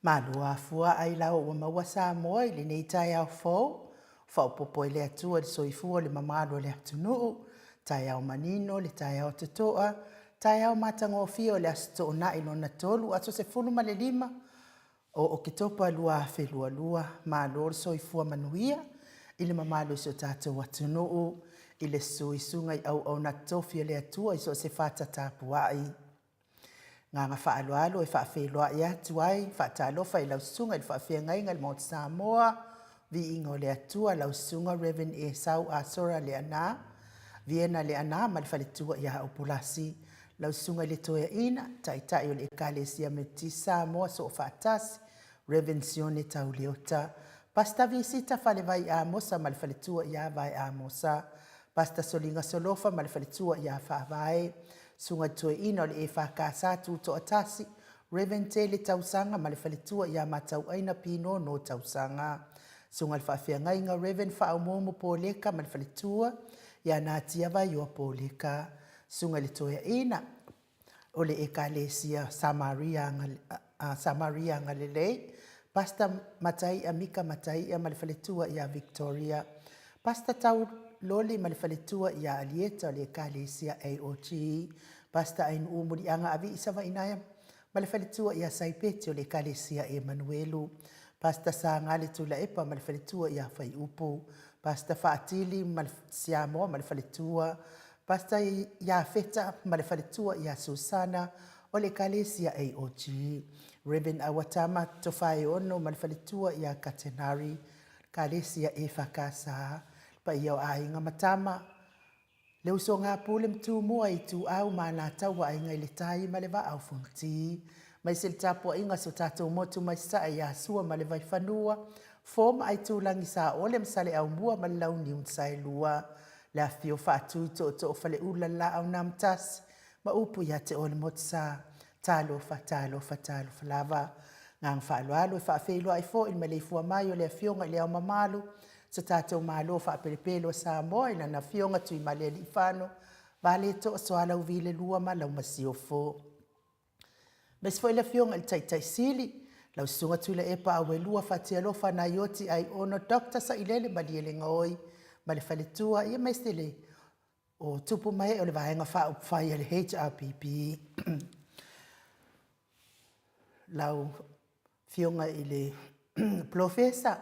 Malua fua ai lau ua maua sa moa i le nei tai au fau. Fau popo i le atua le soifua le mamalo le atunuu. Tai au manino le tai au tutoa. Tai au matangofio le asito na ilona tolu. Aso se funu ma le lima. O kitopa lua fe lua lua. Malo le soifua manuia. I le mamalo iso tatou atunuu. I le suisunga i au na tofia le atua iso se fata tapuai. Nga whaaloalo e whaafeloa ia tuai, whaatalofa i lausunga i whaafeangainga le Mount Samoa, vi ingo le atua lausunga Reverend e sau a sora le ana, viena le ana ma le whaletua i a opulasi, lausunga le toia ina, taitai o le ekalesia me ti Samoa so o whaatasi, Reverend Sione tau leota, pasta visita whale vai a mosa ma le whaletua i a vai a mosa, pasta solinga solofa ma le whaletua i a whaavae, sunga tue ino le e whakasa to atasi, Reverend Te le tausanga ma le whaletua i a matau aina pino no tausanga. Sunga le whawhiangainga Reverend whaomomo pōleka ma le whaletua i a nātia vai o pōleka. Sunga le toia ina o le ekalesia Samaria ngalelei. Pasta matai a Mika matai a ma le whaletua i a Victoria. Pasta tau loli ma le whaletua i a Alieta o le ekalesia AOG. Pasta ain umuri anga avi isawa inaya. Ma le whaletua i a Saipeti o le ekalesia Emanuelu. Pasta sa ngale tula epa ma le whaletua i a Whai Upu. Pasta Faatili ma le Siamoa ma le whaletua. Pasta i a Feta ma le whaletua i a Susana o le ekalesia AOG. Reverend Awatama Tofai Ono ma le whaletua i a Katenari. Kalesia e whakasa. Pa i au ainga matama. Le uso ngā pule mtu mua i tu au ma nā taua ai ngai le tai ma le wa au funti. Mai se le tapo inga so tātou motu mai sa i a sua ma le vai whanua. Fōma ai tū langi sa ole msale au mua ma lau ni unsai lua. Le awhio whaatu to fale ula la au namtas. Ma upu ya te ole motu sa. Talofa lava. ngang whaalualu e whaafeilua ai fo i me le fua mai o le fionga i le au mamalu sa tātou malo whaapelepelo sa moa ina na fionga tui male li whano vale to so ala uvile lua ma lau masio fo. Mes fo i le fionga i tai sili lau sunga tui le epa awe lua whatia lofa na ioti ai ono dokta sa ilele ma liele ngoi ma le whaletua ia maistele o tupu mai o le vaenga wha upwhai le HRPP. Lau fionga i le profesa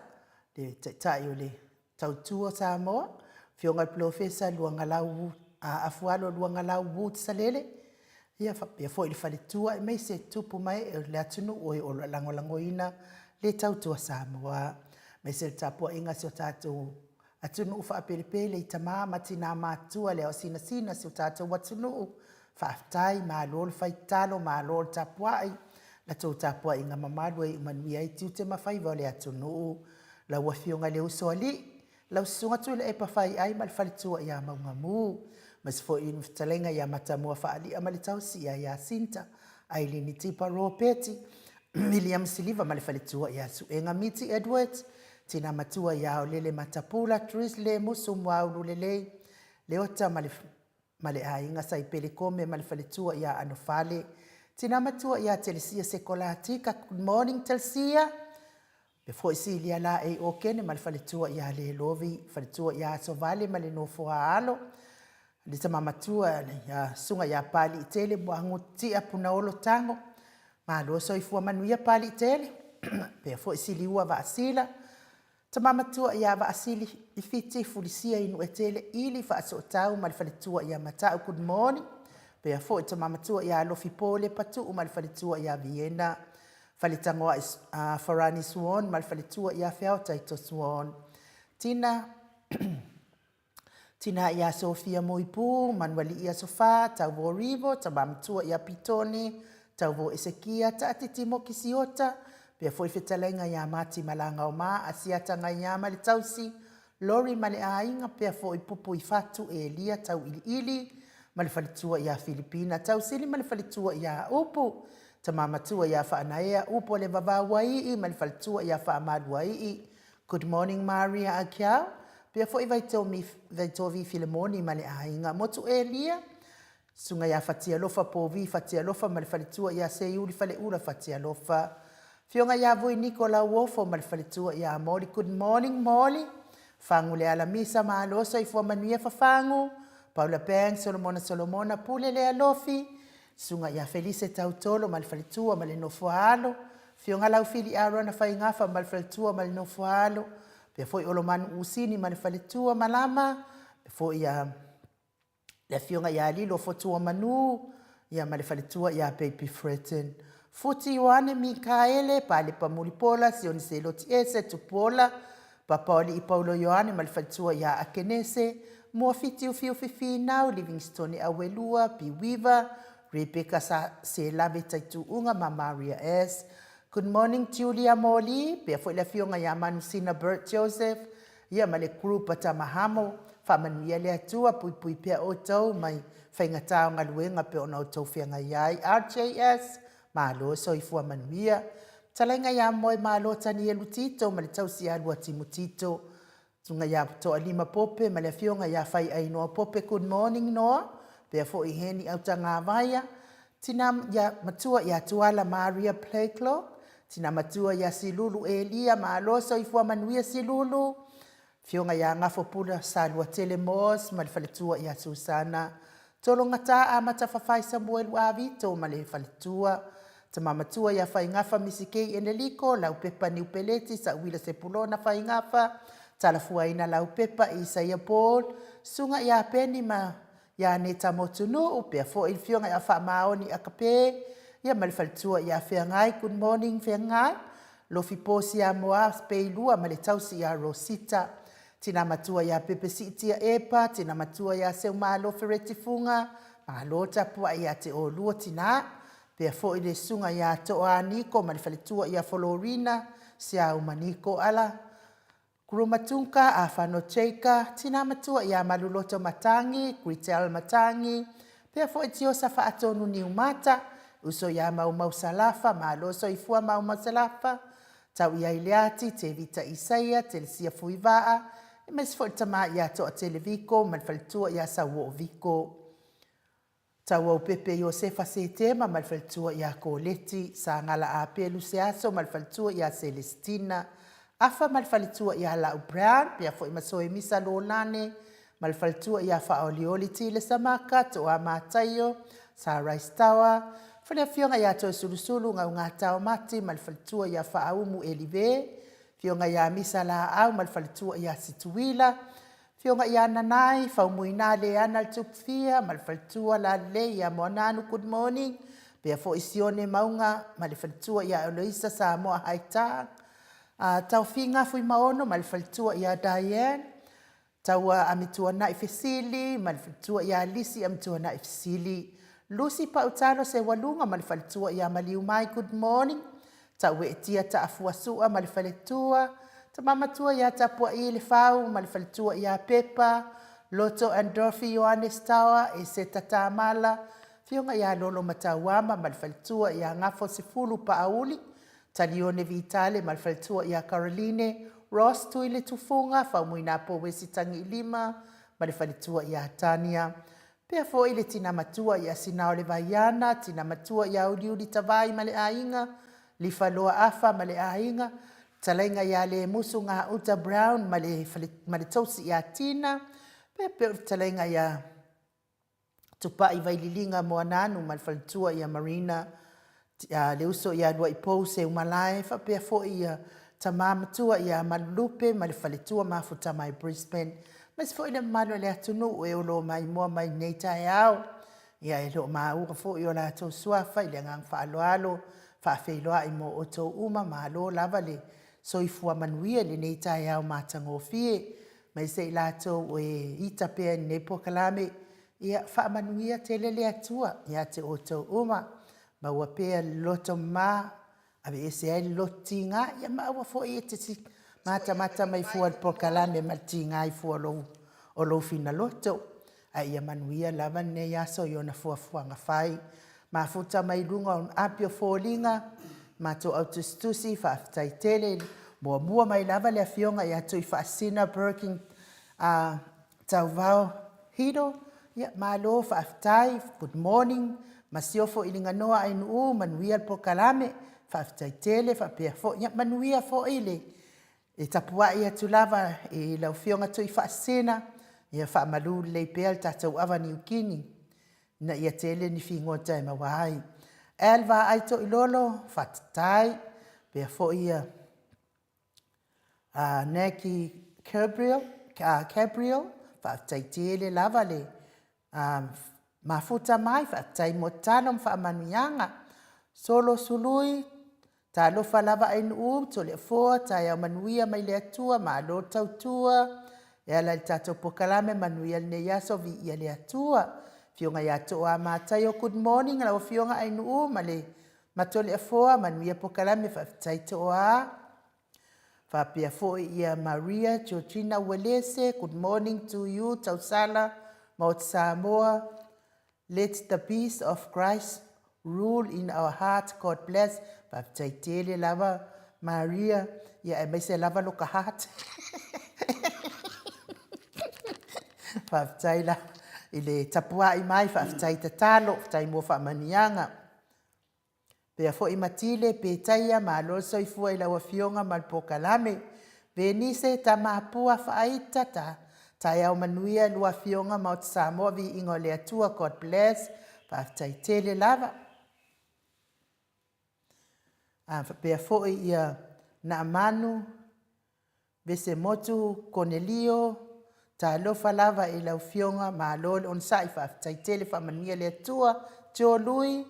le tai o le tautua sa moa fionga i profesa luanga lau afualo luanga lau wut salele ia fo i le whaletua e mei se tupu mai o le atunu o langolangoina le tautua sa moa mei se le tapua inga si o tātou atunu u whaapelepele i tamā matina mātua leo sina si o tātou atunu whaaftai mā lolo whaitalo mā lolo tapuai la tau tapua inga mamalu e umanui ai tiu te mawhai vau le atunu la ua fionga le uso ali lau sunga tu le e pawhai ai mal whalitua ia maunga mū mas fo inu fitalenga ia matamua whaali ama le tau si ia sinta ai li ni tipa ropeti William Siliva mal whalitua ia suenga Miti Edwards tina matua ia o lele matapula Tris le musu muaulu lele leota male ainga sai pele kome mal whalitua ia anofale tina matua ia Telesia Sekolatika good morning Telesia before Silia la e o kene mal faletua ia le lovi faletua ia so vale mal no fo alo le tama matua ia sunga ia pali tele boangu ti apuna olo tango ma lo so i fu manuia pali tele before Silia va asila tama matua ia va asili i fiti fulisia inu etele ili fa so tau mal faletua ia mata good morning before tama matua ia lo fi pole patu mal faletua ia Vienna Falitangoa Farani Swan, mal falitua ia whiao taito Swan. Tina ia Sofia Moipu, Manueli ia Sofa, Tauvo Rivo, Tamamatua ia Pitoni, Tauvo Esekia, Taatitimo Kisiota, pia foi fetalenga ia Mati Malanga o ma, Asiatanga ia mali tausi, Lori male ainga, pia foi pupu i fatu e Elia, Tau ili, mali falitua ia Filipina, Tau sili mali falitua ia Upu, Tamamatua ia whaanaea upo le vavawai i malifalitua ia whaamaduai. Good morning Maria Akiao. Pia fo i vaitovi Filemoni male ainga motu Elia. Sunga ia fatia lofa povi fatia lofa malifalitua ia seiuri fale ura fatia lofa. Fionga ia vui Nicola Wofo malifalitua ia Moli. Good morning Moli. Fangu le alamisa maalosa i fua manuia fafangu. Paula Peng Solomona pule le alofi. Sunga ia Felice Tautolo malfalitua mal no foalo fionga lau fili aro na faingafa malfalitua mal no foalo pe foi oloman usini malfalitua malama pe foi ia le fionga ia lilo fotua manu ia malfalitua ia baby Fretten futi wane Mikaele pale pamulipola sioni seloti ese tupola papaoli i Paulo Yohane malfalitua ia akenese mo fiti ufiu fifi now Livingstone awelua piwiva Rebecca se lave taitu unga ma Maria S. Good morning Julia Moli. Pia foi la fionga ya Manusina Bert Joseph. Ia male grupa ta mahamo. Fa manuia le atua pui pia o tau mai whaingatao ngā luenga pe ona o tau whianga iai. RJS. Malo so i fua manuia. Talainga ya moe malo tani elu tito male tau si alua timu tito. Tunga ya toa lima pope male fionga ya whai ainoa pope. Good morning Noa. Pea fo i heni au tanga vaya. Tina ya matua ya tuala Maria Playclock. Tina matua ya Silulu Elia maalosa i fua manuia Silulu. Fionga ya ngafo pula salua Telemos malifaletua ya Susana. Tolo ngata a matafafai Samuel Wavito malifaletua. Tama matua ya fai ngafa misikei eneliko lau pepa ni upeleti sa uwila sepulona fai ngafa. Talafua ina lau pepa Isaiah Paul. Sunga ya peni ya ne tamotunu pe fo il fionga ya fa maoni akape ya malfaltua ya fiangai good morning fiangai lo fiposi ya moa speilua maletausi ya Rosita tina matua ya Pepe City ya Epa tina matua ya Seumalo Ferretti funga malota pua ya te olua tina pe fo ile sunga ya Toaniko malfaltua ya Florina sia umaniko ala Kurumatunka a Whanoteika, tina matua ia Maluloto Matangi, Gritel Matangi, pia fo itio sa whaatonu ni umata, uso ia mau salafa malo soifua mau salafa tau ia ileati te vita isaia te sia fuivaa mes fo tama ia to televiko mal faltua ia sawo viko tau au pepe Josefa Setema mal faltua ia koleti sa ngala a pelu seaso mal faltua ia Celestina afa mal faltua ia la Brown pia fo masoe misa lonane mal faltua ia fa olioli tile samaka to amatayo sa rice tower fole fionga ia to sulusulu nga tau mati mal faltua ia fa aumu elive fionga ia misa la au mal faltua ia situila fionga ia nanai fa muina le ana tupfia mal faltua la le ia monanu good morning pia fo isione maunga mal faltua ia Eloisa sa mo haita tau finga fui maono mal faltua ia Diane tau amitua na ifesili mal faltua ia Lisi amitua na ifesili Lucy Pautano se walunga mal faltua ia maliumai good morning tau etia ta afuasua mal faltua ta mamatua ia ta pua ile fau mal faltua ia Pepa Loto and Dorothy Yohanes Tower e se tatamala fionga ia lolo matawama mal faltua ia ngafo sifulu pauli Talione Vitale mal faltua ia Caroline Ross tuile tufunga fa muina po wesitangi lima mal faltua ia Tania pea fo ile tina matua ia sinao le vaiana tina matua ia uliuli tavai male ainga li faloa afa male ainga talainga ia le musunga uta Brown male tausi ia Tina pea talainga ia tupai vaililinga moananu mal faltua ia Marina le uso ia lua ipose umalae fa pea fo ia tamamatua ia malupe mal falitua mafuta mai Brisbane mas fo ile malo le atunu e lo mai mo mai neita yao ia e lo ma u fo yo la to suafa ile ngang fa alo fa fe lo ai mo oto uma malo lavale so ifua manuia le neita yao matango fie mai se la to e ita pe ne pokalame ia fa manuia tele le atua ia te oto uma ma wa pe loto ma ave ese lotinga ia ma wa fo e te mata mai fua pokalame maltinga i fua lo fina loto ai ia manuia lava ne ia so yo na fua ngafai mafuta mai lunga on apio folinga mato autostusi fa taitele mua mai lava le fionga ia to fa sina working tavao hido ia malo fa tai good morning masiofo ilinga noa ai nu manuia pokalame fa taitele fa pe fo ia manuia fo ile e tapua ia tulava e lau fionga tui whaasena ia whaamalu lei pēl tātou awa ni ukini na ia tele ni whingoa tai mawahai. Elva aito ilolo whatatai pēr fo ia Neki Gabriel whaatai tele lava le mafuta mai whaatai mo tanam whaamanuianga solo sului ta lo falava inu to le fo ta ya manuia mai le atua ma lo tautua ya la tato pokalame manuia ne ya so vi ya le atua fionga ya to a mata yo good morning la fionga inu male matole fo manuia pokalame fa taito a fa pia fo ya Maria Georgina Welese good morning to you tausala Mount Samoa let the peace of Christ rule in our hearts. God bless. Baptaitele lava Maria. Ya mai se lava lo kahat. Baptaila ile tapua i mai baptaita talo tai mo fa manianga. Pe fo i matile pe taia ma lo so i fu ila wa fionga mal pokalame. Benise tamapua fa aita ta manuia lua fionga Mount Samoa vi ingole atua. God bless. Baptaitele lava. Pea foi ia na manu vese motu Cornelio ta lo falava i lau fionga ma lo on sai fa taitele fa mania le tua jo lui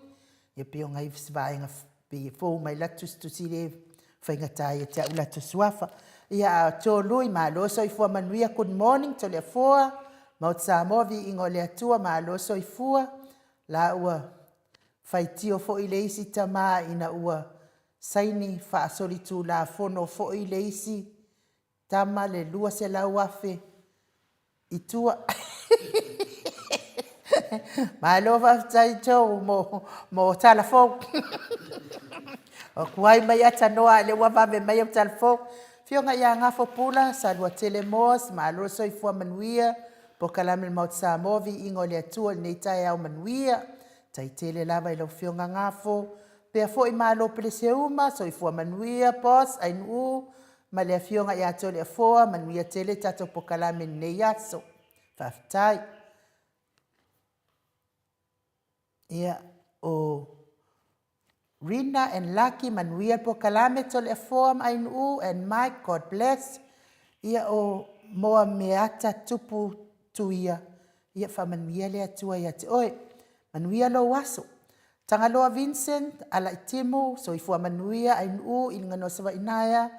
ia pionga i svainga pe fo mai latus tu sile fainga tai te ula tu swafa ia jo lui ma lo so i fu manuia good morning to le foa Mount Samoa vi ingole tua ma lo so i fu la ua faitio fo i le isi tama ina ua saini fa solitu la fono fo i le isi tama le lua se la wafe itua Malo whaftai tau mo telefon. O kuai mai ata noa le wawave mai au telefon. Fionga ia ngafo pula sa lua tele moas ma alo soifua manuia. Po kalame maut sa movi ingo le atua nei tai au manuia. Tai tele lava ilo fionga ngafo. Pea fo i malo pele se uma soifua manuia pos ainu ma le fionga ia to le foa manuia tele tato po kalame nei aso. Whaftai. Ia o Rina and Lucky manuia po kalame to le foa ainu and Mike, God bless. Ia o moa meata tupu tuia. Ia fa manuia le atua ia te oe. Manuia lo waso. Tangaloa Vincent, ala itimu, so ifua manuia ainu i ngano sawa inaya.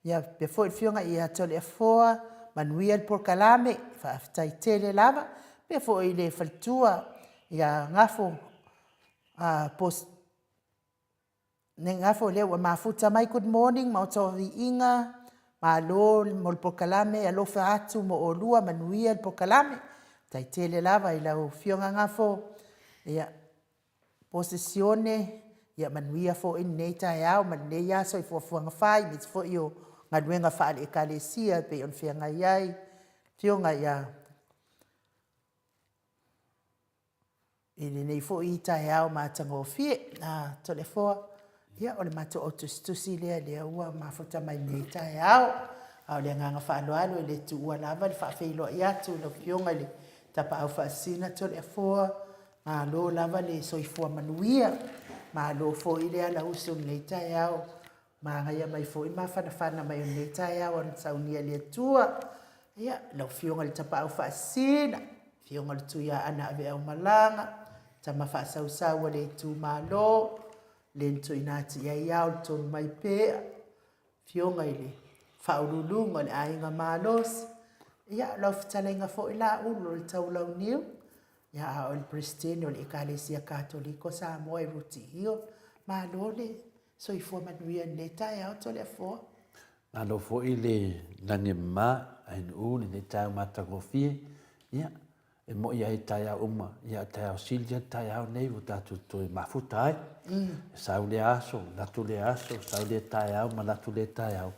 Ia before i fionga ia to le foa manuia po kalame. Fa aftai tele lava. Before i le faltua ia ngafo post ne ngafo le wa mafuta mai good morning ma to vi inga ma lo mo po kalame alo fa atu mo olua manuia po kalame tai tele lava ila o fionga ngafo ia posisione ia manuia fo in neta ya ma ne ya so fo fo nga fai mit fo io ngaduenga fa le kalesia pe on fionga yai fionga ya ili nei fo i tai au ma tango fie na to le fo ia o le mato o tustusi le ua mafuta mai nei tai au au le nganga whaaloalo le tu ua lava le whaafeilo i atu lo fionga le tapa au whaasina to le foa ma lo lava le soifua manuia ma lo fo i le ala uso nei tai au ma ngai mai fo i ma whana mai o nei tai au an saunia le tua ia lo fionga le tapa au whaasina fionga le tuia ana ave au malanga tama whaasau le tu ma lo lento inati ia ia o tonu mai pea fionga ile faululunga le ainga malos ia lo fitalenga fo ila ulo le taulau niu ia o le pristino le ekalesia katoliko sa moe ruti hio malo le soifua manuia le tai au to le fo malo fo ile nange ma ainu le tai matagofie ia e mo ia tai au uma ia tai au silja tai au nei o tatu to mafuta ai sau le aso latu le aso sau le tai au ma latu le tai au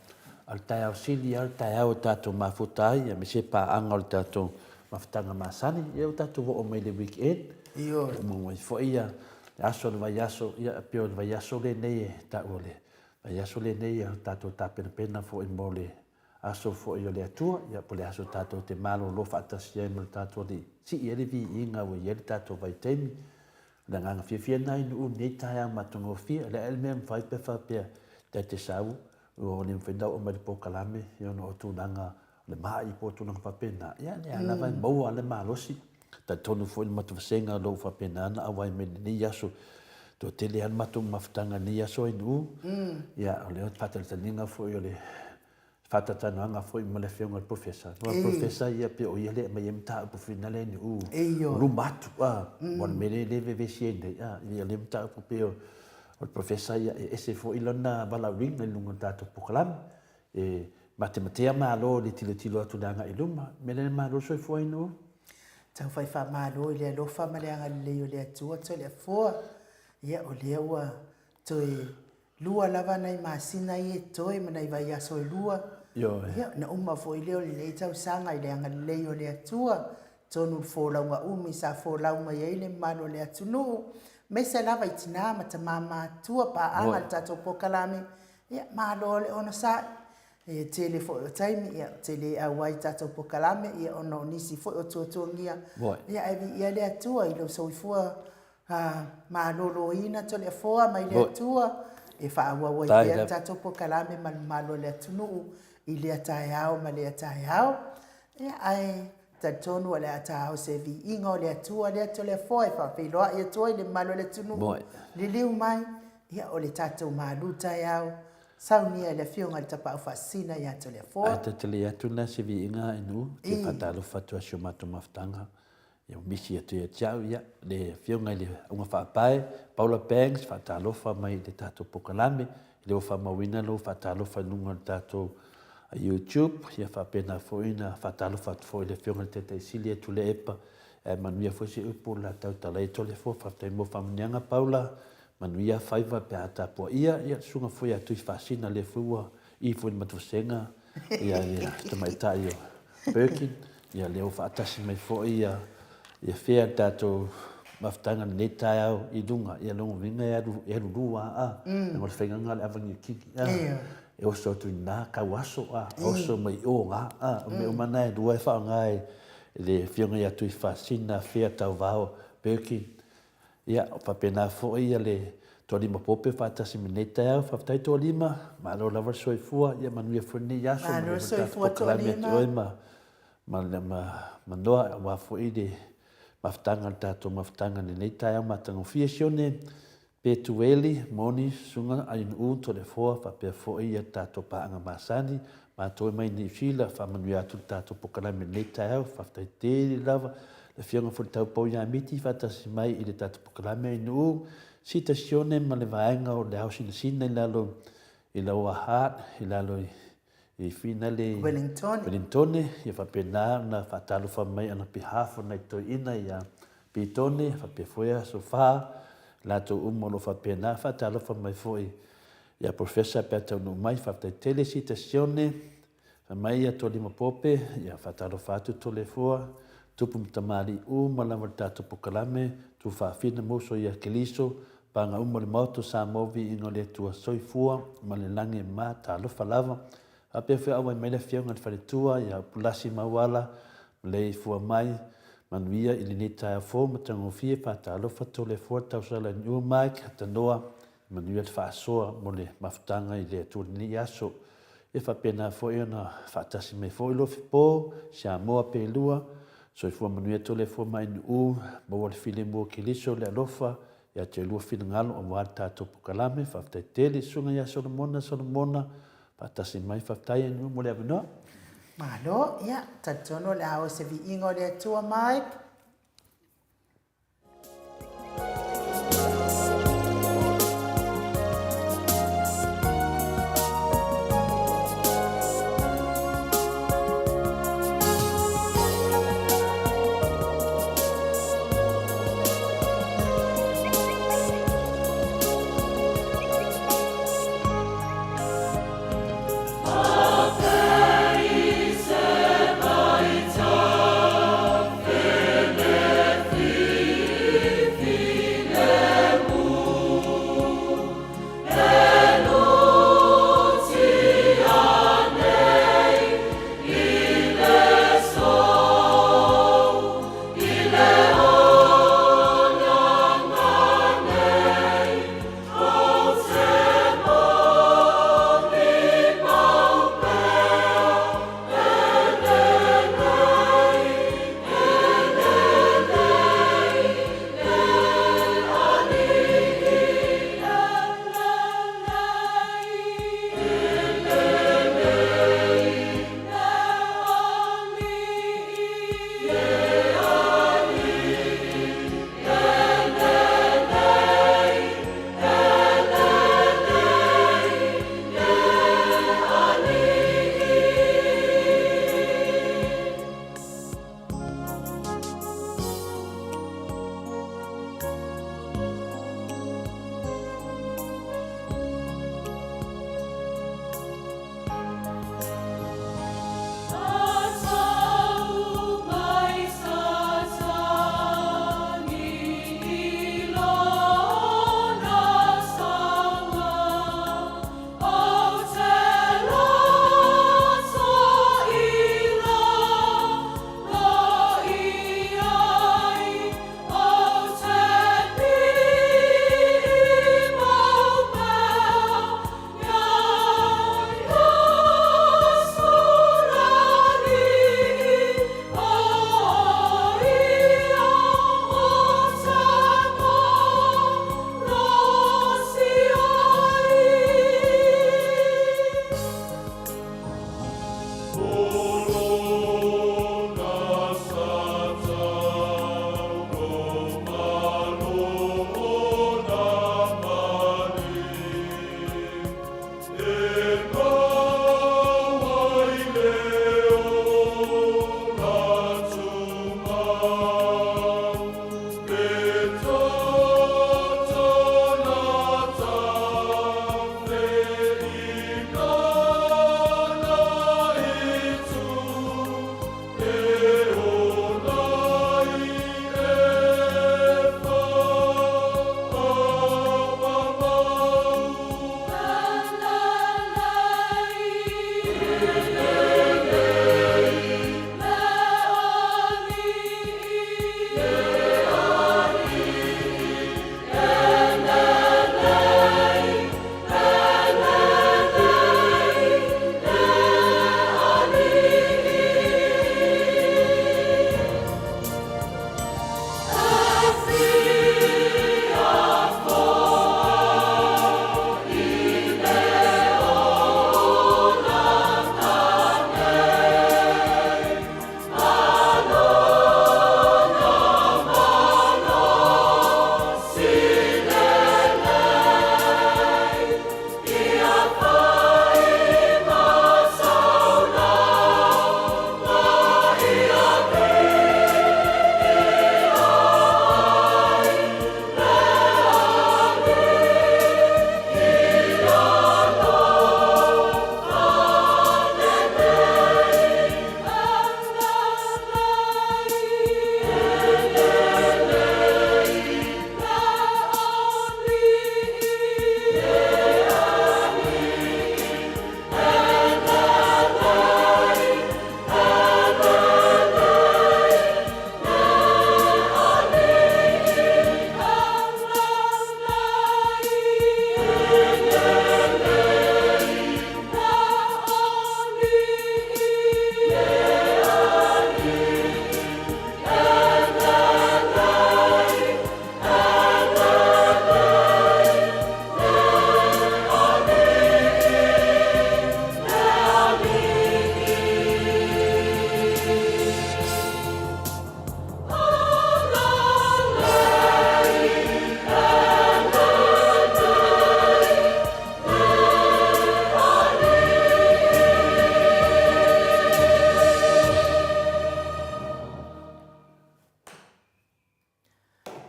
al tai au silja al tai au tatu mafuta ai ia me se pa anga al tatu mafutanga masani ia tatu vo o mai le weekend io mo fo ia aso le vai aso ia pio le vai aso le nei ta ole vai aso le nei tatu tapena pena fo in mole aso fo io le atua ia po le aso tato te malo lo fa tasia mo tato di si ia le vi inga o ia tato vai temi la nganga fia nai no nei taia matongo fia le elmem fai pe fa pe te sau o ni fenda o mai po kalame io no tu nanga le mai po tu nanga fa pena ia le ala vai mo ale malosi ta tonu fo il matu senga lo fa pena na vai me ni aso to te le an matu maftanga ni aso inu ia o le fatal taninga fo io le fata tananga foi mo le fionga al professor. O professor ia pe o ia le mai mta po finale ni u. Lu matu mo me le vesiende ia le mta po pe o professor ia ese foi lona bala ring le lunga tato po kalam e matematia ma lo le tilo atu danga iluma me le ma lo so foi no. Tau fai fa malo le lo fa male anga le o le atua to le fo ia o le ua toi lua lava nei masina i toi manai vai aso lua ia na uma foi leo le tau sanga i le anga le o le atua tonu fo launga umi sa fo launga i le malo le atunu me se lava itina mata mama tua pa anga tato po kalame ia malo le ona sa e tele fo o time ia tele a wai tato po kalame ia ono nisi fo o tuatungia ia evi ia le atua i lo soifua malo ina to le foa mai le atua e fa wa wa ia tato po kalame malo le atunu i le ataiao ma le ataiao ia ai tatonu le ataiao se vi ingo le atua le to le foa e fa pelo ia to le malo le atunu le liu mai ia o le tato malu taiao saunia le fionga le tapa fasina ia to le foa ai te le atuna se vi inga inu ke fatalo fatua shumatu maftanga ia misi atu ia tiau ia le fionga le unga whaapai Paula Banks fatalofa mai le tato pokalame le ofa mawina lo fatalofa nunga tato YouTube ia whapena foina fatalofa foi le fionga te te sili atu le epa manuia foi se upu la tau talai tole fo whaftai mo whamanianga paula, manuia whaiva pe a tapua ia sunga foi atu I whasina le fua I foi matusenga, ia tamaita i o Birkin, ia leo whaatasi mai fo ia whea tātou maftanga ne tai au I dunga, ia longo vinga e rurua a, ngor whainganga le avangi kiki, e oso tu nā kawaso a, oso mai o ngā a, me umana e rua e whaangai, le fionga ia tui whasina, whea tau vao, Birkin, ia whapena fo ia le tō lima pope whātasi me ne tai au, whaftai tō lima, ma alo lawa soifua, ia manuia fwene yaso, ma alo soifua tō lima, ma noa wa fo I de maftanga tato maftanga ni nei tai au matango fia sione pe tueli moni sunga ai un to le foa fa pe fo ia tato paanga masani ma to mai ni fila fa manuia tu tato pokala me nei tai au fa tai te lava le fianga fo tau po ia miti fa tasi mai I le tato pokala me nu citazione ma le vaenga o le hausi sina lalo I la hat I lalo I finale Wellington ia whapena na whatalo whamai ana pihafu nei toi ina ia pitone whapefoia so wha lato umolo whapena whatalo whamai foi ia professor peta no mai whaptai tele citazione whamai ia to lima pope ia whatalo whatu tole fua tupu mtamari malama tato pokalame tu whawhina moso ia keliso panga umole mauto sa movi ino le tua soifua ma le lange ma talo whalava Ape fe awa mai le fianga fale tua ia pulasi mawala le fua mai manuia I le neta fo matango fie pa talo fato le fo tau sala new mic tanoa manuia fa soa mo le maftanga I le tu ni aso e fa pena fo na fatasi me fo lo po sia mo pe lua so fo manuia to le fo mai u mo le file mo kiliso le alofa ia te lua finangalo o wata to pokalame fa tele sunga ia solomona Patasi mai whaftai anu mo le avinoa. Malo, ia, tatono le hao se vi ingo le atua mai.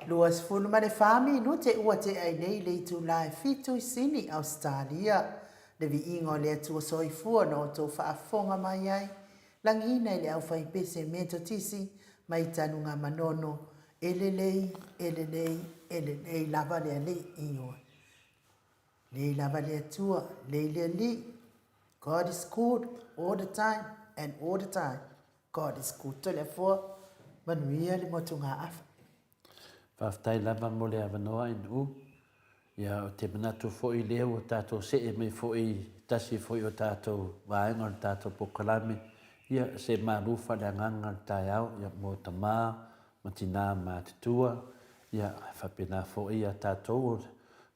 Luas fulu ma le fami nu te ua te ai nei le tu lai fitu i sini Australia. Le vi ingo le atua soifua no to whaafonga mai ai. Langina i le au whai pese me to tisi mai tanunga manono. Elelei, elelei, elelei lava le ali ingoa. Le lava le atua, le li. God is good all the time and all the time. God is good. To le fua manuia le motunga afa. Whaftai lava mo le avanoa in u. Ia o te manatu fo i leo o tātou se e me fo i tasi fo i o tātou vaenga o tātou pokalame. Ia se marufa le anganga o tai au. Ia mo ta maa, ma tina ma te tua. Ia whapena fo i a tātou o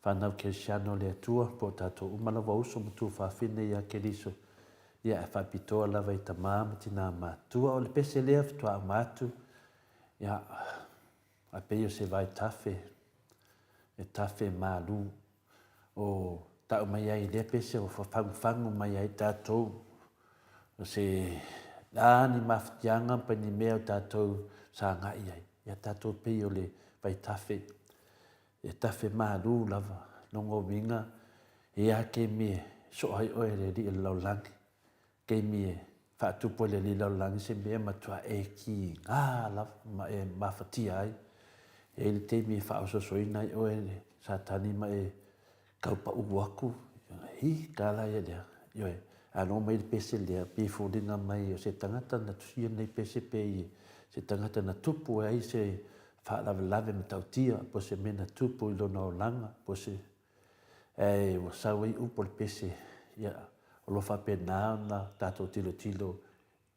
whanau ke siano le atua. Po tātou umalawa uso mutu whawhine ia ke riso. Ia whapitoa lava i ta maa, ma tina ma tua. O le pese lea fitua au matu. Ia a peo se vai tafe, e tafe malu o tau mai ai le pese o whapangu mai ai tātou. O se nāni mawhitianga pa ni mea o tātou sa ngai ai. Ia tātou peo le vai tafe, e tafe malu lava, nongo winga, e a ke mie so ai oe le li lau langi. Ke mie whaatupo le li lau langi se mea matua e ki ngā lava ma e mawhatia ai. E le te mi wha oso soina i oe le sa tani ma e kaupa uwaku. Hi, kāla ia lea. Ioe, anō mai le pese lea, pi fōringa mai o se tangata na tusia nei pese pe i. Se tangata na tupu e ai se wha lave me tautia, po se mena tupu i lona o langa, po se e o sawa i upo le pese. Ia, o lo wha pe nāna tātou tilo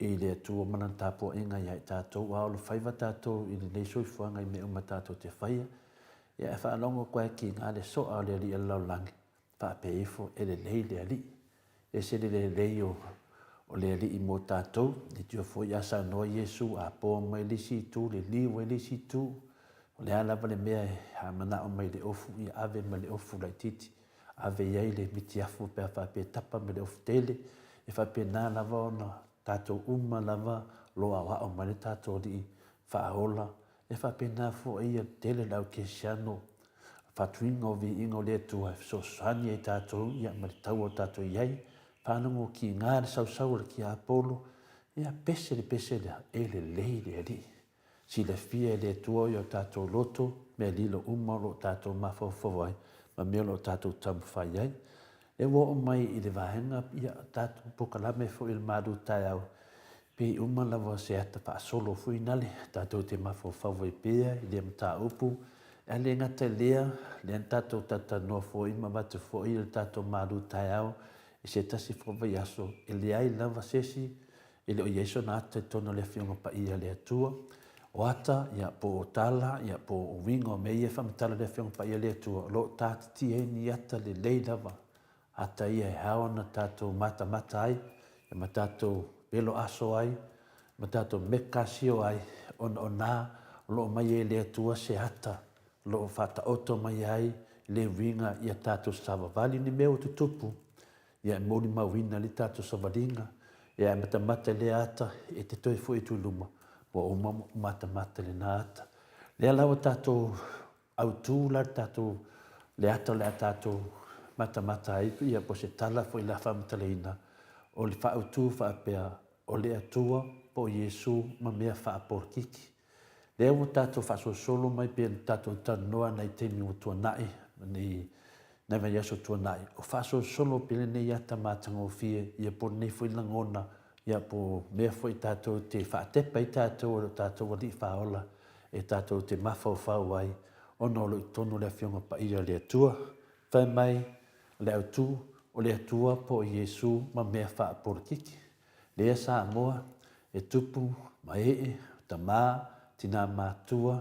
i le atua mana tāpua inga i tātou au lo whaiva tātou i le nei soifuanga i me uma tātou te whaia. Ia e whaanongo koe ki ngā le so au le ali alau langi. Wha pe efo e le lei le ali. E se le lei o le ali i mō tātou. Ni tio fo i asa noa Iesu a pō mai lisi tu, le liwa lisi tu. O le alava le mea e ha mana o mai le ofu i ave ma le ofu lai titi. Ave iei le miti afu pe a wha pe tapa me le ofu tele. E wha pe nā lava ona tātou uma lava loa wao mani tātou li whaola. E whapena fo ia tele lau ke siano. Whatuinga o vi ingo lea tua. So sani e tātou ia mari tau o tātou iai. Whanongo ki ngāre sau ki a Apollo. Ia pese le e le lei le ali. Si le fia le tua o tātou loto. Me lilo uma lo tātou mawhawhawai. Ma mea lo tātou tamu whai ai. E wo mai i le vahenga ia tātou pokalame fo il madu tai au. Pe uma lava se ata pa solo fui nale tātou te mawhawhawai pēa i le mta upu. E le ngata lea, le tātou tata noa fo ima watu fo i le tātou madu tai au. I se tasi fo vai aso. E le ai lava sesi, i le o Ieso na ata tono le fionga pa ia le atua. O ata, ia po o tala, ia po o wingo me ia whamatala le fionga pa ia le atua. Lo tātiti e ni ata le lei lava. Ata ia e haona tātou mata ai, e ma tātou pelo aso ai, ma tātou mekasio ai, on nā, lo mai e le atua se ata, lo whata oto mai ai, le winga ia tātou savavali ni meo tutupu, ia e moni mawina li tātou savalinga, ia e mata le ata, e te toi fu i tu luma, po o mata le nā ata. Le alawa tātou autūla, tātou le ata le tātou, mata ai ia po se tala fo i la whamataleina o le whaautu whaapea o le atua po Iesu ma mea whaaporkiki. Le au tātou whaasosolo mai pia tātou tanoa nei temi o tua nai ni vai Iesu tua nai. O whaasosolo pia nei ata mātango fie ia po nei fo i langona ia po mea fo i tātou te whaatepa i tātou o tātou wali whaola e tātou te mawhau ai ono lo i tono le fionga pa ia le atua. Whai mai le autu o le atua po Iesu ma mea whaaporkiki. Lea sa moa e tupu, ma ta mā, tina mātua,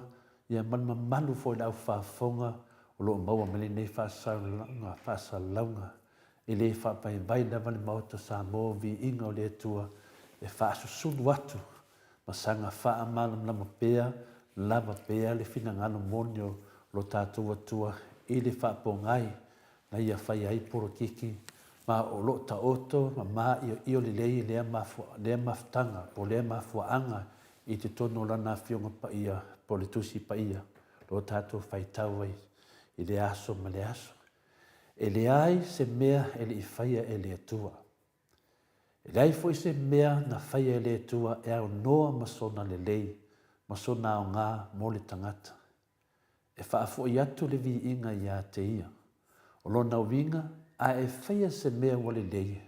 ia malu fo i lau whaafonga o lo maua mele nei whaasalaunga. I le whaapai vai lava le mauta sa moa vi inga o le atua e whaasusulu atu. Ma sanga whaamalam lama pea, lava pea le fina ngano monio lo tātua atua i le whaapongai. Na ia whai ai poro kiki, ma o lo ta oto, ma i o le lei lea maftanga, po lea mafuanga i te tono lana fionga pa ia, po le tusi pa ia. lo tātou whaitau ai i le aso ma le aso. E le ai se mea e le i whaia e le atua. E le ai foi se mea na whaia e le atua e au noa masona le lei, masona o ngā mo le tangata. E whaafo i atu le vi inga i a te ia. O lona winga a e whaia se mea wale lei.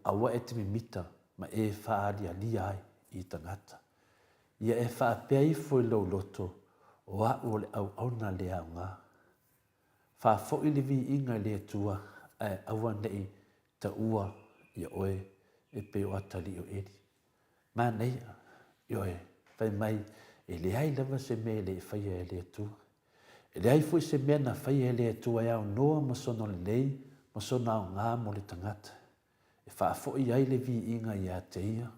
Awa e te mimita ma e whaari a lia ai i tangata. Ia e whaapea i foi lau loto o a o le au auna le au ngā. Whaafo i le vi inga le tua e awa nei ta ua ia oe e pe o atali o eri. Mā nei i oe whai mai e le ai lava se me le whaia e le tua. E le ai foi se mea na whaia e le tua e au noa masono le nei, masono au ngā mo le tangata. E whaafo i ai le vi inga i a te ia.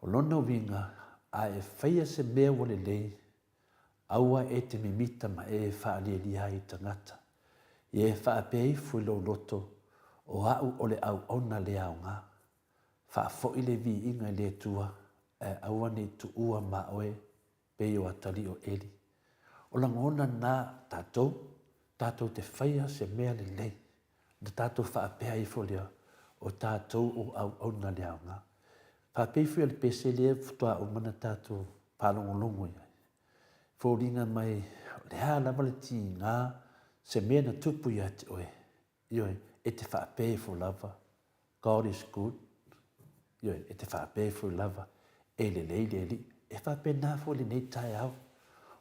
O lona winga a e whaia se mea wale lei, aua e te mimita ma e whaalia li ai tangata. I e whaapei fui lo loto o au o le au ona le au ngā. Whaafo i le vi inga le tua e aua ni tu ua ma oe pe o atali o eli. O la ngona nā tātou te whaia se mea le lei. Na tātou whaapea i folia o tātou o au ona le au ngā. Whaapei fui ale pese lea futua o mana tātou pālongolongo ia. Fōringa mai le haa lava le ti ngā se mea na tupu ia te oe. Ioe, e te whaapea fo lava. God is good. Ioe, e te whaapea fo lava. E le lei le li. E whaapea nā fo le nei tai au.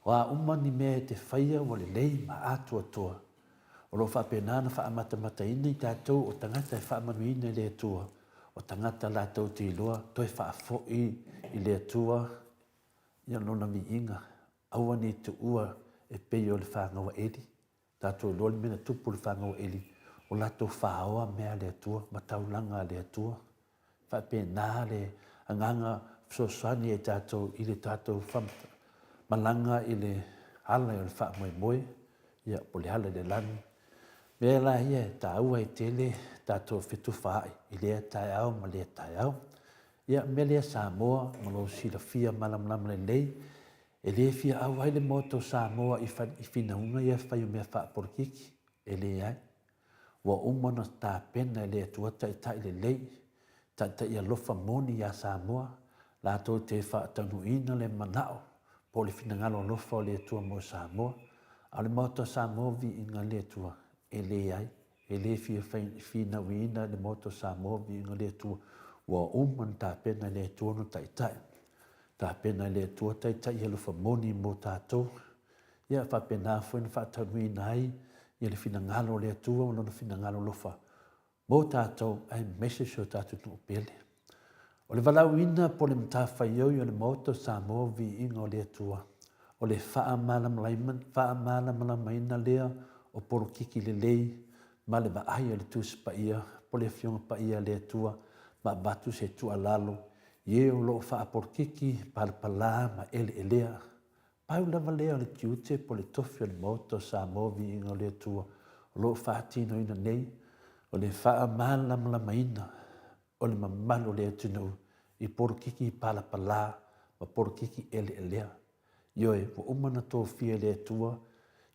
O a umani mea te whaia o le lei ma atua toa. O lo whaapea nā na whaamata mata ina i tātou o tangata e whaamanu ina le atua. O tangata la tau te iloa, toi whaafo i le atua. Ia lona mi inga. Aua ni tu ua e pei o le whangawa eri. Tātou loli mena tupu le whangawa eri. O lato whaoa mea le atua, mataulanga le atua. Whape nā le anganga sosani e tātou i le tātou whamata. Malanga i le hala o le wha moe. Ia po le hala le lani. Mea la ia tā ua i tele tātou whetu whaai. I lea tai au ma lea tai au. Ia me lea Samoa, ma lo sila fia malam le lei. E le fia au ai le moto Samoa i whinaunga ia whai o mea wha porkiki. E le ai. Wa umana tā pena e le atua tai tai le lei. Tai ia lofa moni ia Samoa. Lātou te wha tanu ina le manao. Po le whinangalo lofa o le atua mo Samoa. A le moto Samoa vi inga le atua. E le ai. E le fia whinaunga le moto Samoa vi inga le atua. Wa umana tā pena le atua no tai tai. Tā pena le tua tai tai ia lufa moni mo tātou. Ia whapena fuena whatanui nai. Ia le whina ngalo le tua, o lona whina ngalo lufa. Mo tātou, ai message o tātou tu pele. O le walau ina po le mtawhai au ia le moto Samoa vi inga o le tua. O le wha mala maina lea o poro kiki le lei. Ma le vaai o le tuspa ia, po le fionga pa ia le tua. Ma batu se tua lalo. Ie o loo wha aporkiki palapala ma ele elea. Pau lava lea o le kiute po le tofi o le moto Samoa vi inga o le tua. O loo wha atino ina nei. O le wha malama ina. O le mamalo le atino. I porkiki palapala ma porkiki ele elea. Ioe, wa umana tō fia le tua.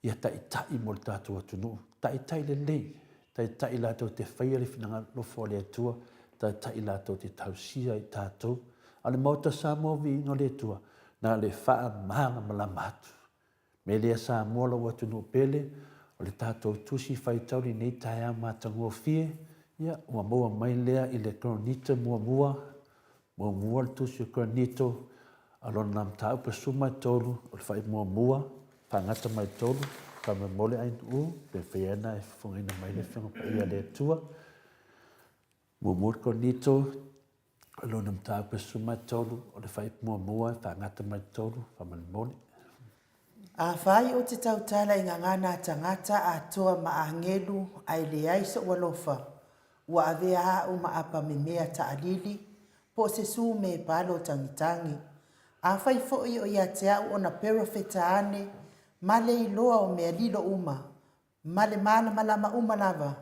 Ia tai mo le tātua atunu. Tai le lei. Tai la tō te whaia le whinanga lofo le tua. Tai la tō te tausia i tātou. A le mauta Samoa vi inga le tua. Na le wha malama atu. Me lea Samoa la watu no pele. O le tātou tusi whai tauri nei tai a mātangua fie. Ia, ua moa mai lea i le kronita mua. Mua le tusi o kronito. Alona nam tau pa suma tolu. O le whai mua. Whangata mai tolu. Kama mole ainu pe whiana e whungaina mai le whiunga pa ia le tua. Mua kronito. Alona mta pa suma tolu. O le whai mua. Whangata mai tolu. Whamani mole. A whai o te tautala i ngangana tangata a toa maangelu ai le aiso walofa. Ua avea au maapa me mea ta alili. Po se su me palo tangitangi. A whai foi o ia te au o na perofeta ane. Male i loa o mea lilo uma. Male mana malama uma lava.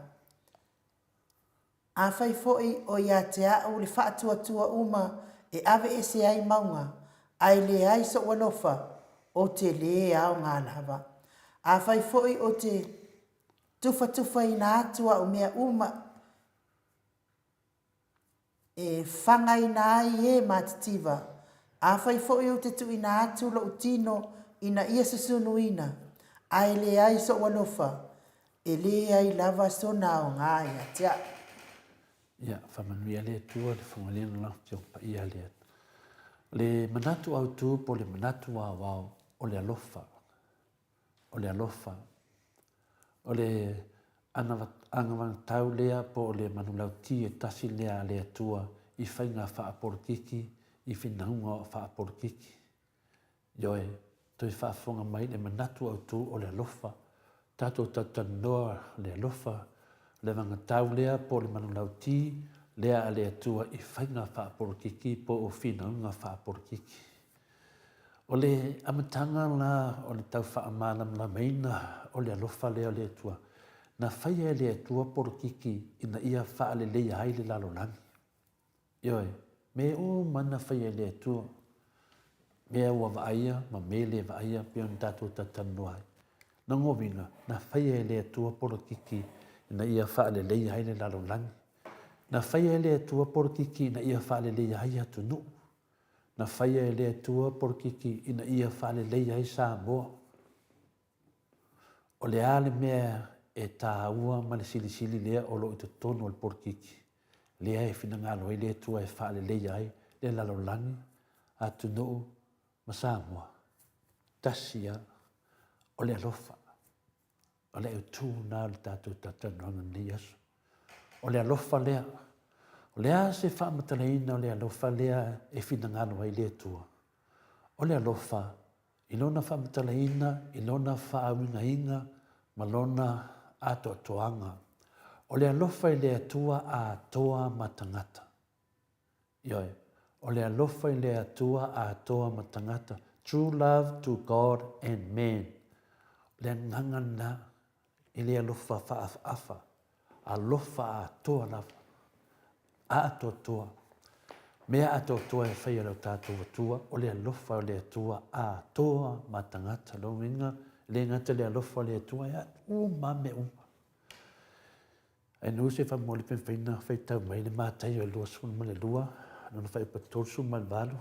A whai foi o ia te au le whaatua uma e ave ese ai maunga. Ai le aiso walofa. o te le ao ngā lava. A whai foi o te tufa ina atua o mea uma e whanga ina ai e matitiva. A whai foi o te tu ina atu lo utino ina ia susunu ina. Ai le ai so walofa. E le ai lava sona o ngā ia tia. Ia, whamanui ale tua le whangalina la te o pa ia le. Le manatu au tu po le manatu wa wao o le alofa. O le alofa. O le angawang tau lea po o le manulau ti e tasi lea lea tua i whainga wha aporkiki, i whinaunga o wha aporkiki. Ioe, toi whaafonga mai le manatu au tu o le alofa. Tato tatanoa le alofa. Le manga tau lea po le manulau ti lea a lea tua i whainga wha aporkiki po o whinaunga wha aporkiki. O le amatanga la o le tau whaamalam la meina o le alofa lea lea tua. Na whaia lea tua porkiki ina ia wha le lea hai le lalo langi. Ioi, me o mana whaia lea tua. Mea ua waaia, ma me le waaia pion tato tatanoai. Na ngowinga, na whaia lea tua porkiki ina ia wha le lea hai le lalo langi. Na whaia lea tua porkiki ina ia wha le lea hai atu nuu. Na whaia lea tua porkiki ina ia wha le lea hai sa moa. O le ale mea e tā ua ma le sili lea o lo i te tono al porkiki. Lea e whina ngalo e lea tua e wha le lea hai le lalo langi atu nuu ma sa moa. Tasia o le alofa. O le tū nā le tātou tatananga ni asu. O le alofa lea. O lea se wha matalaina o le alofa lea e whina ngano ai lea tua. O le alofa, ilona wha matalaina, ilona wha awinga inga, malona ato toanga. O le alofa i lea tua a toa matangata. Ioi, o le alofa i lea tua a toa matangata. True love to God and man. Le ngangana i le alofa wha afa. Alofa a toa lava. A ato toa. Mea ato toa e whaia lau tātou atua. O le alofa o le atua a toa matangata. Lo inga, le ngata le alofa o le atua e uma me uma. E nu se wha moli pen whaina whaitau mai le mātai o lua suna ma le lua. Nona whai patolsu ma le valu.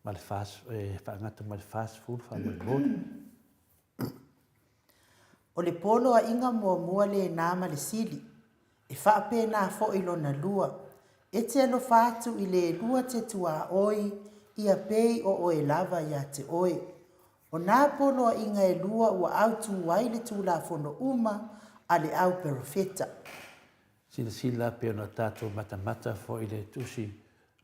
Ma le fast, whaangata ma le fast food, wha ma le mori. O le polo a inga mua le nāma le sili. E whaape nā fo ilo na lua. E te alo whātu i le lua te tua oi, ia pei o oe lava ia te oi. O nā polo a inga e lua ua autu wai le tū la fono uma a le au perofeta. Sila pe ona tātou mata fo i le tusi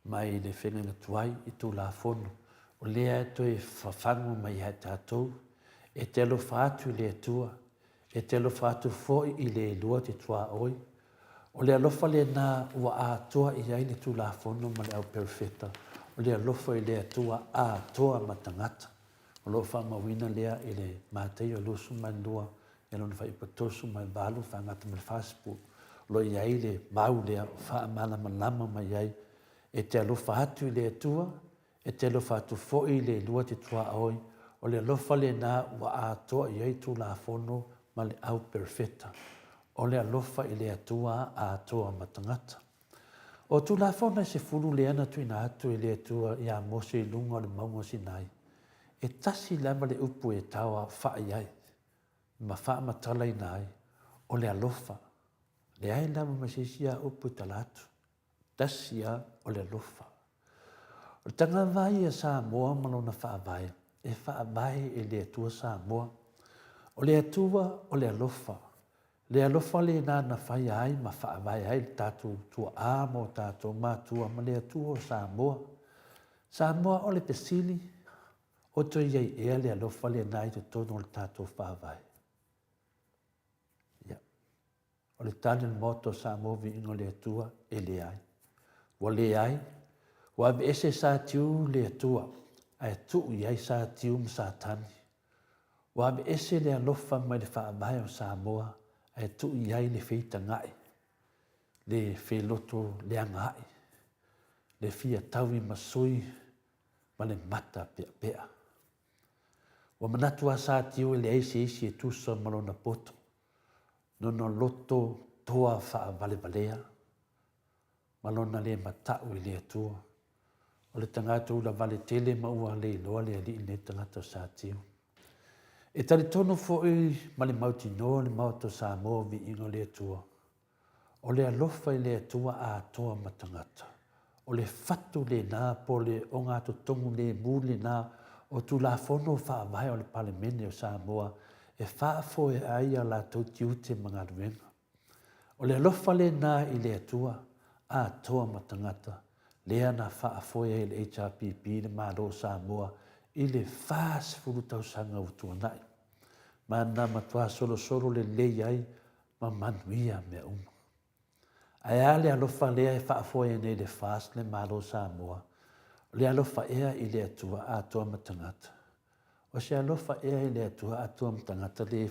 mai le whenanga tuai i tū la fono. O lea e toi whawhangu mai hai tātou. E te alo whātu i le tua. E te alo whātu fo i le lua te tua oi. O le alofa le nā ua a toa i ai le tū la fono ma le au perfeta. O le alofa i le atua a toa matangata. O lo wha mawina lea i le mātei o lusu mai lua. E lona whai patosu mai valu whangata mai whaspu. Lo i ai le mau lea wha amana malama mai ai. E te alofa atu i le atua. E te alofa atu fo i le lua te tua oi. O le alofa le nā ua a toa i ai tū la fono ma le au perfeta. O le alofa i le atua a toa matangata. O tu la fauna se fulu le ana tuina atu i le atua i a mose i lunga o le maunga sinai. E tasi lama le upu e tawa wha iai. Ma wha matala i nai. O le alofa. Le ai lama masisia upu talatu. Tasi a o le alofa. O tanga vai a sa moa malona wha vai. E wha vai i le atua sa moa. O le atua o le alofa. Le alofa le nā na whai ai ma wha vai ai tātou tua āmo tātou mātua ma le atua o Samoa. Samoa o le pesili o toi iei ea le alofa le nā i te tono o le tātou wha vai. Ia. O le tāne moto Samoa vi ingo le atua e le ai. Wa le ai, wa ave ese sa tiu le atua, ai tu iei sa tiu ma sa tani. Wa ave ese le alofa mai le wha vai o Samoa, e tu iai le feita ngai, le feloto le angai, le fia taui masui, ma le mata pea pea. Ua manatu a sa tiu le eisi isi e tusa malona poto. Nono loto toa faa vale. Malona le matau i le atua. O le tangata ula vale tele ma ua le loa le ali le tangata sa tiu. E tali tono foi ma le mauti no le mauto sa mo vi ingo le atua. O le alofa i le atua a toa matangata. O le fatu le nā po le o ngāto tongu le muli nā o tu la fono wha vai o le palemene o Samoa e wha fo e aia la tau tiute mga ruenga. O le alofa le nā i le atua a toa matangata lea na wha fo e le HRPP le mālo Samoa i le whaas furu tau sanga utua nai. Ma nā matua solo le ai ma manuia mea uma. Ai ale alofa lea e whaafoe nei le fast le malo Samoa. Le alofa ea i le atua a toa matangata. O se alofa ea i le atua a toa matangata le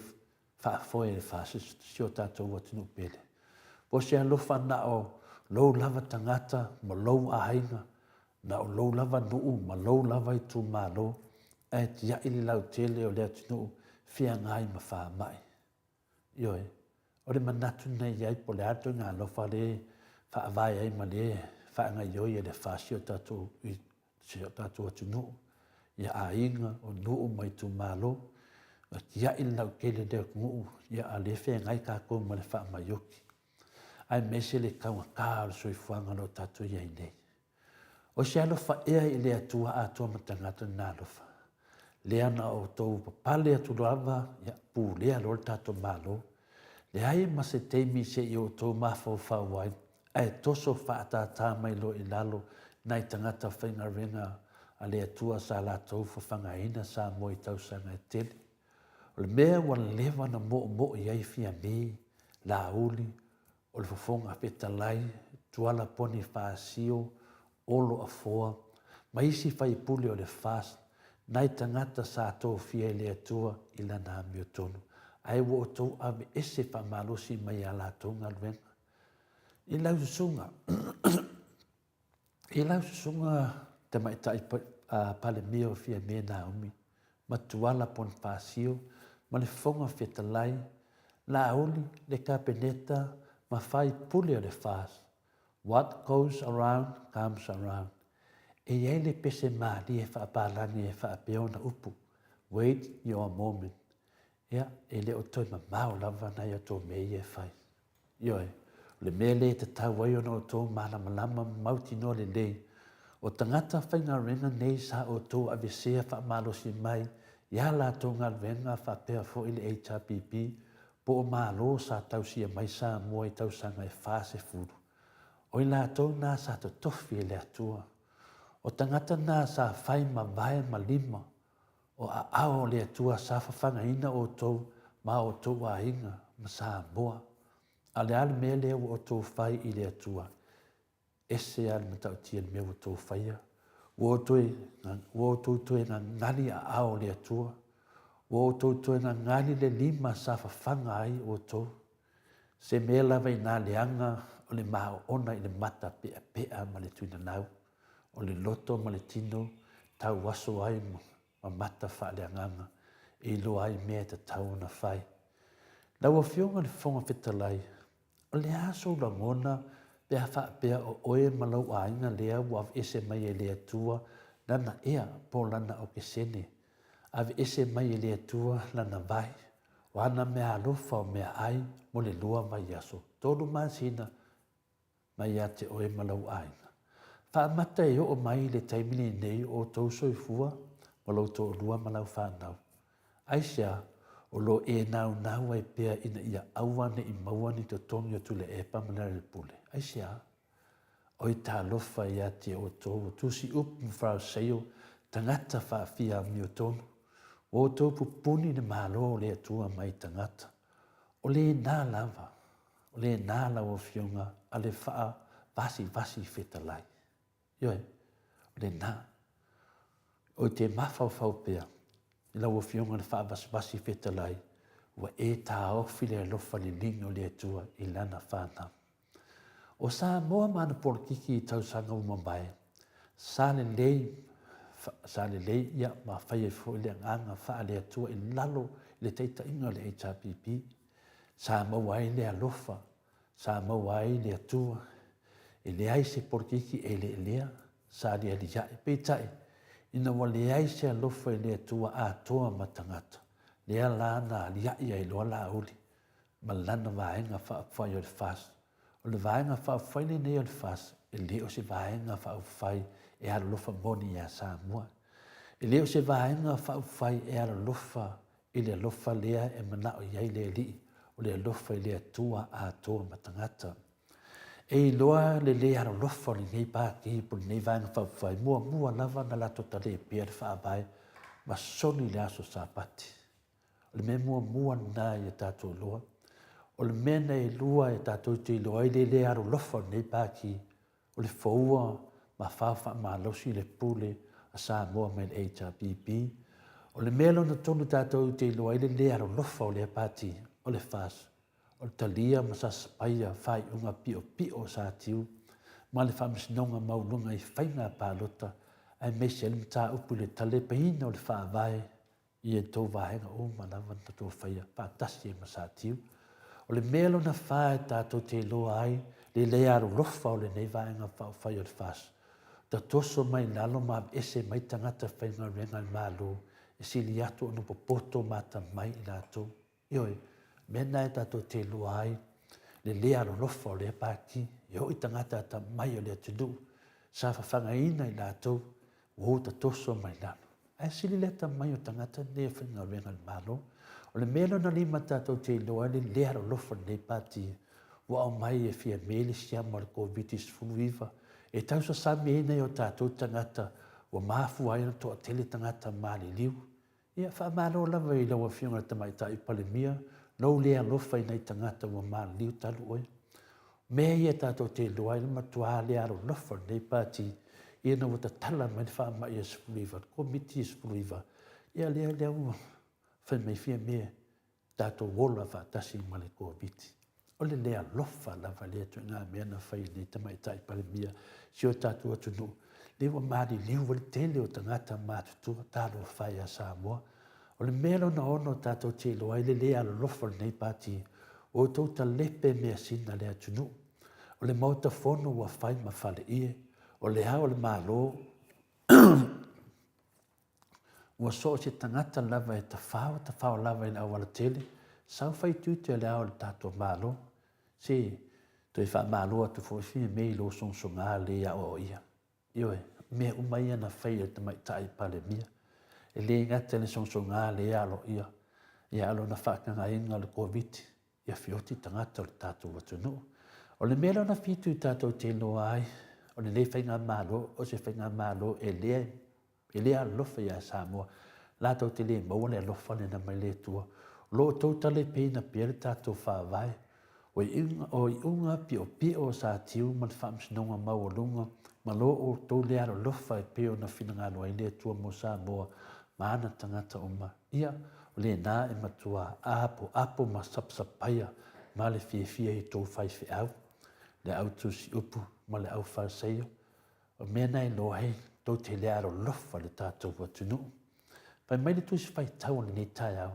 whaafoe le fast si o tātou watinu pele. O se alofa na o lou lava tangata ma lou ahainga, na o lou lava nuu ma lou lava i tu malo, e tia ili lau tele o le atinu fia ngai ma wha mai. Ioe. O le manatu nei iai po le ato ngā lofa le whaavai ai ma le whaanga ioi e le whasio tātou i seo tātou atu nuu. Ia a inga o nuu mai tu mālo. Ia i lau kele leo nuu. Ia a le whea ngai kako ma le wha maioki. Ai mese le kaunga kāro soi fuanga lo tātou iai nei. O se alofa ea i le atua a tua matangata nā lofa. Lea na o tau papale atu loava, ia pū lea lor tātou mālo. Le ai ma se teimi se i o tō mafau whauai, ai toso whaatata mai lo i lalo, nai tangata whainga renga a le atua sa la tau whawhangaina sa mo i tau sanga e tele. O le mea wan lewa na mo i ai fia me, la uli, o le whafonga petalai, tuala poni whaasio, olo a foa, ma isi whai puli o le fast, nai tangata sa tō fia le atua i lana amio tonu. Ai wo tau ave ese wha malosi mai a la tonga luenga. I lau susunga. I lau susunga te mai tai pale meo fia me Naomi. Ma tuala pon whaasio, ma le fonga whetalai, la auli le kapeneta, ma whai pule o le whaas. What goes around comes around. E iei le pese maali e whaapalangi e whaapeona upu. Wait your moment. Ia, e le o toi mamau lava nai o tō mei e whai. Ioe, le mea le te tau ai ona o tō malama mauti no le lei. O tangata whainga renga nei sa o tō avesea wha malosi mai, ia la tō ngā renga wha pēa fo ili HRPP, po o malo sa tausia mai sa mua i tausanga e whase furu. O i la tō nā sa to tofi e le atua. O tangata nā sa whai ma vai ma lima, o a ao le atua sa whawhanga ina o tau ma o tau a inga ma sa moa. A le ale mea leo o tau whai i le atua. Ese ale ma tau tia le mea o tau whaia. Wo tau toe na ngani a ao le atua. Wo tau toe na ngani le lima sa whawhanga ai o tau. Se mea lawa i nā leanga o le maho ona i le mata pea ma le tuina nau. O le loto ma le tino tau waso ai mo. Ma mata whaaleanganga i lo ai mea te tau na whai. Lau a whionga le whonga whetalai, o le aso la ngona pea whaapea o oe malau a inga lea waf ese mai e lea tua lana ea po lana o ke sene. Ave ese mai e lea tua lana vai, o ana mea alofa o mea ai mo le lua mai aso. Tolu masina mai a te oe malau a inga. Whaamata e o mai le taimini nei o tau soifua, o lo to lua malau whanau. Aisha, o lo e nau ai pea ina ia awane i mauani to tongi o tule e pamanare pule. Aisha, o i tā lofa ia te o tō, tusi upu mwhau seio, tangata whaafia mi o tonu. O tō pupuni ni mahalo le atua mai tangata. O le nā lava, o le nā lawa fionga, a le wha vasi whetalai. Ioe, o le nā. O te mawhau pea, i lau o fionga le wha vasi whetalai, ua e tā ofi le alofa le lingo le atua i lana whanau. O sa moa mana porkiki i tausanga umambae, sa le lei sa le lei ia ma fai fo le anga fa le atua i lalo le teita inga le HRPP sa mawai le alofa sa mawai le atua e le ai se porkiki e le lea sa le ali ja e peitai ina wa le ai se alofa e le atua a toa matangata le ala na lia ia i loa la uli ma lana vaenga fa fai o le fas o le vaenga fa fai le nei o le fas e le o se vaenga fa fai e alofa moni ia Samoa e leo se vaenga fa fai e ala lofa i le lofa lea e mana o iai le li o le lofa i le atua a toa matangata. E i loa le le ala lofa ni nei pāki po nei vaenga fa fai mua lava na lato tale e pia le fa abai ma soni le aso sa pati. O le me mua na i tato loa. O le mena e lua e tato te loa i le ala lofa nei pāki o le faua ma fafa ma losi le pule a Samoa me le HRPP. O le melo na tonu tātou te loa i le aro lofa o le pati o le fas. O le talia ma sa spaia fai unga pio sa tiu. Ma le whamisinonga maununga i whainga pālota ai me se alim tā upu le tale paina o le whaavai i e tō vahenga o manawa na tō whaia pātasi e ma sa tiu. O le melo na whae tātou te loa ai le aro lofa o le nei vahenga whai o le fas. Ta toso mai nalo ma ese mai tangata whainga renga malo e sili atu anu popoto mata mai i nato. Ioi, mena e tato te luai le lea ro lofa o le paki i hoi tangata ta mai o le atudu sa whawhanga ina i nato o ta toso mai nalo. E sili leta mai o tangata ne whainga renga malo o le melo na lima tato te luai le lea ro lofa le pati wa o mai e fia mele siama le COVID-19 fuluiva e tau sa sami e nei o tātou tangata o mafu ai na toa tele tangata maali liu. Ia wha malo lava i lawa whiunga tamai ta i palemia, nau lea lofa i nei tangata o maali liu talu oi. Mea ia tātou te loa i lama tua lea aro lofa nei pāti, ia na wata tala mai wha mai e spuliva, komiti e spuliva. Ia lea ua, whai mai fia mea, tātou wola wha tasi male kua biti. O le lea lofa lava lea tu ngā mea na whai nei tamai tai palemia si o tātou atunu. Le wa maari liu wale tele o tangata mātutua tālo whai a Samoa. O le melo na ono tātou te loa i le lea lofa nei pāti o tauta lepe mea sina lea tunu. O le mauta fono wa whai ma whale ie. O le hao le mālo ua so se tangata lava e ta whao lava i la awala tele. Sau whai tūte le hao le tātou mālo. Se, to e wha māloa tu fwoi mei lo sonsonga le a o ia. Ioe, mea umaia na whai e tamai tai pale mia. E le ngata le sonsonga le a lo ia. Ia alo na whakanga inga le COVID. Ia whioti tangata le tātou watunu. O le mea na whitu i tātou te noa ai. O le whainga mālo, o se whainga mālo e lea lofa ia Samoa. Lātou te le maua le lofa le na mai le tua. Lo tautale pēna pēre tātou whaavai. O i unga pio sa tiu man whamsinonga maualunga ma lo o tau lea lofa e peo na whinangano ai lea tua mo Samoa ma ana tangata uma. Ia o le nā e matua apo ma sapsapaia ma le fia i tau whai au. Le au tu si upu ma le au whaaseio. O mea nei lo hei tau te lea lofa le tātou watunu. Pai mai le tu si whai tau ni tai au.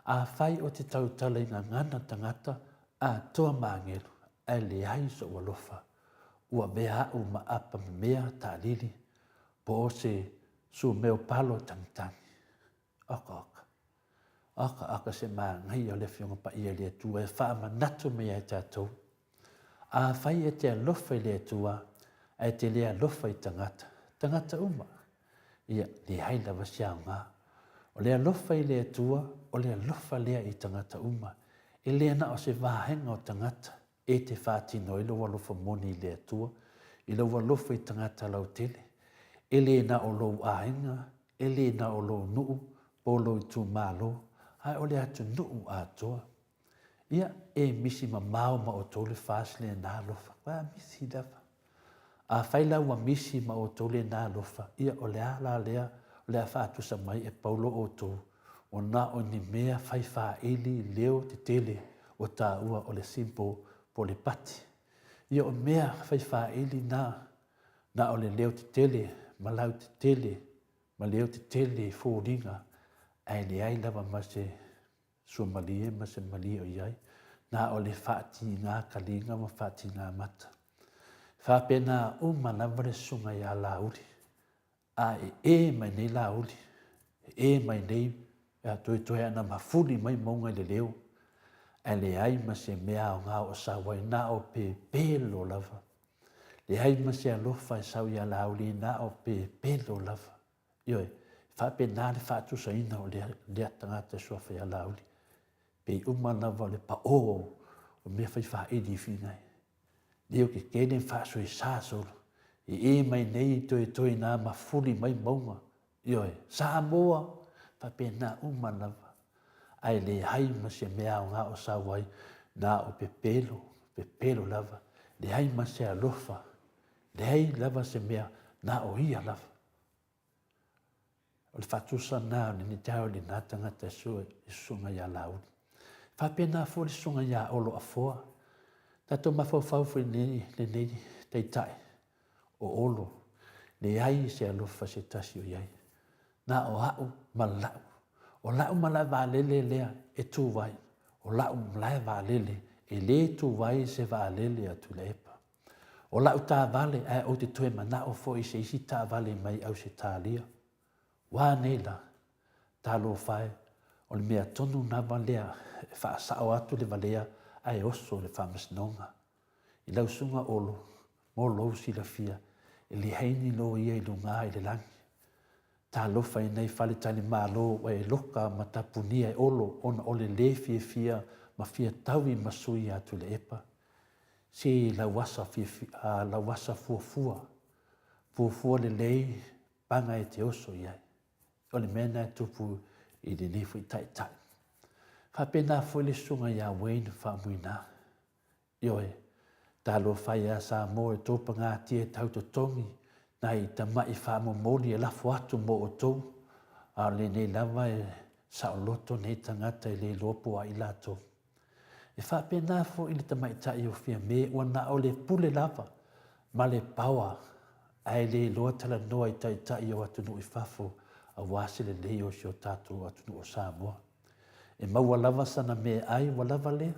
A whai o te tau tala i ngana tangata a toa maangelu, ai le ai so ua lofa. Ua mea au ma apa mea ta lili, po o se su meo palo tangitangi. Aka se maa ngai o le whiunga pa ia lea tua e wha manatu mea e tātou. A whai e te lofa i lea tua, e te lea lofa i tangata. Tangata uma. Ia le hai lava siao ngā. O lea lofa i lea tua, o lea lofa lea i tangata uma. E lea na o se wahenga o tangata, e te whātino i loa lofa moni i lea tua, i loa lofa i tangata lau tele. E lea na o lou ahenga, e lea na o lou nuu, po lou i tū mālo, ai o lea atu nuu atoa. Ia e misi ma ma o tole whāsile nā lofa, wā misi dafa. A whaila ua misi ma o tole nā lofa, ia o lea la lea, o lea whātusa mai e paulo o tō. O na o ni mea whai wha ili leo te tele o tā ua o le simpo po le pati. Ia o mea whai wha ili na o le leo te tele, malau te tele, ma leo te tele fōringa, ai le ai lava ma se sua malie ma se malie o iai, na o le whaati ngā kalinga ma whaati ngā mata. Whapena uma lava le sunga ia lauri, a e mai nei lauri, e mai nei, toi ana mafuli mai maunga le leo, ai le ai ma se mea o ngā o sawai na o pe pelo lava. Le ai ma se alofa e sau ia lauri na o pe pelo lava. Ioi, whapena le whaatu sa ina o lea tangata sua whai lauri. Pe uma lava le pa o mea whai wha edi whingai. Leo ke kene whaasu e sāsolo. E mai nei toi nā mafuli mai maunga. Ioi, Samoa, whapena uma lava. Ai le hai ma se mea o ngā o sawai nā o pe pelo lava. Le hai ma se alofa. Le hai lava se mea nā o ia lava. O le whatusa nā o ni tau le nā tangata sua i sunga ia lauri. Whapena fo le sunga ia olo a foa. Tato mawhawhau le nei teitai o olo. Le hai se alofa se tasi o iai. Nā o hau ma lau. O lau malai vālele lea e tū vai. O lau malai vālele e le tū vai se vālele atu le epa. O lau tā vale ai o te tue mana o fo i se isi tā vale mai au se tā lia. Wā nei la, tā lo whae, o le mea tonu nā valea e wha sao atu le valea ai oso le whamasnonga. I lau sunga olo, mō lou si la fia, e li heini lo ia i lunga i le langi. Tā lofa i nei whale tani mālo o e loka ma tapunia e olo ona o le fia ma fia taui masui atu le epa. Se la wasa fuafua le lei panga e te oso iai. O le mena e tupu i le nefu i tai tai. Whapena fo le sunga ia Wayne whamuina. Ioe, tā lo whai a sa mo e topa ngā tia tautotongi na i ta mai whamomoni e lafo atu mo o tau. A le nei lava e saoloto nei tangata i le lopo a i lato. E whapena fo i le tamaitai o fia me ua na o le pule lava, ma le paua, ai le loa tala noa i tai o atunu i fafo, a wasi le leo si o tatu atunu o Samoa. E maua lava sana me ai wa lava lea,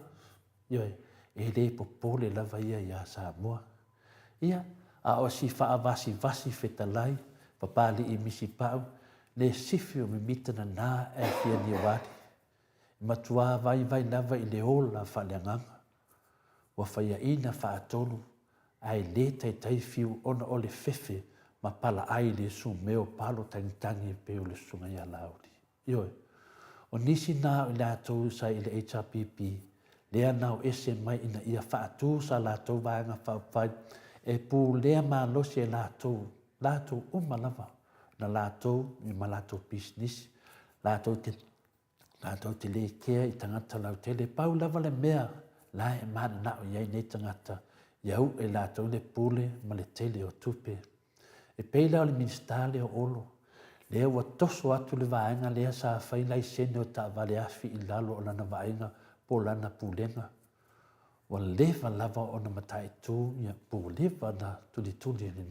ioe, e le popole lava ia ia Samoa. Ia, a o si faa vasi fetalai, papali i misi pau, le sifi o mimitana nā e fia ni wadi. Matua vai lava i le ola whaleanganga. Wa whaia ina whaatonu, ai le tai fiu ona o le fefe, ma pala ai le su meo palo tangitangi pe o le sunga ia lauri. Ioe, o nisi nā i lātou sa i le HRPP, lea nau ese mai ina ia whaatu sa lātou vaenga whaupai, e pū lea mā losi e lātou umalava, na lātou, i ma lātou business, lātou te le kea i tangata lau tele pau lava le mea la e mana nao iai nei tangata iau e lātou le pule ma le tele o tupe. E peila o le ministale o olo, lea ua toso atu le vaenga lea sa whai lai sene o ta vale afi i lalo o lana vaenga po lana pulenga. Wa lewa lava o na matai tū ia po lewa na tuli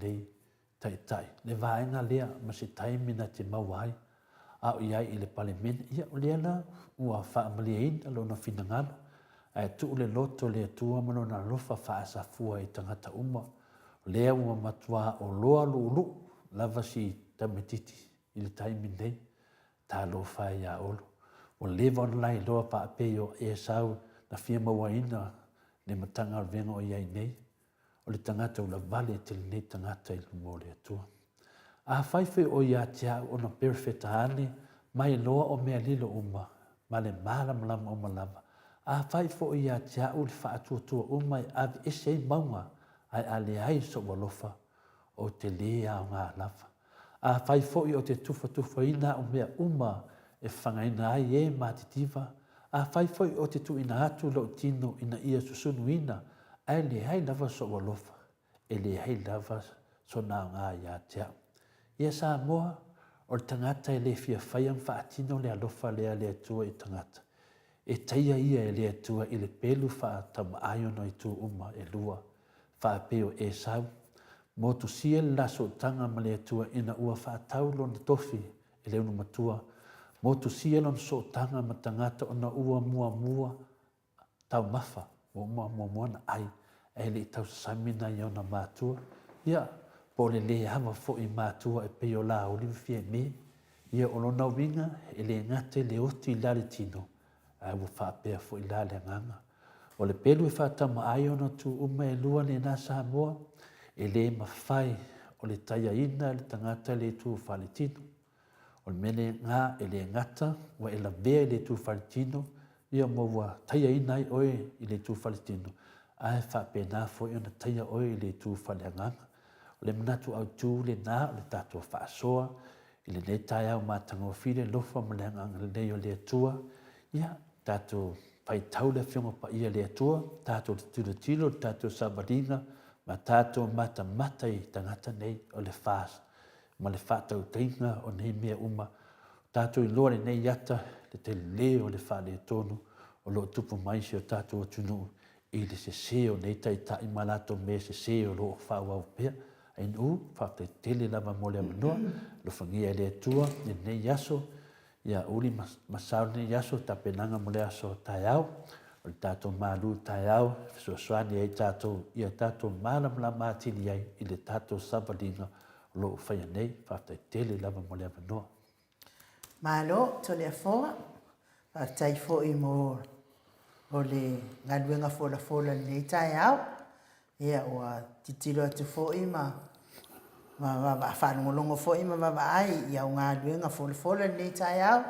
nei tai. Le vaenga lea ma se taimina te mawai. Au iai i le palemene, ia o lea la ua whaamaliaina lo na finangalo. Ai tu le loto le tua mano na lofa whaasafua i tangata uma. Lea ua matua o loa lulu, lava si tametiti i le taimi nei, tā lo whai a olo. O lewa online loa pa apeo e sau na fia mawaina le matanga venga o iai nei. O le tangata o la vale te le nei tangata i lumo le atua. A whaiwhi o ia tia o na perfeta hane, mai loa o mea lilo uma, ma le malam o malama. A whaiwhi o ia tia o le whaatua uma i avi ese maunga, ai ale ai so walofa o te lea o ngā lava. A whaiwhi o te tufa ina o mea uma e whangaina ai e matitiwa. A whaiwhi o te tu ina atu lo tino ina ia susunu ina, ai le ai lava so walofa, e le ai lava so nā ngā ia tia. Ia Samoa, o tangata e le fia whaiang whaatino le alofa lea le atua i tangata. E taia ia e le atua i le pelu wha tama aiono i tū uma e lua. Whaapeo e sau, mo tu sia laso tanga ma le atua ina ua whaatau lona tofi e leunu matua. Mo tu sia lona so tanga ma tangata ona ua mua tau mafa, o mua na ai, e le tau samina i ona mātua. Ia, po le hama fo i mātua e peo la o li fie me. Ia o lona winga e le ngate le oti la le tino, a ua whaapea fo i la le nganga. O le pelu e whaatama ai ona tu uma e lua le nā Samoa, e le mawhai o le taia ina le tangata le tu whaletino. O le mene ngā e le ngata wa e la vea le tu whaletino, ia maua taia ina i oe i le tu whaletino. Ai whapena fo i ona taia oe i le tu whaleanganga. O le manatu au tū le nā o le tātua whaasoa, i le nei tai au mātanga o whire lofa ma le anganga le nei o le atua, ia tātua pai tau le fionga pa ia le atua, tātou te tilo, tātou sabaringa, ma tātou mata i tangata nei o le fast, ma le whātau teinga o nei mea uma, tātou i loa le nei yata, le te leo o le whāle tonu, o lo tupu maisi o tātou atunu, i le se o nei tai tai malato me se o lo whāwau pia, ai nu, whātai tele lava mo le amanoa, lo whangia le atua, le nei yaso, ia uri masau nei yaso tapenanga mo le aso tai au o le tātou malu tai au fesoasoani ai tātou ia tātou malamala matini ai i le tātou sabalinga o loo whaia nei whaftai tele lava mo le avanoa. Malo, tole a foa, whaftai fo i mo o le ngaluenga fola nei tai au, ia ua titilo atu fo i ma whanongolongo fo ima ai ia o ngā luenga fola nei tai au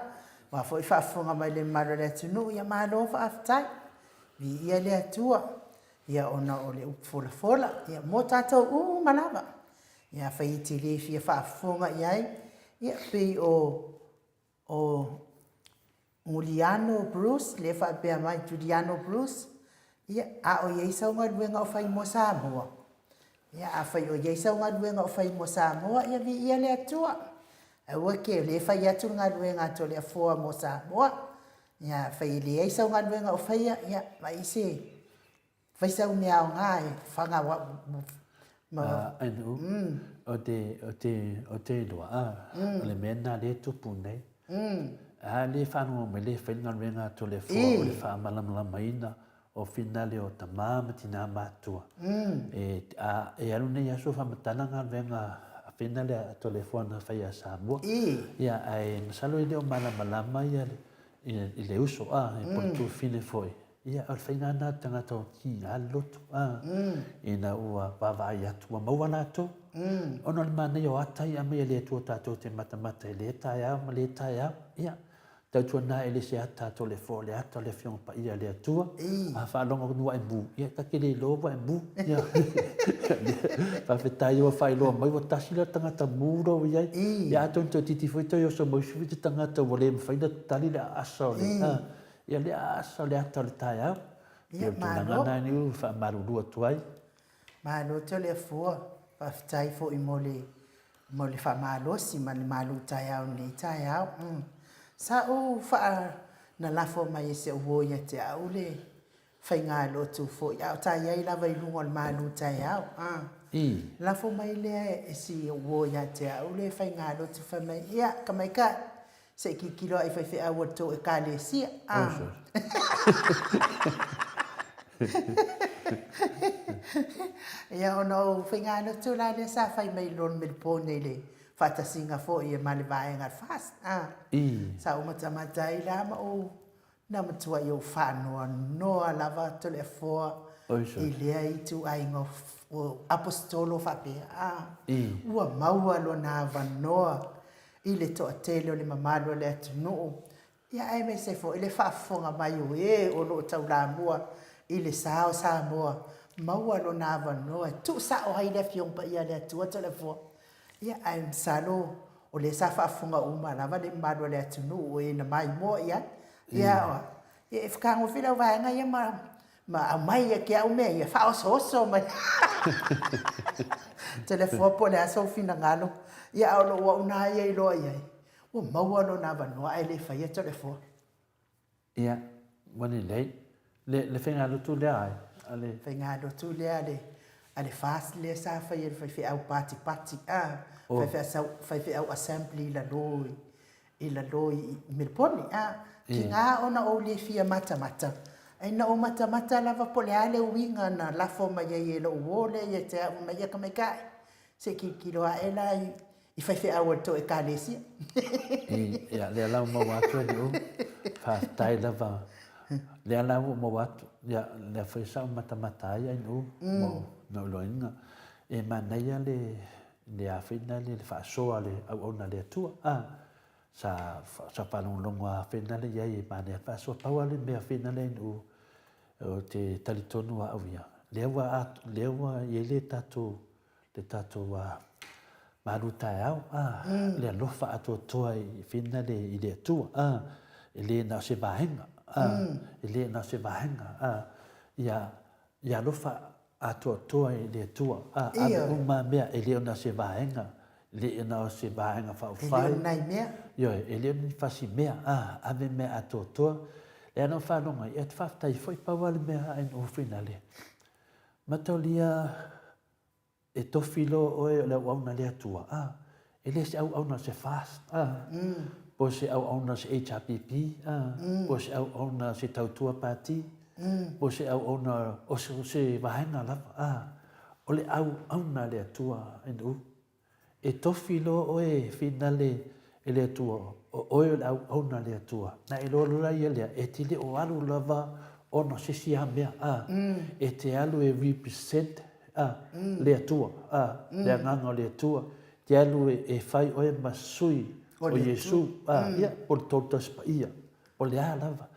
wa fo i whaafunga mai le maro le atunu ia malo whaafitai vi ia le atua ia ona o le fola ia mo tātou malawa ia whaiti le fia whaafunga iai ia pei o Juliano Bruce le whaapea mai Juliano Bruce ia a o iei saunga luenga o whai mo Samoa. Ia a whai o iesa o ngā ruenga o whai mo Samoa, ia vi ia le atua. A ua ke le whai atu ngā ruenga to le afoa mo Samoa. Ia whai le iesa o ngā ruenga o whai ia mai se. Whai sau mea o ngā e whanga wa... Anu, o te loa, o le mena le tupu nei. A le whanua me le whai ngā ruenga to le afoa o le wha malamala ina. O finale o tamama tina matua. E alu nei aso whamatana ngā venga a finale a telefona whai a Samoa. Ia ai masalo i leo malamalama i le uso e politu fine foi. Ia al whai ngā nā tangata o ki a loto ina ua wawai atu wa maua nātou. Ono le mana i o atai a mea le atua tātou te matamata i le tai au ma le tai au. Ia. Tautua nā e le se ata to le fo le ata le fiong pa ia le atua. A whaalonga nua e mu. Ia kake le loa e mu. Ia. Whawhetai o whai loa mai wa tasila tangata mūro i ai. Ia ato nto titi whaitoi o sa mausiwi te tangata wa le mwhaina tali le asa o le. Ia le asa o le ata o le tai au. Ia tūnanga nā ni uru wha marurua tuai. Malo to le fua. Whawhetai fo i mo le wha malosi ma le malu tai au nei tai au. Sa o wha na lafo mai se o ia te au le whai ngā lotu fo i au tai ai lava i lungo le malu tai au. Lafo mai le e si o ia te au le whai ngā lotu whai mai ia ka mai ka se ki kilo ai whai au ato e ka le sia. Ia ono whai ngā lotu la le sa whai mai lon me le pōne le. Fata singa fo i male vaenga fast. Sa umata i la ma o na matua i o whanua noa lava tole foa i lea i tu ainga o apostolo whapea. Ua maua lo na vanoa i le toa tele o le mamalo le atu noo. Ia ai me se fo i le whaafonga mai o lo tau la mua i le sao sa mua. Maua lo na vanoa tu sa o hai le fiongpa ia le atua tole foa. Ia ai msalo o le sa whaafunga uma lava le maro le atunu o e na mai mo ia. Ia oa. Ia e whakango whila vaenga ia ma au mai ia ki au mea ia whaoso mai. Telefua po le aso fina ngalo. Ia au lo ua una ia i loa ia. Ua maua lo na vanua e le whaia telefua. Ia, wani lei. Le whainga lutu lea ai. Whainga lutu lea le. Ale fast le sa fai au pati fai au assembly la loi mirponi ki nga ona o le fia mata ai na o mata lava pole ale winga na la forma ye lo wole ye te mai ka mai kai se ki lo ela I fai au to e kalesi ya le la mo wa tu ni o fa tai lava le la mo wa ya le fai sa mata ya no mo no lo inga e manaya le a fina le fa so ale au ona le tu sa pa longo a fina le ye mane fa so pa wale me a fina le no o te talitonu a avia le wa ye le tato wa maruta au le lofa ato toa I fina le I le tu le na se bahenga le na se bahenga ya lofa ato toa I le tu ave uma mea le na se bahenga le na se bahenga fa fa le nai mea yo le ni fasi mea ave mea ato toa le no fa no mai et fa tai foi pa wale mea en o fina le matolia e tofilo o e le au na le atua e le se au na se fast po se au na se HRPP po se au na se tautua pati po se au na o se vahenga lava o le au na le atua en e tofilo o e finale e le atua o e au na le atua na e lolo la ia lea e tile o alu lava o na se sia mea e te alu e represent le atua le nganga le atua te alu e fai o e masui o Yesu ia por todas pa ia o le lava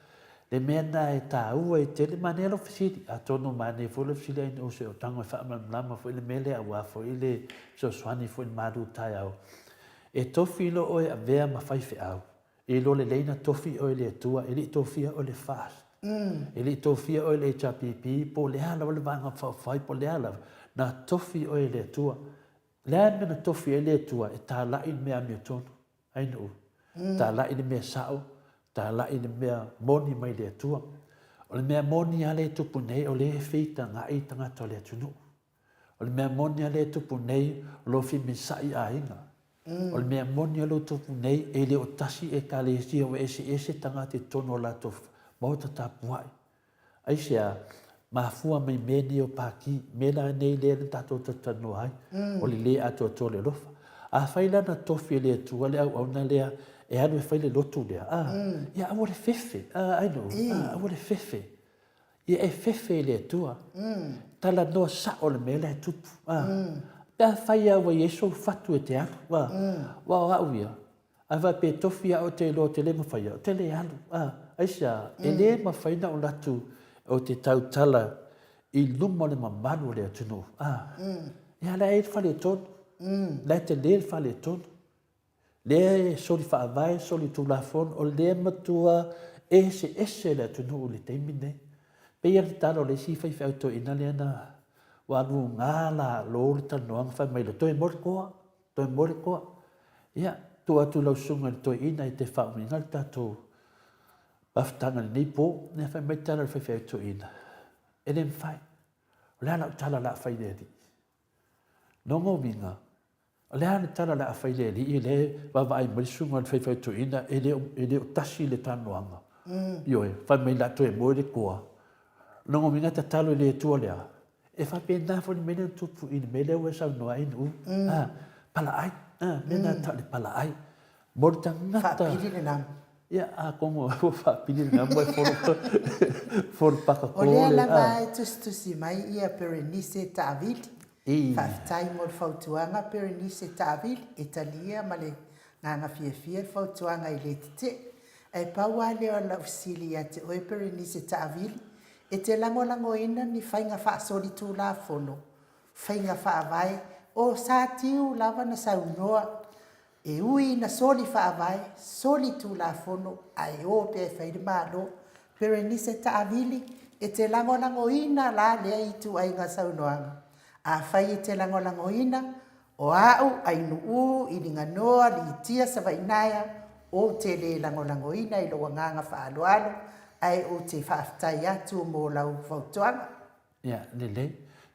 le mena e ta ua e tele manelo fisiti a tono mane folo fisiti ai no se o tango fa lama fo le mele a wa fo ile so swani fo madu tai au e tofilo o e avea ma fai fe au e lo le leina tofi o le atua e li tofia o le fast e li tofia o le HRPP po le ala o le vanga fai po le ala na tofi o le atua le mena tofi o le atua e ta la in mea mea tonu ai no ta la in mea sao ta la in mea moni mai le atua o le mea moni ale tupu nei o le feita nga i tanga to le atunu o le mea moni ale tupu nei lo fi misai a inga o le mea moni ale tupu nei e le o tasi e ka le si o ese tanga te tono la tofu mauta tapuai ai sea mafua mai meni o paki mena nei le tato tatano ai o le ato to le lofa a faila na tofi le tu le au na le e anu e faile lotu le ia a wole fefe ai no a wole fefe ia e fefe le tua tala no sa o le mele tupu pe faia wa yeso fatu e te anu wa uia a va pe tofi o te lo te le mafaya te le anu ai sa e le mafaina o latu o te tautala I luma le mamanu le atunu ia la e fale tonu la te le fale tonu le soli faavae soli tulafon o le matua ese le atunu o le taimi nei peia le talo le si fai fautoina le ana ua aluga la lo le tanoaga fai mai le toe mo le koa ia tu atu lausuga le toeina I te faauniga le tatou afataga lenei po ne fai mai tala le fai fautoina e le mafai o le ala tala la fai le alii nogo minga o le ala tala la fai le alii I le vavaai ma le suga le fai fautoina e le o tasi le tanoaga ioe fai mai la toe mo le koa nogo minga tatalo I le atua lea e faapena fo le mele tupu I le mele ua saunoaina palaai mena ta le palaai mo le tagata faapili le nama ia a kongo faapili le nama for pakako o lea lava e tusi mai ia Berenice Taavili faafetai mo le fautuaga Berenice Taavili e talia ma le gaga fiafia le fautuaga I le tetee e pau a lea o laʻusili iā te oe Berenice Taavili e te lagolagoina ni faiga faasolitulafono faiga faavae o sa tiu lava na saunoa e ui na soli faavae soli tulafono ae o pe fai le malo Berenice Taavili e te lagolagoina la lea I tuaiga saunoaga a fai e te lagolagoina o a'u ainuu I liganoa liitia savainaea o te lē lagolagoina I lou agaga faaaloalo ae o te faafetai atu mo lau fautoaga ia lelei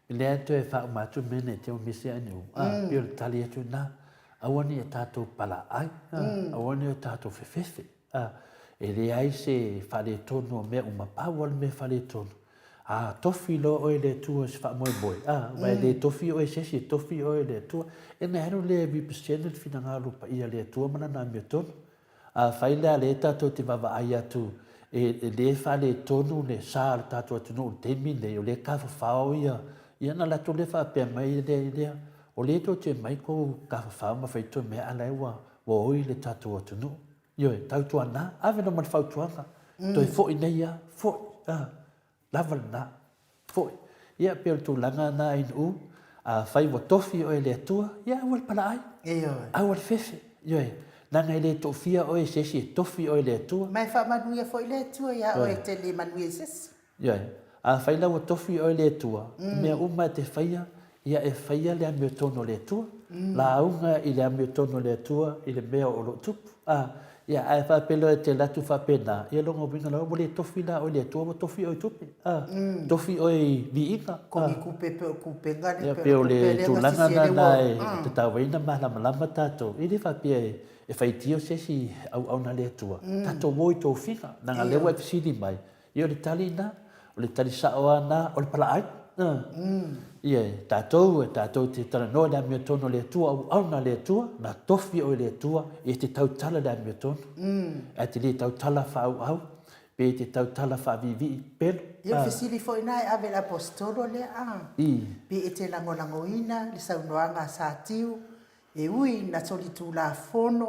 le atu e fa ma tu mene te o misi anu pio tali atu na awani e tato pala ai awani e tato fefefe e le ai se fa le tono me uma power me fa le tono tofi lo o le tu se fa mo boy vai le tofi o se si tofi o le tu e na ero le bi psene fina ngalo pa ia le tu mana na me tono fai le tato te va ai atu e le fa le tonu le sa tato atu no te mine o le ka fa o ia na la to le fa pe mai le o le to te mai ko ka fa ma fai to me ala wa wo i le tato atu no io e tau tu ana ave no man fau tuanga to e fo i nei ia fo lava na fo ia pe tu langa na in fai wa tofi o le tua ia wal pala ai wal fefe io e nanga le tofia o e sesi tofi o le tua mai fa manu ia fo i le tua ia o e te le manu e sesi io e fai la wa tofi o le tua me uma te faia ia e faia le ame tono le tua la unga i le ame tono le tua i le mea o lo tupu ia ai fa pelo e te latu fa pena ia longo vinga la mo le tofi la o le tua tofi o tupi tofi o i viinga ko mi kupe ngani ia pe o le tulanga na e te tawaina malama tato i le fa pe e fai tio sesi au na le tua tato moi tofinga na nga lewa e fisili mai ia le tali na o le tali sa o ana o le pala ai ia tatou te tala no le amio tono le tua au na le tua na tofi o le tua e te tau tala le amio tono e te le tau tala fa au pe te tau tala fa vivi pelo ia fisili fo ina ave la apostolo le pe e te langolangoina le saunoanga sa tiu e ui na toli tu la fono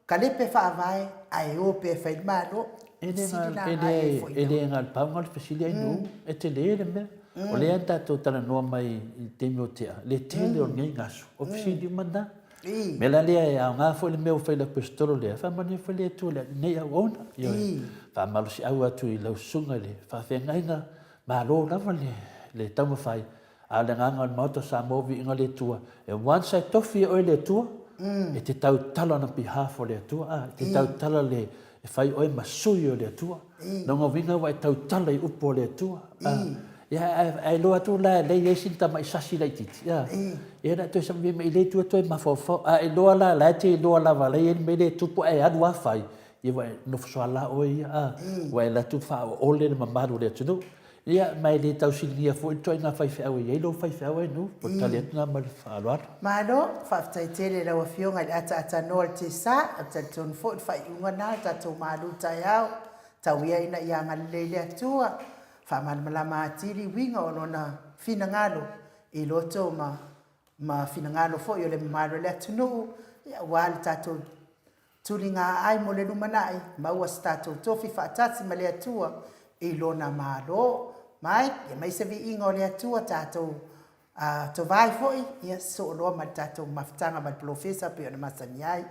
kalepe fa vai ai o pe fa il malo ele ngal pa ngal fisili ai no e te le me o le anta to tala noa mai i te miotea le tele o ngai ngasu o fisili mana me la lea e au ngā fo le meo whaila pestolo lea fa mani fo le tu le nei au ona fa malu si au atu i lau sunga le fa whengainga ma lo lava le tauma whai a le nganga o mauta sa movi inga le tua e once ai tofi o le tua e te tau tala na behalf o le tua te tau tala le e whai oi masui o le tua nonga winga wai tau tala i upo le tua ia ai loa tu la le ye sinta mai sasi lai titi ia na to sam me le tu to ma fo ai loa la te loa la va le me le tu po ai adu fai ia vai no so la o ia vai la tu fa o le ma maru le tu ia mai le tau sinia fo to na fai fa ia lo fai fa no po tale na ma fa lo ma no fa tai tele la fionga ata no te sa ata ton fo fai unga na ta to malu ta ia tau ia ina ia ngale le tua fa malama atiri winga o lona fina ngalo i loto ma fina ngalo fo yo le malo le tunu ya wal tato tulinga ai mo le lumanai ma wa stato tofi fa tatsi ma le atua i lona malo mai ya mai se vi ingo le atua tato to vai foi ya so lo ma tato maftanga ma professor pe na masaniai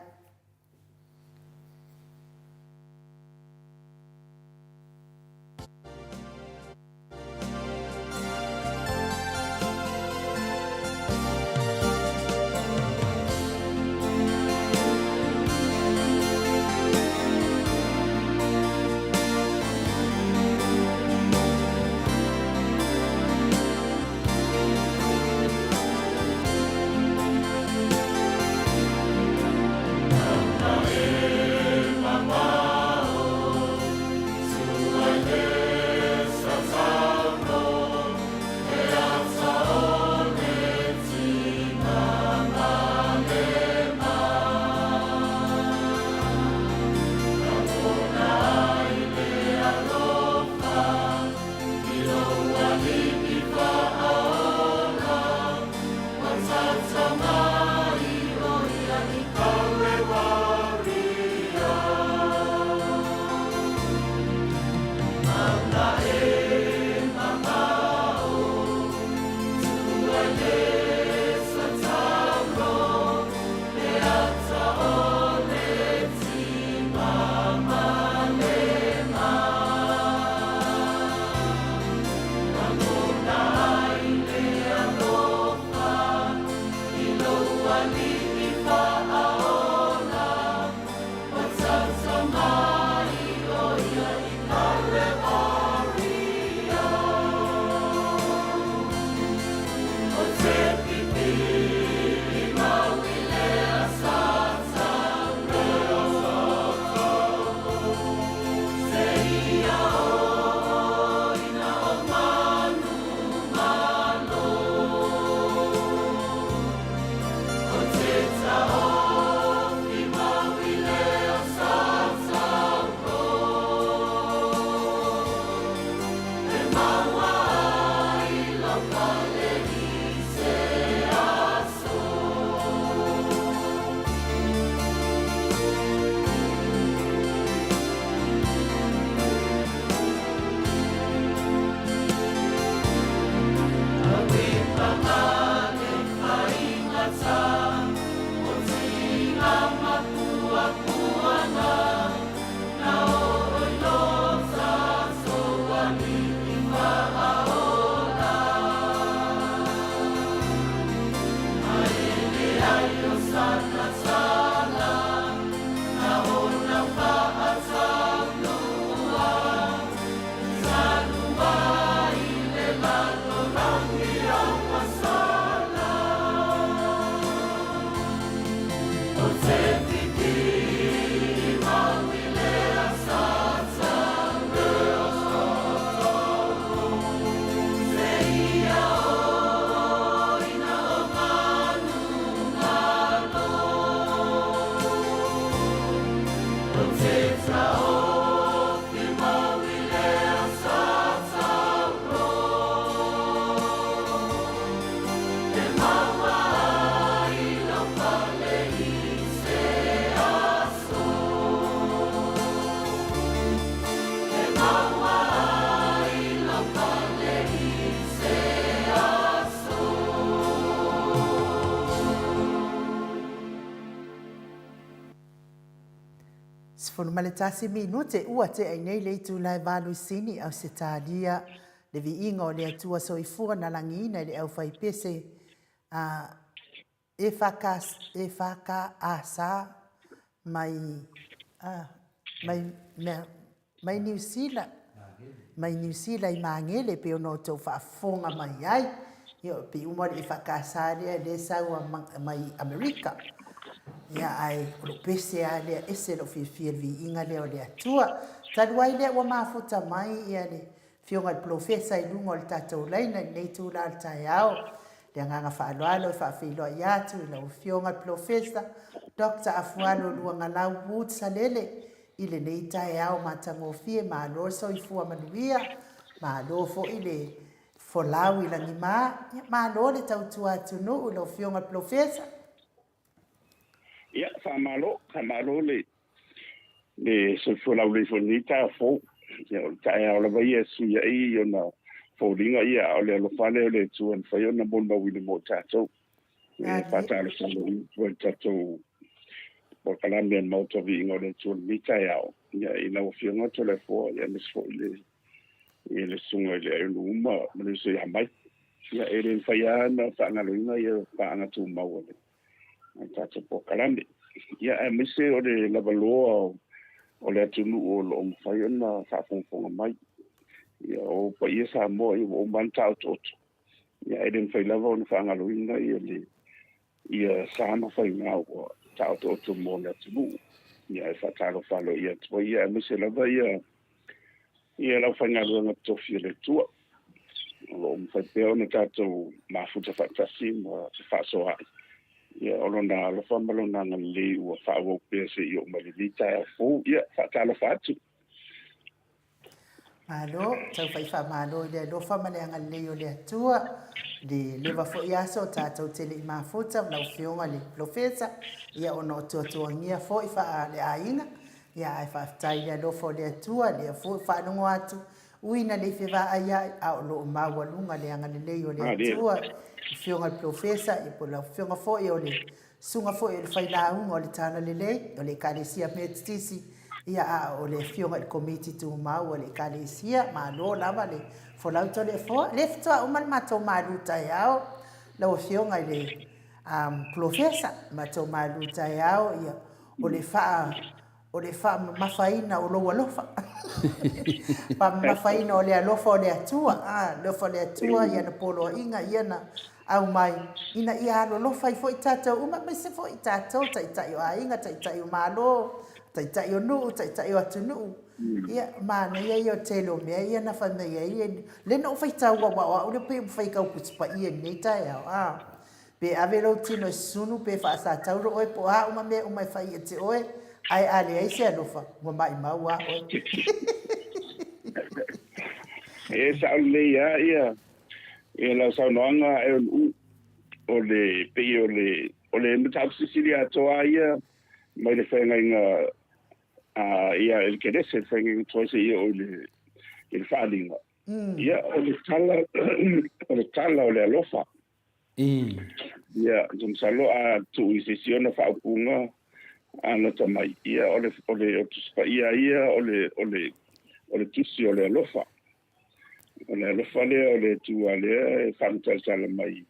Fono male tasi minute ua te ai nei le tu lai valu sini au se talia le vi inga o le atua soifua na langina le au fai pese e whaka asa mai New Zealand i mangele pe ono tau whaafonga mai ai io pe umari i whakasarea le saua mai Amerika ia ai o pese a lea ese lo fia vi inga leo le atua tadu ai lea ua mafuta mai ia le fionga le profesa i lungo le tatou laina i nei tu la le tai ao le nganga whaaloalo i whaafeiloa i atu i lau fionga le profesa Dr. Afualo Luanga Lau Wood Salele i le nei tai ao matangofie ma alo so i fua manuia ma alo fo i le folau i langi ma alo le tautua atunu u lau fionga le profesa ia famalo le se fola le fonita fo ia ta o la vai su ia i ona folinga ia o le lo fale le tu en fa ona bon wi le motato e fata le sono i tato por Colombia en moto vi ngore tu mita ia ia ina o fionga to le fo ia mis fo le sunga le luma le se ya mai ia ele fa ia na fa na luina ia fa na tu mau tato por Colombia ia e mise o le lavaloa o le atunu o lo fai ona whaafonga mai. Ia o pa ia sa mo i o mantau toto. Ia eden fai lava ona whaangaloina ia sana fai ngā o tau toto mo le atunu. Ia e whataro whalo ia tua ia e mise lava ia lau whai ngā tofi le tua. Lo fai peo na tātou mafuta whaatasi mo te whaasoa ai. Ia olona lo famalo na le o fawo pese i o malilita fo ia fatalo fatu malo tau fai fa malo le lo fa male anga le o le atua le va fo ia so tatou tele i mafuta lau fionga le profesa ia ono tuatuangia fo i fa le ainga ia ai fa tai le lo fo le atua le fo fa no atu uina le fe va ai a lo mawalunga le anga le o le atua fionga profesa e po la fionga fo e o le sunga fo e fai la un o le tana le o le kalesia metisi ia a o le fionga il committee tu ma o le kalesia ma lo lava le fo la to le fo le fto o mal mato maluta yao la o fionga le profesa mato maluta yao ia o le fa mafaina o lo alofa pa mafaina o le alofa o le atua lofa le atua ia na polo inga ia na au mai ina ia lo fai foi tato uma me se foi tato tai o ainga tai o malo tai o nu tai o atunu ia mana ia yo telo me ia na fa me ia le no fai tau wa o le pe fai ka ku spa ia nei tai pe avelo tino sunu pe fa sa tau ro po uma me uma fai te oe ai ale ai se no fa mo mai maua o e sa le ia e la saunoanga e o le pe o le mtau Sicilia toa ia mai le whainga ia el kedese whainga toa se ia o le whaalinga ia o le tala o le alofa ia jom salo a tu i sesiona whaapunga ana tamai ia o le tuspa ia o le tusi o le alofa o le alofa lea o le tua lea e whantasala mai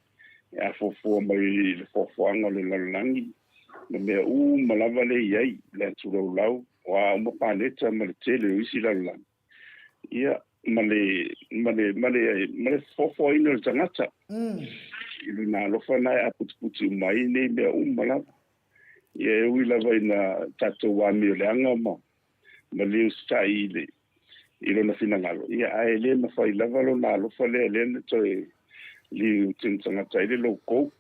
e a fofua mai le fofoanga le lalangi na mea malava le iai le aturau lau o a uma paneta ma le tele o isi lalangi ia ma le fofua ina le tangata i luna alofa na e a putuputi mai nei mea malava ia e ui lava ina tatou wami o le anga ma leo stai i lona finangalo ia ai le na fai lava lona alofa le na toi li tintangata i le loko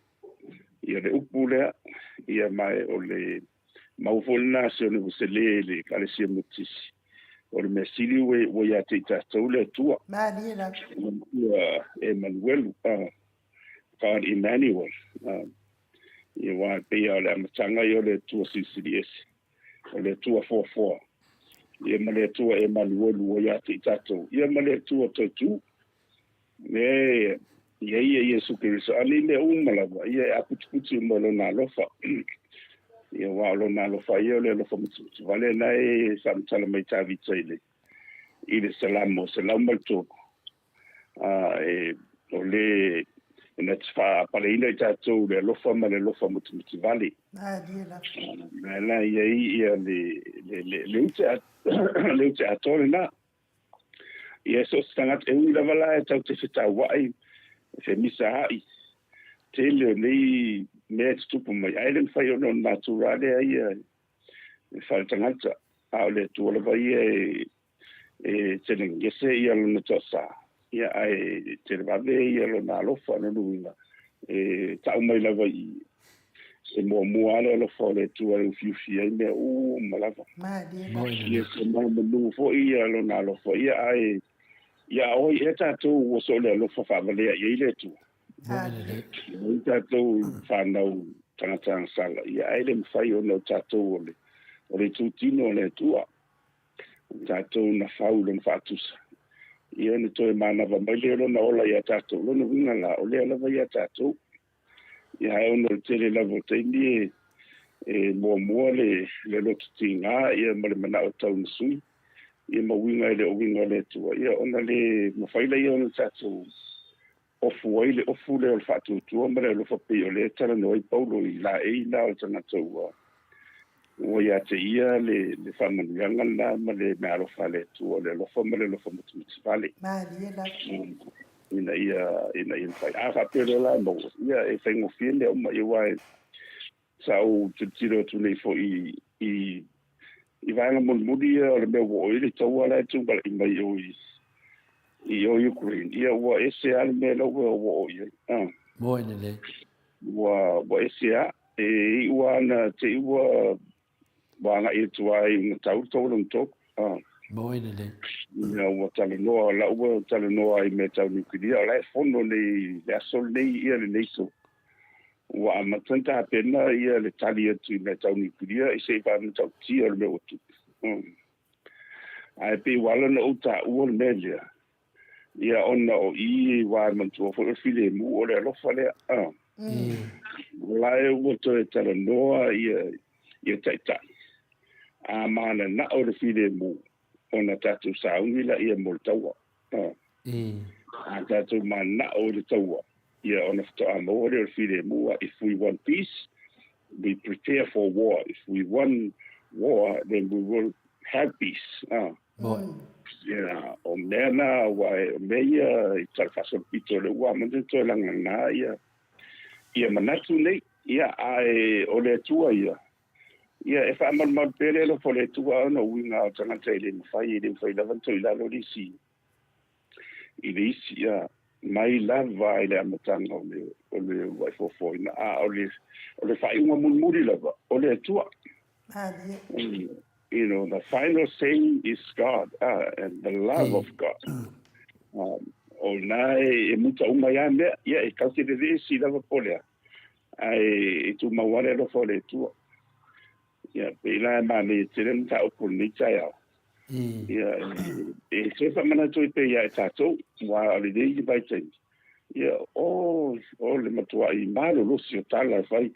ia le upu lea ia mai o le maufolina se o le usele le kalesia mutisi o le mesili we ia te tatou le atua Emmanuel God Emmanuel ia wa pe o le amatanga i o le tua CCDS o le tua 44 ia male tua Emmanuel o ia te tatou ia male tua tatu ne ia Yesu Kristo ani le umalava ia aputuputi malo na lofa ia wa lo na lo fa ia le lo fa mutu vale na e sam tala mai tavi tsaile i le salamo to e o le na tfa pale ina tatou le lo fa ma le lo fa mutu vale na ia le uta le uta atole na ia so stangat e ui lava la e tau te whita wai e misa hai te leo nei mea te tupu mai ailen whai ono naturale ai e whai tangata a o le tua lava ia e tene ngese ia lona tosa ia ai te revave ia lona alofa no nuinga e tau mai lava i se mua ale alofa o le tua le ufiufi ai mea malava ia se manu fo ia lona alofa ia ai ia oi e tātou o so le alofa whavalea i le tu. Ia tātou whanau tangata sala. Ia aile mwhai o nau tātou o le tūtino o le tua. Tātou na whau lon whātusa. Ia ne toi mānawa mai le lona ola ia tātou. Lona winga la o le alawa ia tātou. Ia hai ona le tele lavo teini e mua le lotu tinga ia male mana o tau nisui. Ia mawinga ele o winga le tua. Ia ona le mawhaila ia ona tātou ofu ai le ofu le o whātu tua mare lo whapi o le tala no i paulo i la e la o tanga tau o ia te ia le whamanuanga la ma le mea lofa le tua le lofa mare lofa mutu vale. Ina ia whai. A whapero la mo ia e whaingo whiele o ma i wai sau tiro tu nei fo i vanga muri o le mea wo i le tau ala tu bala i mai i o Ukraine. Ia ua ese ale mea lau o i. Moi ne le. Ua ese a. E i ua ana te i ua wanga i tua i unga tau lang tok. Moi ne le. Ia ua tala noa, la ua tala noa i mea tau nukiria. Ola e fono nei, le asol nei ia le neiso. Ua amatanta apena ia le tali atu i mea tau nukiria. I se i wha tau tia le mea otu. Ai pe wala na uta ua le mea lea. Ia ona o i wa mantua fo file mu o le alofa le lai ua toe tala noa ia taita a mana na o le file mu ona tatu saungi la ia mo le taua a tatu mana o le taua ia ona fito a mo o le file mu if we want peace we prepare for war if we want war then we will have peace ia o mea na wai mea i tarfasa pito le ua mante toi langa na ia manatu nei ia ai o le tua ia e wha amal pere lo fo le tua ana winga o tangata i le mwhai lavanto i lalo lisi i le isi ia mai lava i le amatanga o le wai fofoina o le whai unga mulmuri lava o le tua you know, the final saying is God and the love of God. O nai e muta uma ya mea, ia e kauti de resi lava polea. Ai e tu maware lo fole tua. Ia, pe ila e mani te rem ta upo ni tai au. Ia, e se fa mana tu i pe ia e tatou, wa ali dei i bai tengi. Ia, le matua i malo losi o tala fai.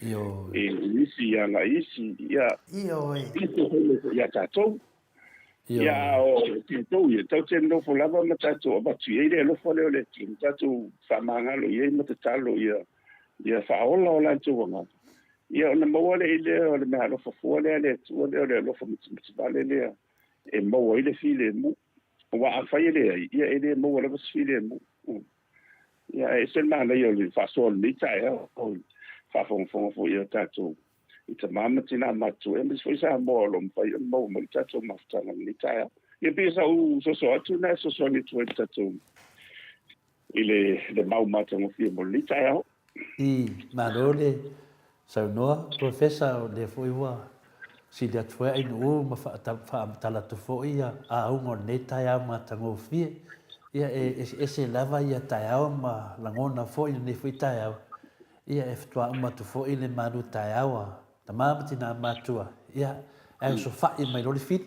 E isi ia nga isi ia ia tatou ia o tatou ia tau te nofo lava ma tatou abatu ia le lofo leo le tin tatou whamangalo ia ma te talo ia whaola o lantou wanga ia ona maua le ile o le mea lofa fua lea le tua leo le lofa mitivale lea e maua ile file mu wa a whai lea ia ele maua lava file mu ia e sen mana ia le whasoa ni tai o whawhonga fo ia tātou i ta mamatina matu e mis foi sa mo lo mpai mo tātou maftanga ni tai ia pisa u so atu na so ni tu tātou ile mau mata mo fia mo ni tai malole sa no professor le foi wa si le atu ai no ma fa tala tu fo ia a un ne tai ma tango fia ia ese lava ia tai ma langona fo ni foi tai ia e ftua uma tu fo ile manu tai awa ta mamati na matua ia e so fa i mai lo fit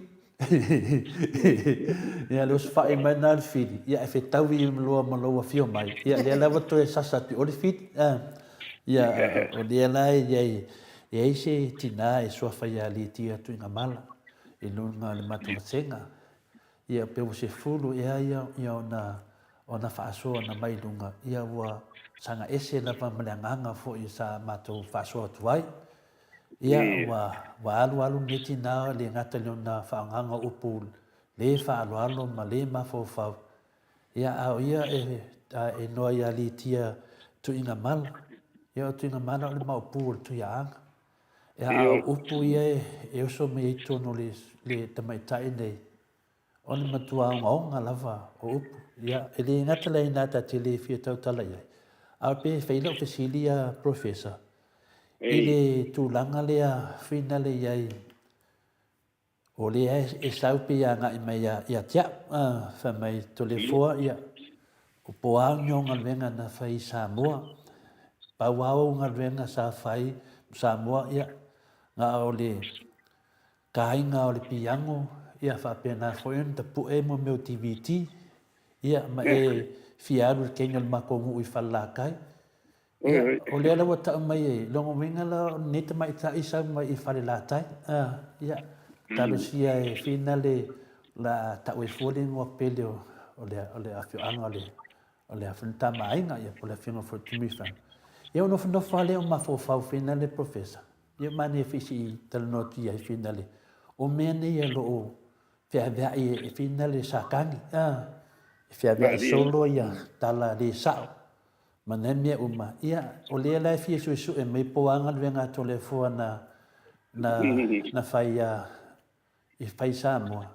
ia lo fa i mai na fit ia e fetau i lo ma lo fio mai ia le lava to e sasa tu o fit ia o dia lai e se tina e soa fai a li tia tu inga mala e lunga le matu masenga ia pe se fulu ia ona faasoa na mai lunga ia wa sanga ese na pa mleanganga fo i sa matu faasoa tuai ia wa alu neti na le ngata le na faanganga upul le fa alu ma le ma fo fa ia au ia e no ia li tia tu inga mala ia tu inga mala le ma upul tu ia anga ia au upu ia e oso me i tono le tamaitai nei ona matua onga lava o upu ia e le ngata le nata te le fia tau tala ia au pe feila o fesilia professor ile tūlanga lea whina le iai o lea e saupe ia ngai mai ia tia wha mai to le fua ia o poa nyonga venga na whai Samoa pau au ngalwenga sa whai Samoa ia ngā o le kāinga o le piango ia whapena whoen ta pu e mo meu TVT ia ma e fiaru kengal makongu i whalakai ia o le ala wata mai e longo winga la neta mai ta isa mai i whalilatai ia talusia e fina le la ta ue fōle ngua pele o le afio anga o le afina mainga ia po le finga for tumiwhang ia ono fino whale o mafo fina le professor ia mani e fisi talanoti ia fina le o mea nei e lo o fea vea e fina le sakangi fea vea e solo ia tala le sao manene uma ia o le la fia su e mai poanga venga to le fo na faia e fai Samoa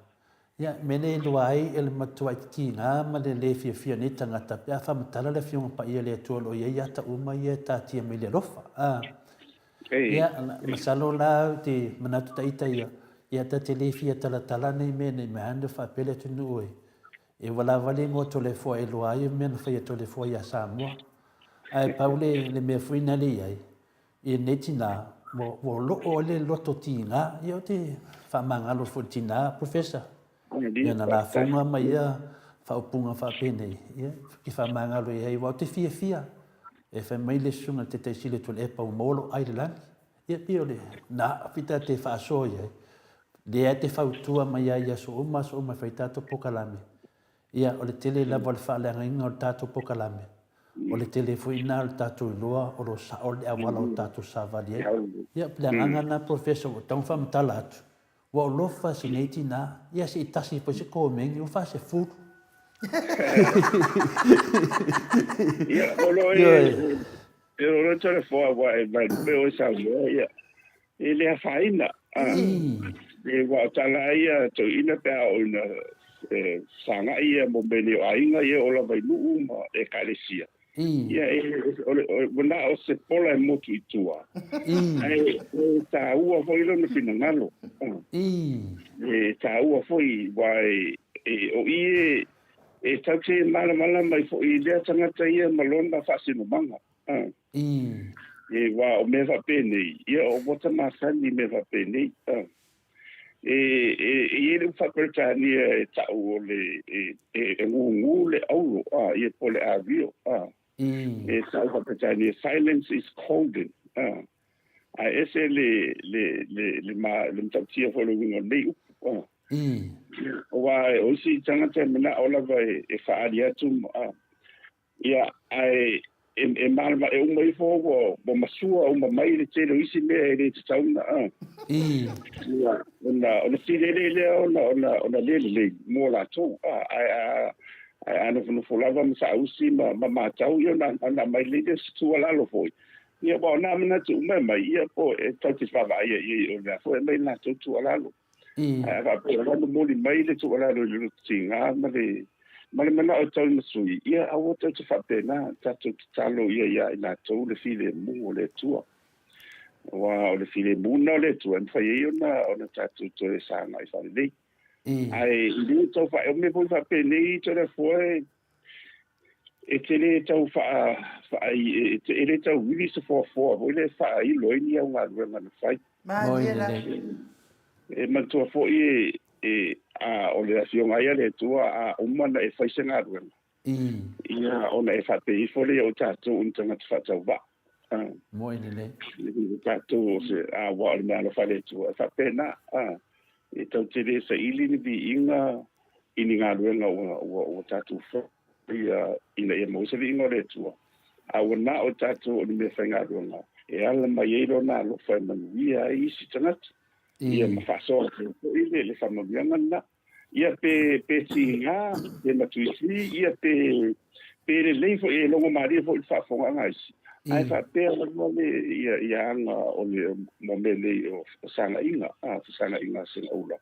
ia mene luai ele matua tinga ma le fia ni tanga ta pa fa matala le fia pa ia le tolo ia ta uma ia ta tia me le rofa ia masalo la te manatu ta ita ia ta te le fia tala nei mene me ande fa pele tu noi e wala vale mo to le fo e luai me na fai to le fo ia Samoa ai paule le me fuina le ai e netina mo lo o le loto tinga ia te fa manga lo fotina professor ia na la fonga mai ia fa upunga fa pene ia ki fa manga lo ia wa te fia e fa mai le sunga te sile to le pa molo ai le lan ia piole na pita te fa so ia le te fa tua mai ia so uma fa tato pokalame ia o le tele la vol fa le ringa o tato pokalame o le telefoina o tatou iloa o lo sa'o le awala o tatou savali ai ia pleagaga na professor o taufamatala atu ua o lofa sinei tinā ia se i tasi poi se komegi o fasefulu ia olo e olo tole foa ua e mai me o Samoa ia e le afaina e ua o tala ia toina pea o ina sanga ia mo mele o ainga ia o lava inuu ma e kalesia ia wana o se pola e motu i tua ai ta ua foi lo no finangalo e ta ua foi vai o e taxe mala mai foi le tangata ia malona fasino manga e wa o me va pene ia o bota masani me va pene e le facoltani e tau le ngungu le aulo e pole avio e tau facoltani silence is golden a ese le mtautia following on nei o wa o si tanga te mena ola vai e faaria tu ia ai e malma e umai fo bo masua uma mai le tele isi me le tsauna ona si le ona le mo la to ai ano no folava ma sa usi ma tau yo na mai le tu ala lo foi ia bo na mena tu mai ia po e tati fa vai ia ona foi mai na tu ala lo ai va po no mo li mai le tu ala lo tinga ma le mana o tau masui ia a o te whapena tatu talo ia ina tau le file mu o le tua wa o le file mu na le tua en whai ona tatu to e sanga i whare nei ai ili tau wha o me pui whapena i to le fue e te le tau wha e le tau wili se fua o le wha i loini au ngā ruenga na whai e mantua fo i o le afionga ia le tua a umana e whaisenga ruenga ia ona e whape i fole o tātou untanga te whatau ba mo ini le tātou se wā le mea lo whare tua. Wha pēnā, e tau te re sa ili ni vi inga ini ngā ruenga o tātou whai ina e mausa vi inga le tua. A wana o tātou o ni me whai ngā ruenga. E ala mai eiro nā lo whai manuia i si tangata. Ia mawhasoa te ile le whamabianga na. Ia pe si ngā, pe matuisi, ia pe le leifo e longo maria fo i whafonga ngaisi. Ai fa pea le ia anga o le momele o sanga inga sing ola.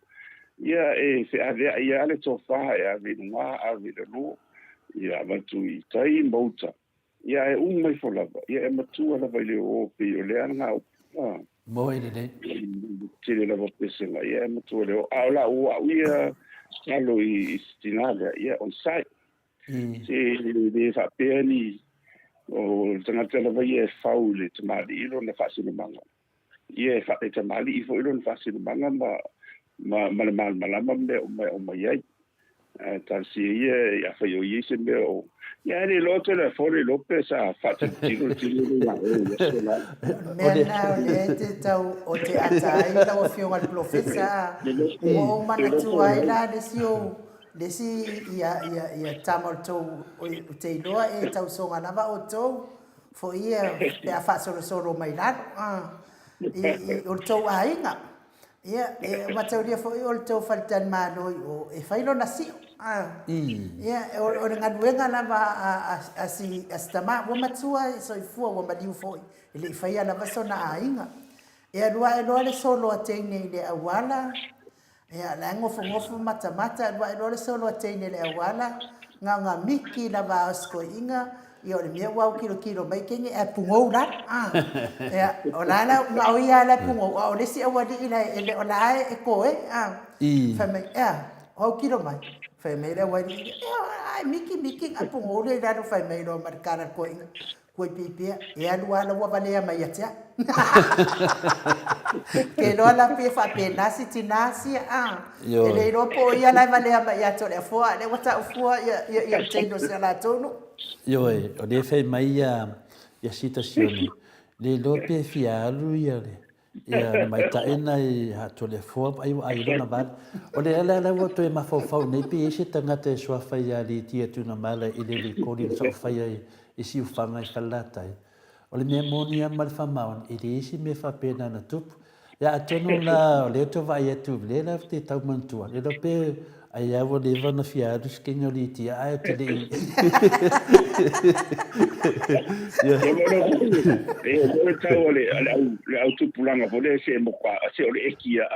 Ia e se ave ia le tofa e ave ngā ave le lo ia matu I tai mota. Ia e mai folava. Ia e matua lava le o pe o le anga mo ini le tele lava pesenga. Ia e matua le o ala o ia alo I stinale ia on site. Se le fa pea ni o tangata lava ia e whau le tamali ilo na whasina manga. Ia e whai tamali I fo ilo na whasina manga ma malama me o mai ai. Tansi ia ia whai o iese me o. Ia le lote le fore lope sa whata tino la o. Mea nao le te tau o te atai tau o whionga le profesa. O mana tua I la le sio. Lesi ia tamal tau o te iloa e tau songa nawa o tau fo ia pe a whasoro mai laro o tau a inga ia e matauria fo i o tau whalitan māloi o e whailo na sio ia o ngaduenga nawa a stama wa matua so I fua wa maliu fo I le I whaia nawa so na a inga ia rua e loa le solo a teine I le awala ia la ngofo mata wa lo solo atene le awala nga miki la va asko inga I o le mea wau kilo mai kenge e pungo la ia o la nga o ia la pungo o le si awali ila ele o la e koe fa me o kilo mai fa me le wali ai miki a pungo le la fa me lo marcana ko inga ko pipia e alua la wa vale mai atia ke lo la pe fa pe nasi tinasi ele ro po ia la vale mai ato le fo le wata fo ia tendo se la tono yo o de fe mai ia situazione le lo pe fialu ia mai ta ena I ha to le fo ai lo na ba o le ala wo to ma fo nei pe se tanga te so fa ia li tia tu na mala I le recording so fa ia I si ufanga I falata o le mea monia ma le whamaon I le isi me whapena na tupu ia atonu la o le to vai atu le la te tau mantua le lo pe ai awo le vana fiadu skengo li tia ai te le e tau le au tupulanga po le se mo kwa se o le ekia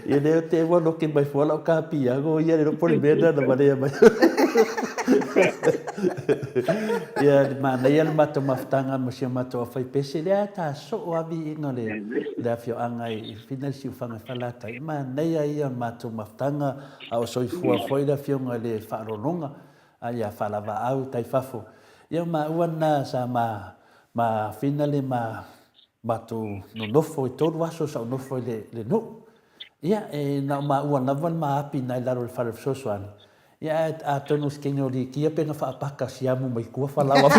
ia le te wono ke mai fola o ka pia go ia le po le mena na mane mai ia ma ia le mata maftanga mo se mata fai pese le ta so o avi ngale da fio anga I final si fanga falata ma nei ia mata maftanga a so fua foi da fio ngale farononga ia falava au tai fafo ia ma wana sa ma finale ma tu no nofo I todo vaso sa nofo le no ia e na ma wana van ma api na la ro fal so soan ia a tonu skengo li kia pena fa paka siamu mai kua falawa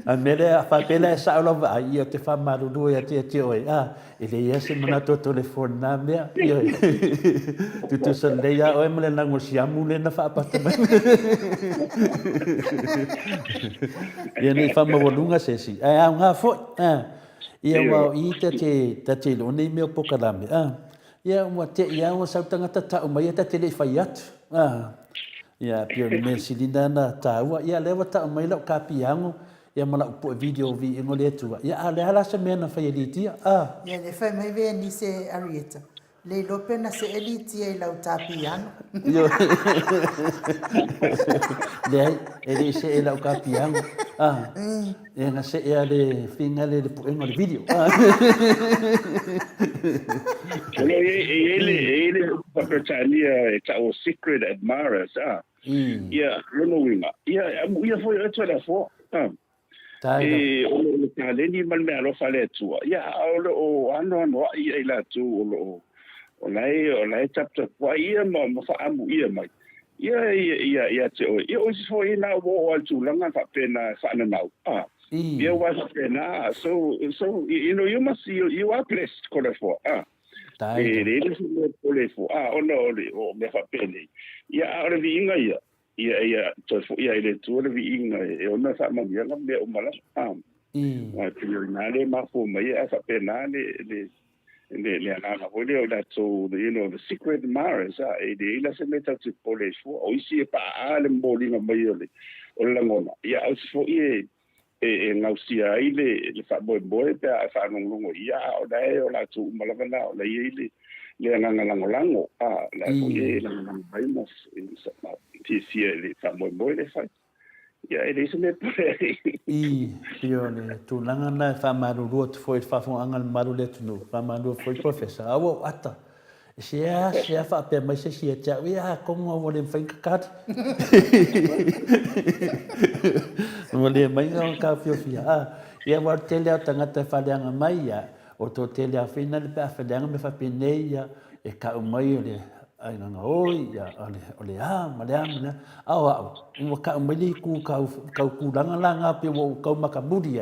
a mele a fa pela sa lo va ia te fa maru ia te oi ele ia se mana to telefone na me ia tu se le ia o mele na siamu le na fa pata mai ia ni fa mawalunga sesi a nga fo ia wa I te lo nei me pokalame ia mo te ia o sa tangata ta mai ta tele fai atu ia pio me silinda na ta wa ia lewa ta mai lo kapiango ia mala po video vi ngole tu ia ale ala se mena fai elitia ia le fai mai ve ni se arieta le lope na se elitia I lau tapiano yo le ele se ela kapiango e na se ia le finale le po ngole video ele Pakistania it's our secret admirers ia runowinga ia foi atu la fo e o le taleni mal me alo fale tu ia o ano ia ila tu o lai chapter kwa ia mo fa amu ia mai ia te o ia o so ina wo al tulanga fa pena fa na nau ia wa fa pena so you must you are blessed for ele se pole fo o me fa pena ia ora vi inga ia to fo ia ele tu ora vi inga e ona fa ma ia me o mala wa pio nale ma fo mai a fa pena le ana hole o that so the secret matters e la se meta te pole fo o isi pa ale molinga mai o la ngona ia o fo ngausia ile fa boy pe fa ngongo ia o dai o la tu malanga o la ile le nganga lango la fo la mai mo sa ti si le fa boy le fa ia ele se me pione tu langa na fa maru rot foi fa fo angal maru le tu fa maru foi professor awo ata se fa pe mai se cha ia como o le fai kat o le mai nga ka fia ia wa tele tanga te fa le nga mai ia o to tele a final pe fa le nga me fa pineia e ka o mai le ai nga oi ya ole male o ka mai ku ku langa pe o ka makabudi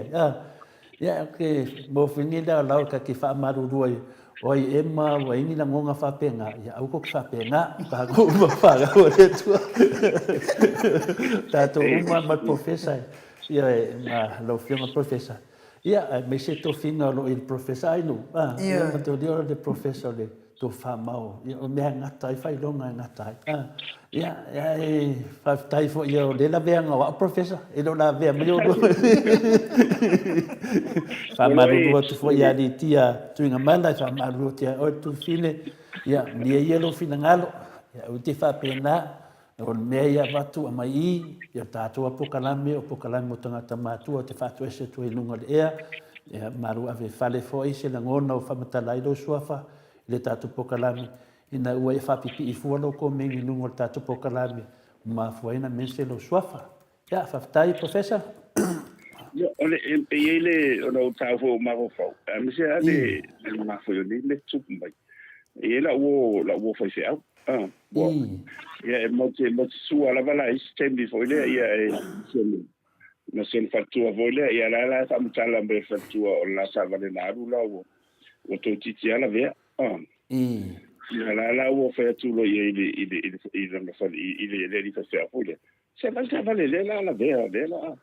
ya ke mo finida la ka ki fa maru ruai oi emma wa ini la ngonga fa penga ya au ko fa penga ka ko fa ga o le tu tato uma professor ya ma lo firma professor ya me se to fina lo il professor no ya to dio de professor le to fa mau o me ngata fai longa ngata ya fa tai fo yo de la venga wa professor e lo la ve me yo fa maru tu fo ya di tia tu nga manda fa maru tia o tu fine ya ni yelo fina ngalo ya u ti fa pena o me ya vatu mai ya tatu apokalame mo tanga tamatu te fa tu ese tu lunga de ya maru ave fale fo ise la ngona o fa matalai do suafa le tatu pokalami ina ua e whapipi I fua loko mengi lungo le tatu pokalami ma fuaina mense lo suafa ya whaftai professor ole ele o tau fo ma fo me se ale ma fo le tup mai ele o fo se au ya mo su ala vala is tembi fo ile ya no sen fatua vole ya la sa mutala me fatua o la sa vale na rula o to titi ala vea la o fa tu lo ile me fa ile le fa fa fole se vale le la vea la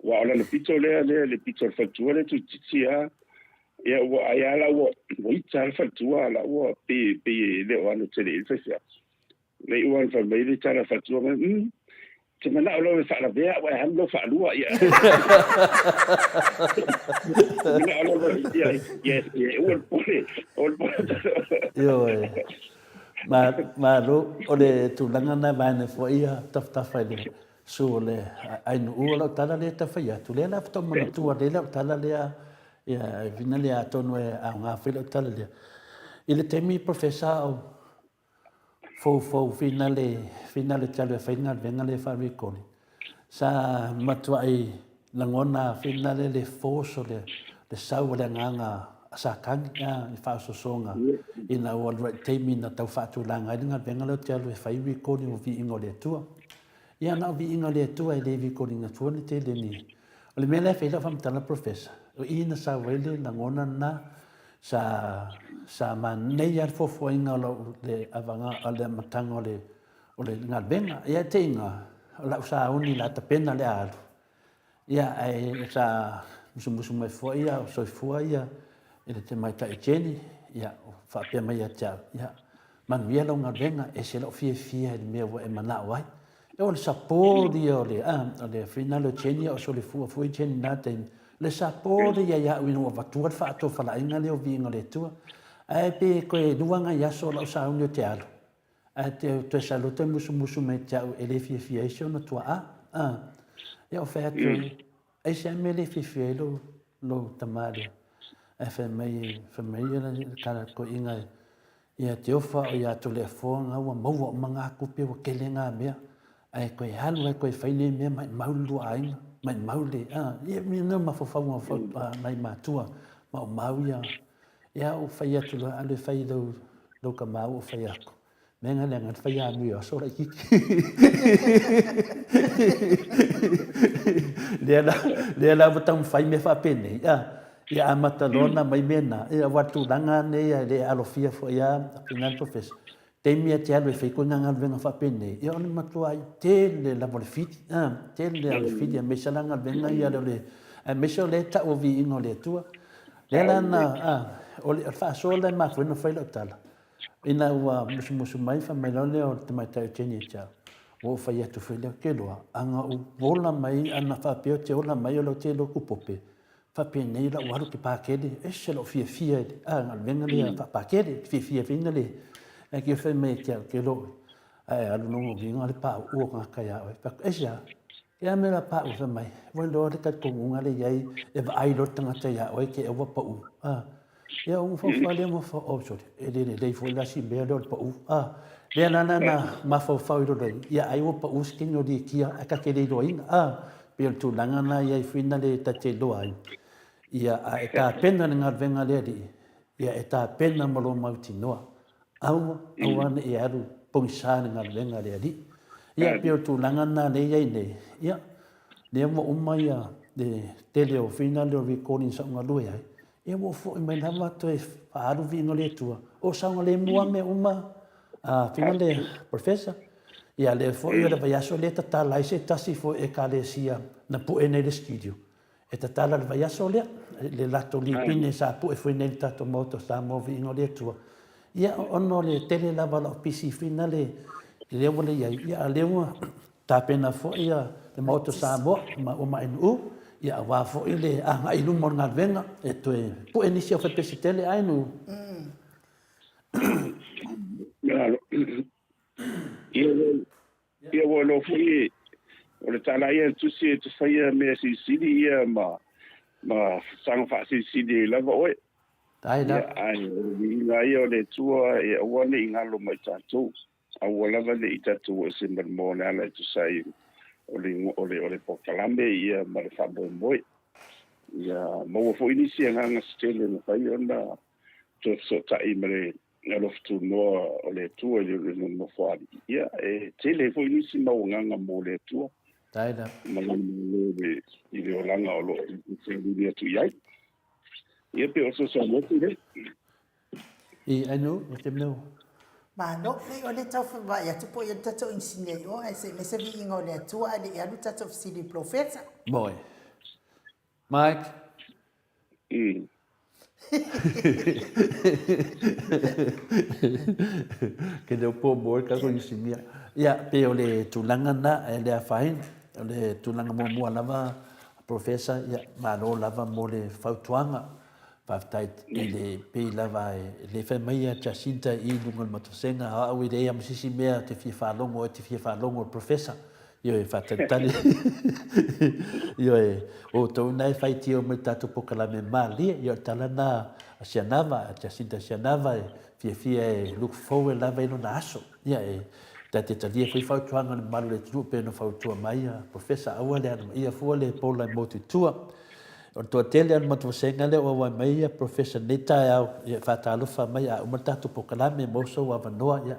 wa la le pito fa tu le tu titi ya ya la o ita fa tu la o pe le o no tele il fa le o fa me le tara fa tu te mana lo fa la vea wa ham lo fa lua ya yo ma lo o le tulanga na vane fo ia taftafa le so le ai no o tala le tafia tu le la to mo tu le la tala le ya vina le atono a nga filo tala le il temi professor fo finale talo final venga le fa riconi sa matuai langona finale le foso le sau le nganga sa kanga I fa so songa ina o right temi na tau fa tu langa dinga venga le talo fa riconi o vi ingo le tua ia na vi ingo le tua le vi coni na tua te le ni o le mele fa fa mtana professor o ina sa wele langona na sa manei ar fofo inga lo le avanga ale matango o le ngalbenga ia te inga la sa uni la tapena le alu ia ai sa musu mai fo ia so fo ia ele te mai ta echeni ia fa pe mai ia ia man via lo ngalbenga e se lo fie le me e mana wai e o sapori o le final echeni o so le fu echeni na te le sapori ia wino va tu fa to fa la inga le o vinga le tu ai pe ko e duanga ia so la sa uni te alu a te saluto musu me tau e le fie so no tua ia o fa tu ai se me le fie lo tamale e fa mai na kana ko inga ia te ofa ia to le fonga wa mo manga ku pe o kelenga me ai ko halu ai ko faile me mai maulu ai mai maule ia mi no ma fo mai matua ma mau ia o fa ia tu ale fa lo ka mau fai ako menga le ngat fai ami o so la ki le la botang fai me fa pene ia amata lona mai mena ia watu langa ne ia le alofia fo ia pingan professor te mia te alu fai ko nganga venga fa pene ia ona matua te le la bolfiti te le alofiti me salanga venga ia le me so le ta o vi ingo le tua le lana o le fa so le ma fo no fai lo tala ina ua musu mai fa mai lone o te mai tai teni cha o fa ia tu fai le ke loa anga o vola mai ana fa pio te ola mai o lo te lo kupope fa pe nei la waru ke pa ke e se lo fia ngal venga le fa pa ke fia finga le e ke fa mai ke lo alu no vinga le pa o ka ka ya pa e ja ya me la pa o fa mai vo lo le ka ko nga le yai e va ai lo tanga te ya o ke e wa pa u ia o fa fa le mo fa o so e le fo la si be lo pa u le na ma fa fa lo dai ia ai o pa u skin no di kia aka ke le do inga pe tu langa na ia fina le ta te lo ai ia e ta pena nga venga le di ia e ta pena mo lo mau ti noa au ana e aru pongsa nga venga le di ia pe tu langa na le ia nei ia le mo umai de tele o fina le recording sa nga lo ia e mo fo mai na ma to aru vi no le tua o sa le mua me uma fina le professor ia le fo ia le vai aso le ta lai se tasi fo e kalesia na pu e nei studio e ta tala le vai aso le lato li pine sa pu e fo nei tato moto sa mo vi no le tua ia ono le tele la vala PC fina le wole ia le ta pena fo ia le moto sa mo ma o mai nu ia wa fo ile ai lu mo ngal venga e to pu e nisi o fa PC tele ai nu ia wo lo fui o le tala ia tu si tu fai me si ia ma sang fa si la vo e dai da ai nga ia le tua e o le ngalo mai tatu a wala va le tatu se mo na la tu sai o le pokalame ia ma le fa bo ia mo fo inicia nga stele no fai onda to so tai mare lo tu no o le tua le no fo ia e tele fo inicia mo nga mo le tua dai da ma le i le olanga o lo se dia tu ia ia pe o so mo tu le i anu o te no ma no le o le tau fa ya tu po ya tato insine o ai se me se vi ingo le tua le ya lu tato fsidi professor boy Mike ke le po boy ka ko insimia ia pe o le tulanga na e le fain o le tulanga mo lava professor ia ma lo lava mo le fautuanga faftai i le pe lava le fe mai Jacinta i lungal matosenga a o idea msisi mea te fi fa longo professor io e fatantani io e o to nai fai tio me tato pokala me mali io talana sianava Jacinta sianava fia e look forward la vai no naso ia e te talia foi fautuanga le malu le tu pe no fautua mai professor awale ia fuale pola motu tua o to tele an matu senga le o mai professor neta ia fatalo fa mai o matato pokala me moso wa vanoa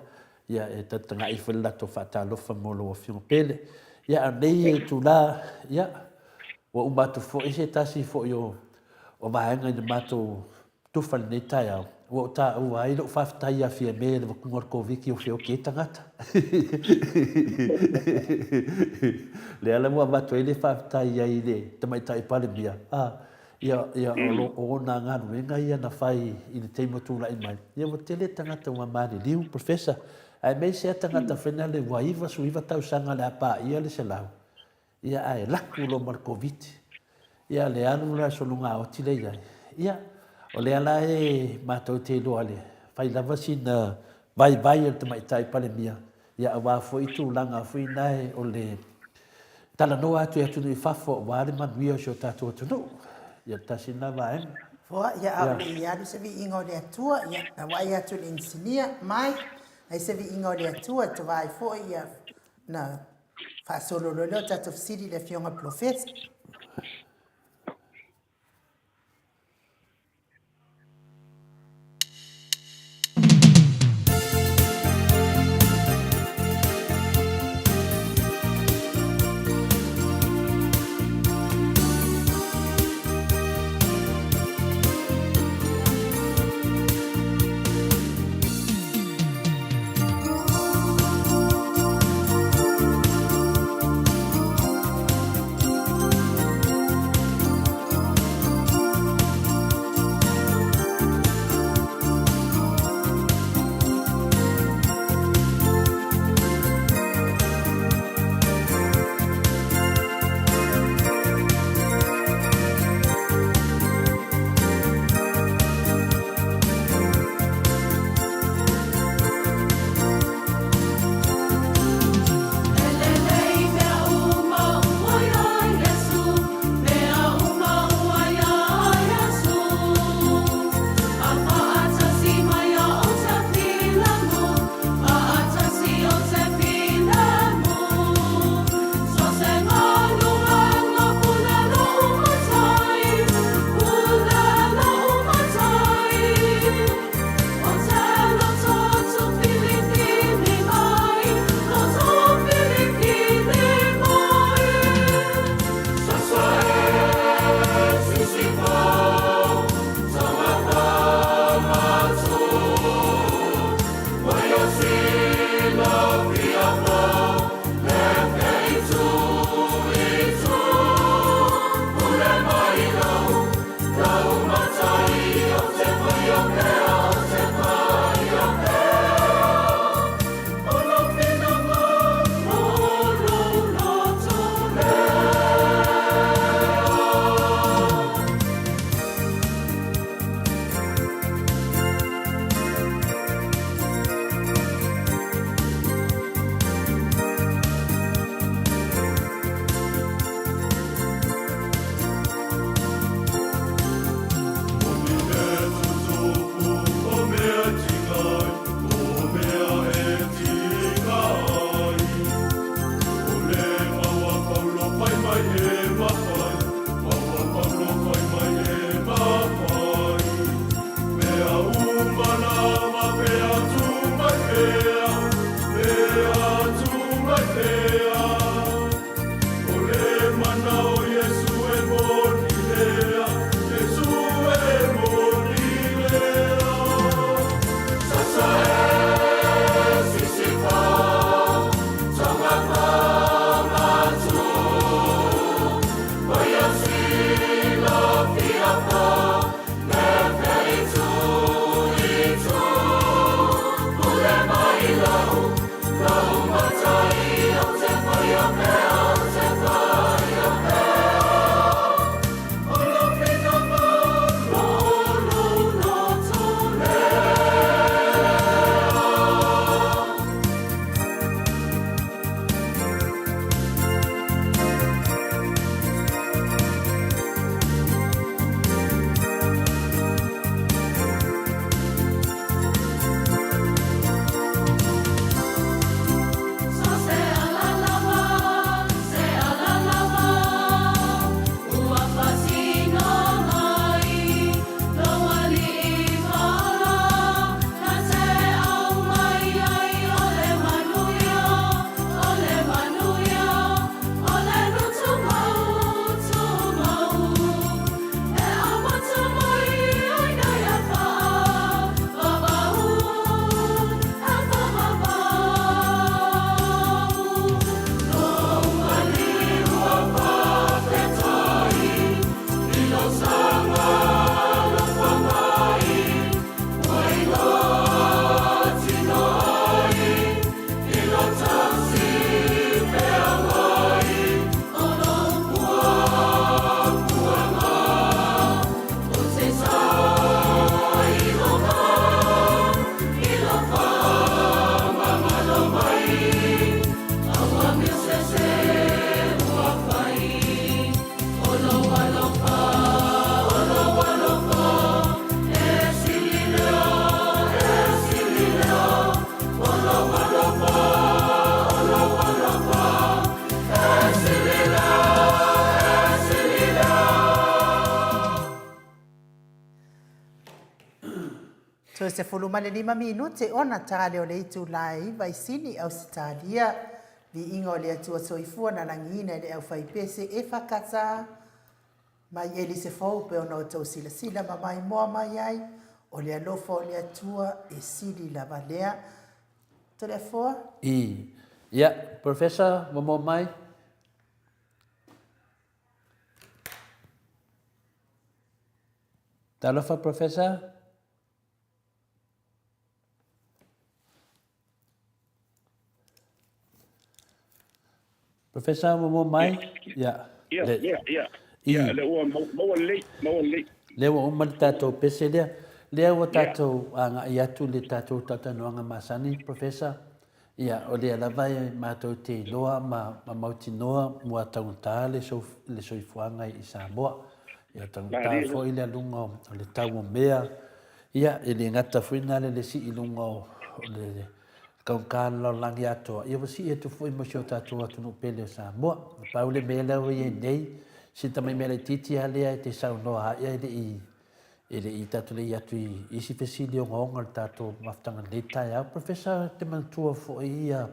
ia e tanga i fela to fatalo fa molo o fiu pele ia nei tu la ia o umatu fo ese tasi fo yo o vaenga de mato tu fa neta ia o ta o ai lo fa ta ia fie me le ku ngor covid ki o fio ke tangata le ala mo mato ele fa ta ia ile te mai tai pale bia ia o na nga wenga ia na fai i te motu la i mai ia mo tele tangata wa mari liu professor ai me se tangata fena le waiva suiva tau sanga le apa ia le selau ia ai laku lo mar covid ia le anu la solunga o tile ia o le ala e matou te lo ale fai lava sina vai te mai tai pale mia ia wa foi tu langa foi nai o le tala no atu ya tunu fafo wa le manuia so tatu tunu ia tasina vai fo ya a le ya du se vi ingo le tua ya na wa ya tu insinia mai ai se vi ingo le tua to vai fo ia na fa solo lo tato fsidi le fionga professor So se fuluma le 5 minuti ona tale o le itu lai vai sini Australia vi ingo le atua soifua na langina le au fai pese e whakata mai eli se fau pe ona o tau sila sila ma mai moa mai ai o le alofa o le atua e sili la valea to le foa Ia, Professor, momo mai. Talofa, Professor? Professor, momo mai? Ia. Ia, le ua maua lei. Le ua umar tātou pese lea. Lea ua tātou anga i atu le tātou tatanoanga masani, Professor. Ia, o lea lawai mātou te loa ma mauti noa mua taunta le soifuanga i Samoa. Ia taunta fo i le alunga o le tau o mea. Ia, e le ngata fuina le si i lunga o le kaukala o langi atoa. Ia wasi e tu fo i mosio tātou atunu pele o Samoa. Pau le mea lau i e nei. Si tamai mele titi halea e te sau noa haia ele i tatu le atu i isi fesili o ngonga le tatu maftanga le tai au. Professor, te mantua fo ia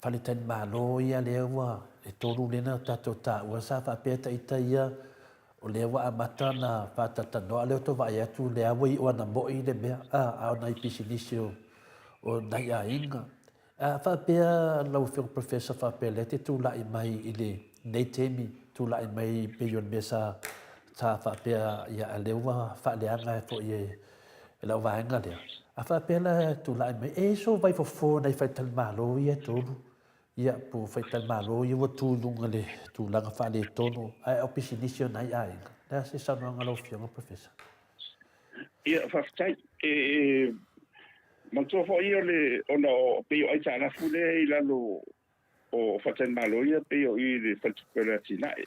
whalitani malo ia lea ua e tonu lena tatu ta ua sa whapeta ita ia o lea wa amata na whatata noa leo to vai atu lea wa i oana mo i le mea au na i pisinisi o nai a inga. Whapea lau whio Professor whapea le te tūlai mai i le nei temi tūlai mai pe yon mesa ta whapea ia a lewa whaleanga fo i e lau vaenga lea. A whapea la tūlai mai e so vai fo nei whaital malo i e tonu. Ia po whaital malo i wa tūlunga le tūlanga whale tonu. Ai au pisinisi o nai a inga. Lea se sanoanga lau whio Professor. Ia whaftai mantua fo i o le ona o peo ai tāna fule i lalo o whaten malo ia peo i le whaltupere atinae.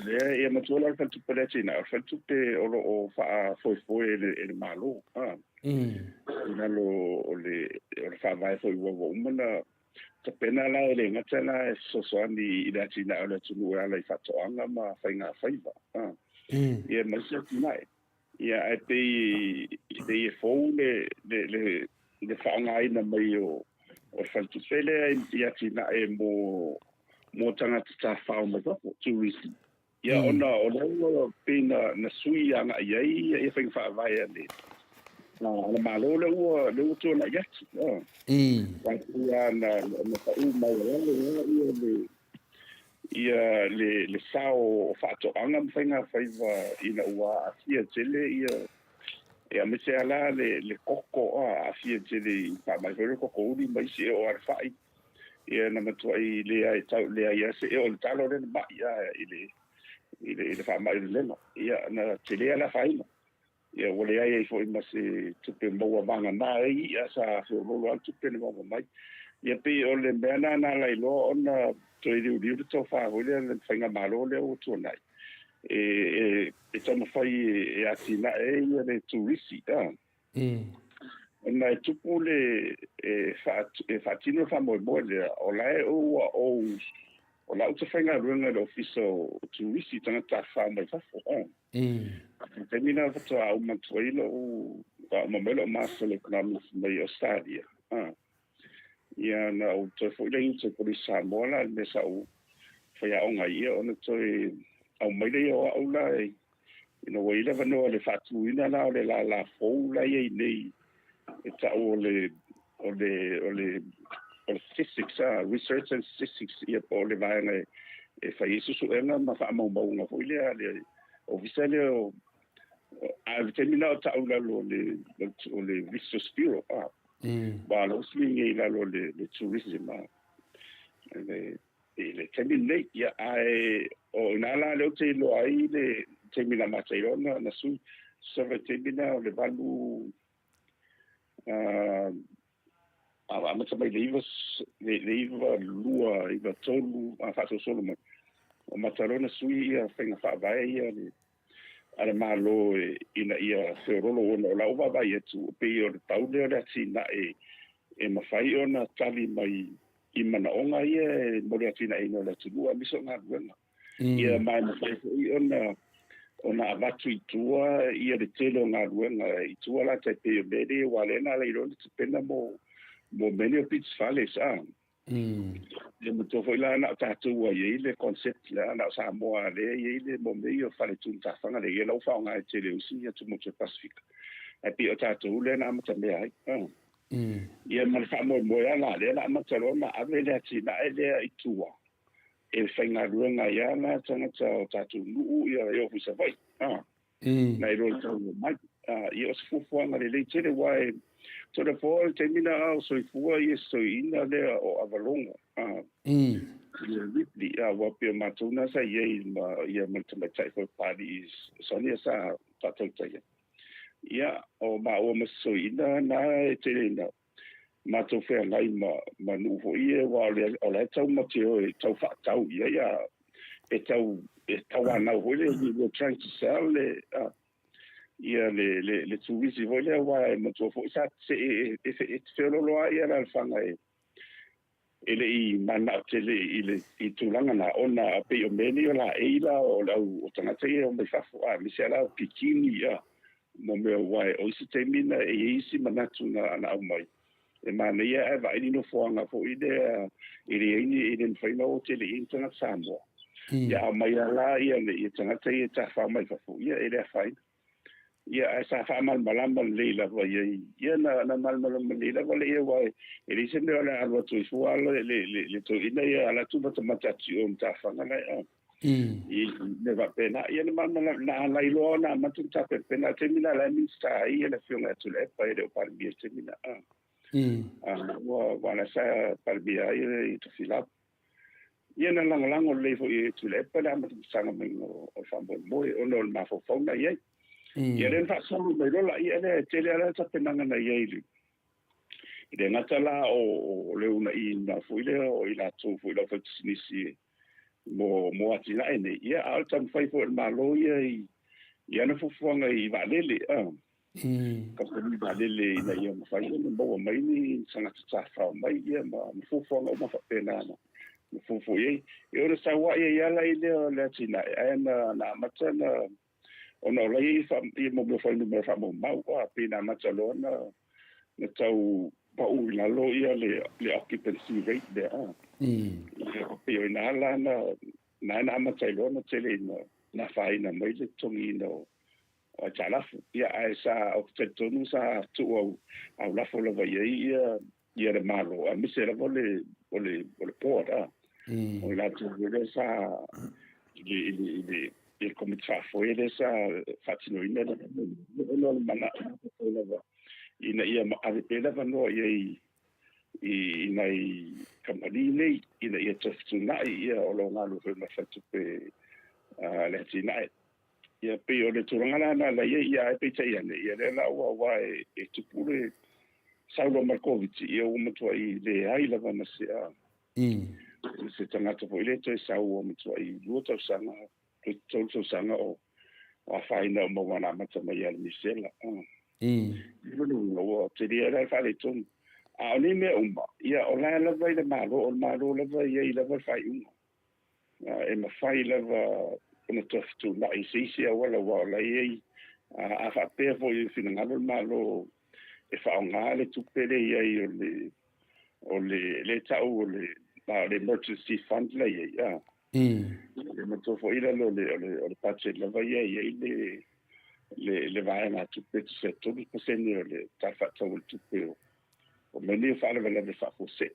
Lea ia matua lau whaltupere atinae. O whaltupe o wha foifoe e le malo. I lalo o le whawai foi wawa umana. Ta pena la e le ngata la e sosoani i le atinae o le tunu ala i whatoanga ma whainga whaiva. Ia masia atinae. Ia e te i fou le whaangaina mai o whaltupele i atina e mo tangata ta whao mai wako, tourist. Ia ona o lewa pēna na sui anga iai e whainga whaavai ane. Na malo lewa tō na iati. Ia na whau mai ia le sao whaatoanga mwhainga whaiva ina ua afia tele ia me se ala le koko afia tele i whamai whaere koko uri mai se o arwhai ia na matua i lea e tau lea ia se o le talo rena mai i le whamai lena ia na tele ala whaina ia wale ai e fo ima se tupe maua vanga mai ia sa whiorolo al tupe ne maua mai ia pe o le mena na lai lo ona to i riu to fa hole le whainga malo le o tō nai. E tama whai e atina e ia le turisi. Ona e tupu le whatino whamoe le o lae o lau te whainga ruanga le ofiso turisi tanga ta whamai whafo. Temina whato au matuaila o mamelo Master Economics mai Australia. Ia na o te whailei te kori Samoa la me sa o whaiaonga ia ona toi au maile o au la ina waila vanoa le whatuina la o le la fou la ia nei e ta o le statistics research and statistics ia po le vaenga e whai susuenga ma wha maunga whoile a le o visele o a vitamina o ta au la o le Vistos Bureau ba lo swingi la lo le tourism le temile ya ai o nala le te lo ai le temila mataiona na su sove temila le balu a mata mai leiva lua iva tolu a fato solo mo o matarona sui a fenga fa vai ia ale malo ina ia ferolo ona la ova vai tu pe o taule le tina e mafai ona tali mai i mana onga ia mo le tina ina le tu a miso nga ia mai mafai ona ona avatu i tua ia le tele o ngā ruenga i tua la tai pe o mele wa lena le iro te pena mo mene o pits fale sa. Le mo tofo ila na tātou a iei le concept la na sa moa le iei le mo mei o fale tun tafanga le ia lau whao ngā tele usi ia tu mo te Pacific. E pi o tātou le na mata mea ai. Ia man wha mo moea la le na mata rona ave le ati na e lea i tua. E whainga ruenga ia na tangata o tātou nuu ia e ofu sa vai. Na i roi tau mai. Ia o se fufuanga le le tere wai so the fall te mina au so I fua I so ina lea o avalonga. Ia ripli wa pia matuna sa ia matamatai for party sonia sa tatotai. Ia o ma o maso ina na te ina. Mato fea ngai ma nuho ia wa o le tau mateo e tau whaatau ia e tau ana hole we're trying to sell le ia le tuisi hole wa e mato fo sa se e whelolo ia la whanga ele I mana tele I tulanga na ona pe o meni o la eila o lau o tangata ia o me whafo mi se ala pikini ia mo mea wai o isi te mina e isi manatu na au mai. E mana ia e vai no foanga fo ide ini whaina o tele intana Samoa. Ia au mai ala ia le tangata ia ta wha mai fafo ia e lea whaina. Ia e sa wha malmalama leila wa ia na malmalama leila wa le ia wai e le sene o le alwa tu ifua le to ina ia ala tu mata matati o mta whanga lai I ne va pena ia ne malmalama na ala ilo na matu mta pena te mina la minsta ia le whiunga tu le pa ere o paribia te mina wana sa paribia ia I to filap ia na langalango le fo I tu le pa la matu sanga mingo o whambo moe o no mafo fauna ia ia ren fa solo mai rola ia le tele ala ta penanga na ia ili ile ngata la o le una I na fuile o ila tu fuile fa sinisi mo atina ene ia alta fai fo el malo ia na fufuanga I valele ka ni valele ina ia mo fai no mo mai ni sanga tsa fa mai ia ma fufuanga mo fa pena na fufu ia e ora sa wa ia la ile le tina ana na matana ona lai fa I mo fa ni me fa mo mau a pina matalona na tau pa u la lo ia le occupancy rate there pe ina la na matalona tele na fa ina mai le tongi no o chalafu ia esa o tonu sa tu au la fo la ia le malo a misera vole pora o la tu le sa il come fa foi dessa facino in no mana ina ia ave pela vano ia I nei company nei ina ia tofuna ia o lo ngalo fe ma fatu pe le tina ia pe o le turanga na la ia pe ia nei ia la wa e tupure Saulo Markovic ia o matua I le ai la vana se tangata foi le to sau o matua I luto sanga to sanga o whaina o mawana mata mai ala misela. No te ria la whare tonu. A o ni mea umba. Ia o la lava I le malo, o malo lava ia I lava whai unga. E ma whai lava ona toftu na I seisi a wala wa la iei. A whapea fo I whinangalo malo e whaonga le tupere ia o le tau o le emergency fund la iei. Le mato fo ila le pace la vai le vai na tu pe se tu pe se ne le ta fa ta tu pe o meni fa le fa fo se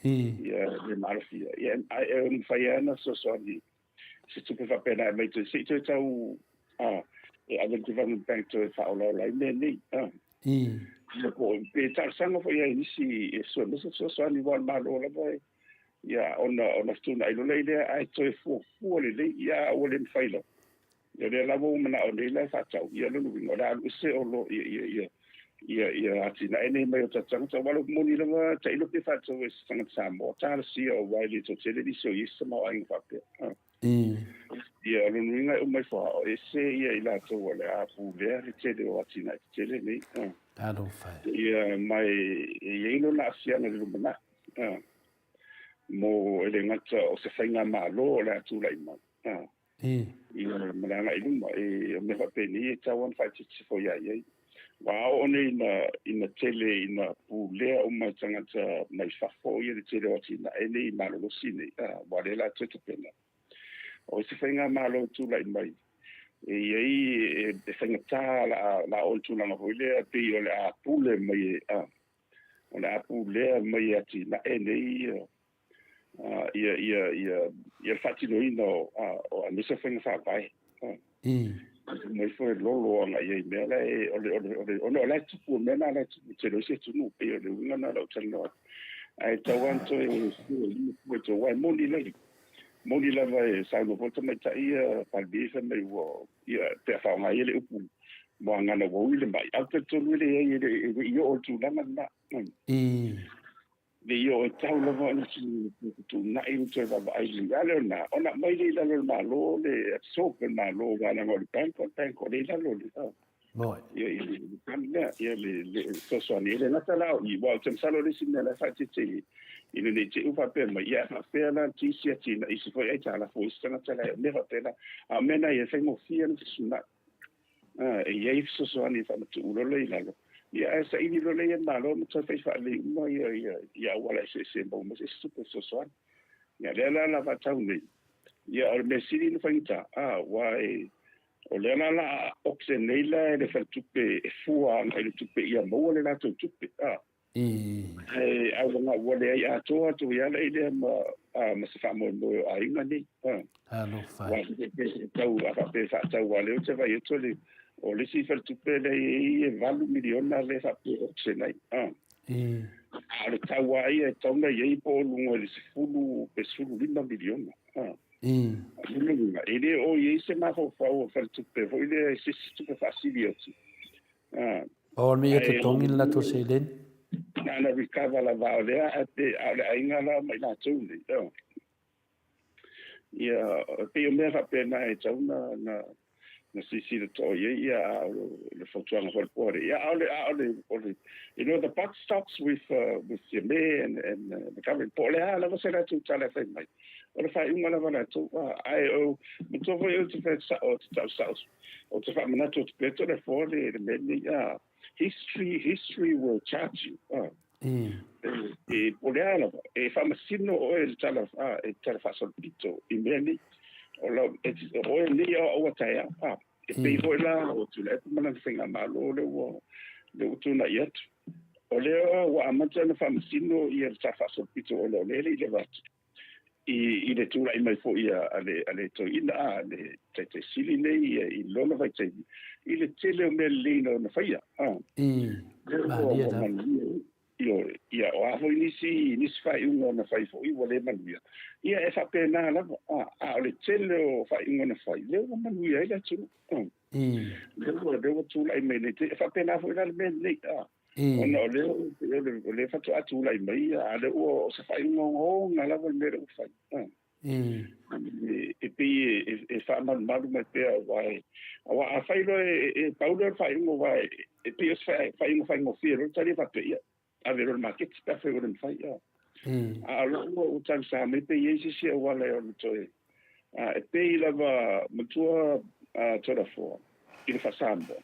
ia le marfia ia ai fa ia na so ni se tu pe fa pena mai tu se tu tau e ave tu van bank to fa o la ne ia ko pe ta sanga fo ia ni si so ni wa ma lo la vai ia ona tuna ilo le ai toi fu le ia o le failo ia le la mo na o le fa tau ia no no la se o lo ia atina ene mai o tatanga so walo mo ni la ta ilo pe fa tau e sanga samo ta si o wai to tele di so is mo ai fa pe ia no ninga o mai fa e se ia ila to le a pu le tele o atina tele ni Tado fai ia mai ia no na sia na lu na mo ele ngata o se whainga malo o le atu lai mai. ia malanga i luma e me fa peni e tawan fa tsi fo ia ia wa one ina tele ina pulea o mai tangata mai fafo ia de tele o tina ene i malo sine wa le la tete pena o se fenga malo tu lai mai e ai e fenga la o tu na ho le pe o le a pule mai o le a pule mai ati na ene ia fatino ino o a se fenga fa vai mai foi lolo nga ia me la o le tu me na la tu lo se tu no pe o le nga na la tano ai tawan to e mo to wa moni la vai sa no volta mai ta ia palbisa mai wo ia te fa nga ile upu mo nga na wo ile mai au te to ile ia o tu la na le io tau la va tu na in te va ai le na ona mai le la malo le sope malo va na ngol penko le la lo Boy. Ia le so so ni le na tala i wa tem salo le sin la fa ti ina ne te upa pe ma ia fa pe la ti si ti na i se foi ai tala fo sta na tala me va pe la a mena ia fe mo fia na suna e ia so so ni fa tu lo le la ia sa ini lo le na lo mo fa fa le mo ia wala se bo mo se super so so ia le la va tau ni ia o me siri no fa ita wai o le la oxenela le fa tupe fua le tupe ia mo le la tupe au nga wale ai atoa tu ia le ma se fa mo ai ngani Hello, fine. wa tau a pe fa tau wale o te vai to le o le si fa tupe le e valu miliona le fa pe oxenai le tau ai e tau na i po lungo le fulu pe sulu 5 miliona ele o ye se ma fo fa tupe fo ile se tupe facility O mi te tongin la to se len. na recover la va le a inga la mai na tu ni ia pe o me fa pena e tau na si de to ia le fotuanga for por ia ole you know the buck stops with your man and the government por la va ser tu tala fa mai o fa un la va tu ai o to foi o te fa o te fa mana tu peto le for le me ia history will charge you e poleana e fa masino o e tala fa sol pito i meni o la o ni o taia e pe foi la o tu le mana finga malo le tu na yet o le o amata na fa masino i e fa sol pito o le le va i le tu lai mai fo ia ale to ina le te sili nei i lona vai te i le tele me lino na faia ia o a foi nisi fai unga na fai fo i wale manuia ia e fa pena la o le tele o fai unga na fai le o manuia i le tu le o tu lai me te fa pena fo la me nei ona o le fa tu lai mai a le o se fai unga o na la me o fai e pe e fa malu me pe vai a fai lo e paulo fai unga vai e pe fai unga firo tali fa pe a ver el market está feo en falla a lo tan sa me pe yesi se wala o to e pe la va mutua toda fo il fa samba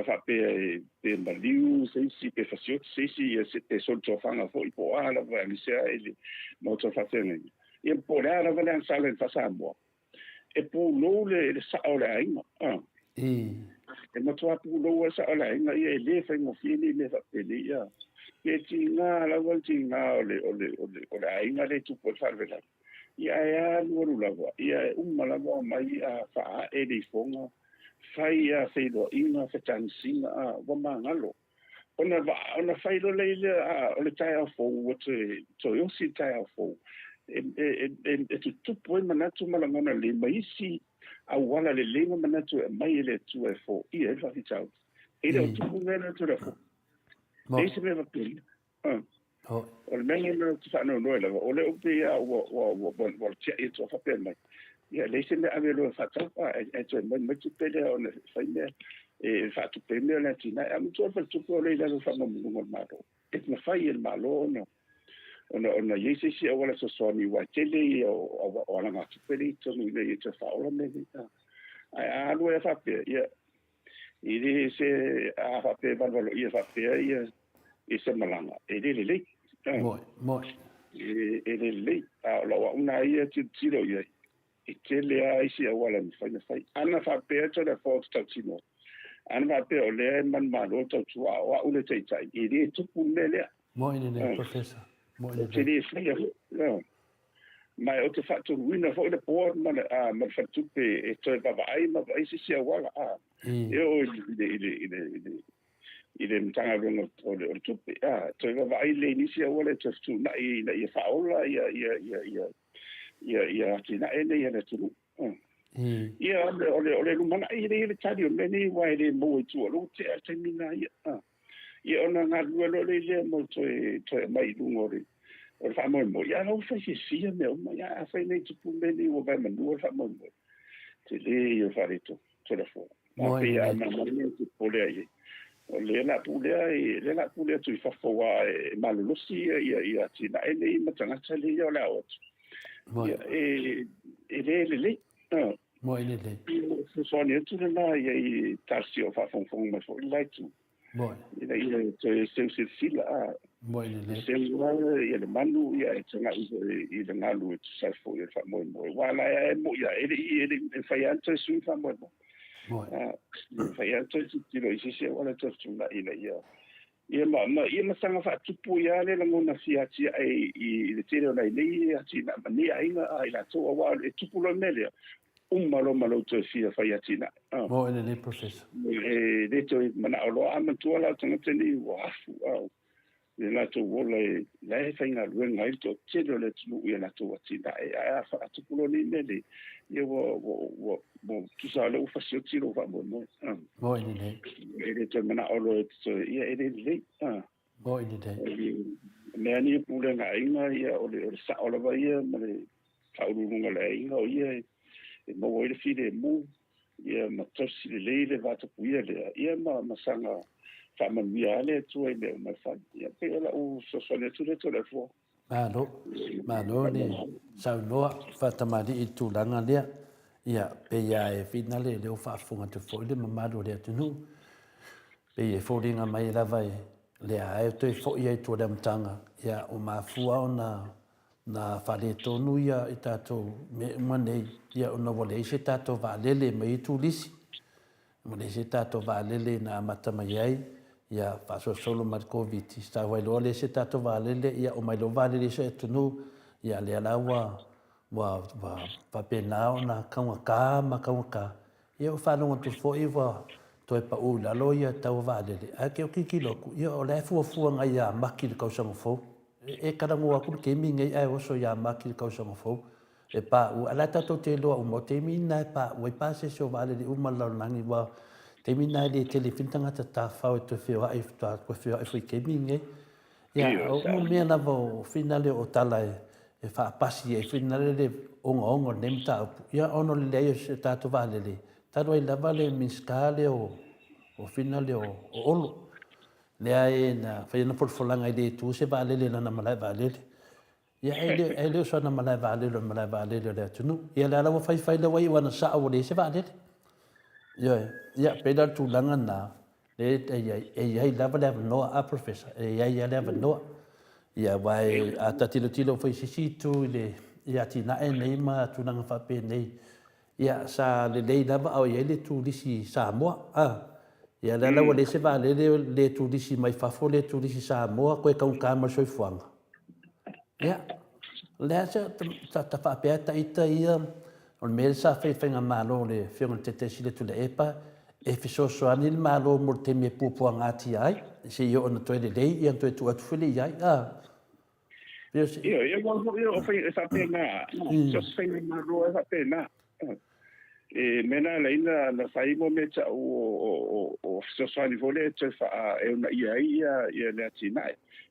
fa pe maliu se pe fasio se te sol to fanga fo i po ala va li se ele mo to fa tene e po la va lan sala fa samba e po lo le sa ola ainga e matua pulo sa ala inga ia le fa mo fini le fa pele ia ke tinga la wal tinga ole inga le tu por farvela ia no la va ia la va mai a fa e di fonga fai a fedo inga fa tansinga wa mangalo ona fai lo le ole tai a fo what to yo si tai a fo e tu poi manatu malangona le mai si a wala le lenga manatu mai le tu e fo i e fa tau e le tu ngena tu le fo e se me va pili o le menga no tu fa no la o le upi a o tia e tu fa pele mai ia le se me ave lo fa tau e tu me tu pele o ne fa me e fa tu pele na tina a tu fa tu ko le la fa mo mo malo e me fa il malo no ona yesi si wala so so ni wa tele o la nga tupeli to ni le te faula me ai a lo e fa pe ia ile se a fa pe va lo ia fa pe ia e se malanga e le moi e le a lo una ia ti lo ia e tele a isi wala ni fa ana fa pe to da fo to tino ana fa pe o le man ma lo to tu a ule te tai e le tu le moi ne professor moi ne tele fle mai o te fatu wina fo le por ma ma fatu pe e to ba ai ma ai si wala e o ile mtanga vengo o le tupe to ba ai le ni si wala te tu na i fa ola ia tina ene ia tu ia ole mana ile tadi o meni wa ile mo tu lo te mina ia ona nga lo le mo to mai lungore o fa mo ia no fa si me o ia fa nei tu meni o ba manu fa mo te le io fa rito telefone ma ia ma tu pole ai o le la pule tu fa fo wa malolosi ia tina ene ma tanga tele ia la o e le moi ne so ne tu na ia tasio fa fon ma fo like tu moi ia se sila moi ne se ia le manu ia tanga i le ngalu sa fo ia fa mo wala mo ia e fa ia tu su fa mo moi fa ia tu ti lo isi se wala tu na ia ia sanga fa tupu ia le ngona sia tia i le tele ona nei ati na mani ainga ai la to wa e tupu lo mele malo to sia fa ia tina moi ne professor de to mana lo ama to la tanga teni wa le la to wola la e fainga luenga i to tele le tu ia la to tina ai fa tupu lo ni mele ia wo kisa le ufa sio tiro va mo moi ne ele te mana olo ia ele le moi ne me ani pule nga inga ia ole sa ola va ia me kauru nga le inga ia e mo ile fide mu ia ma tosi le va to puia le ia ma sanga fa ma via le tu ele ma fa ia pe la u so le tu le fo malo ni sa no fa tamadi i tu langa le ia pe ia e finale le fa funga te fo le mamado le tunu pe e fo ringa mai la vai le ai to fo ia tu le mtanga ia o mafua na fa le tonu ia i tato me manei ia o no vole se tato va lele mai tu lisi mo le se tato va lele na mata mai ai ia fa solo mar covid sta vai lo le se tato va lele ia o mai lo va lele se tunu ia le ala wa pena na ka ia o fa no tu fo iwa to e pa u la lo ia tau va lele a ke o kiki loku ia o le fu ngai ia maki le kausa fo e karango aku ke mingi ai o so ia maki le kausa fo e pa u ala tato te lo o mo te mina pa o pa se so va lele u malo nangi wa te mina le telefon tanga ta fa o te fio ai ta ko fio ai ke mingi ia o mo me na vo finale o tala e fa pasi e finale le ongo nemta ia ono le ia se tato va lele taro i lava le miskale o finale o olo le ai na fa na porfolanga i tu se va lele na malai va lele ia ele so na malai va lele le tunu ia la wa fai le wai wana sa o le se va lele ia pedal tu langa na le ia lava le no a professor ia lava no ia vai a tilo foi tu le ia tina e nei ma tu nanga fa pe nei ia sa le lava au ia le tu lisi sa mo ia la le se va le tu lisi mai fa fo le tu lisi sa mo ko ka ma so fuanga ia le ta fa pe ta ia on me sa fe nga malo le fiona te sile tu le epa e fi so ani le malo mo te me pupu ngati ai se io on to le ia to tu atu fili ai io o fai sa pena so fai na ro sa pena e mena la ina na fai mo me cha o o so sani vole te fa e una ia le tina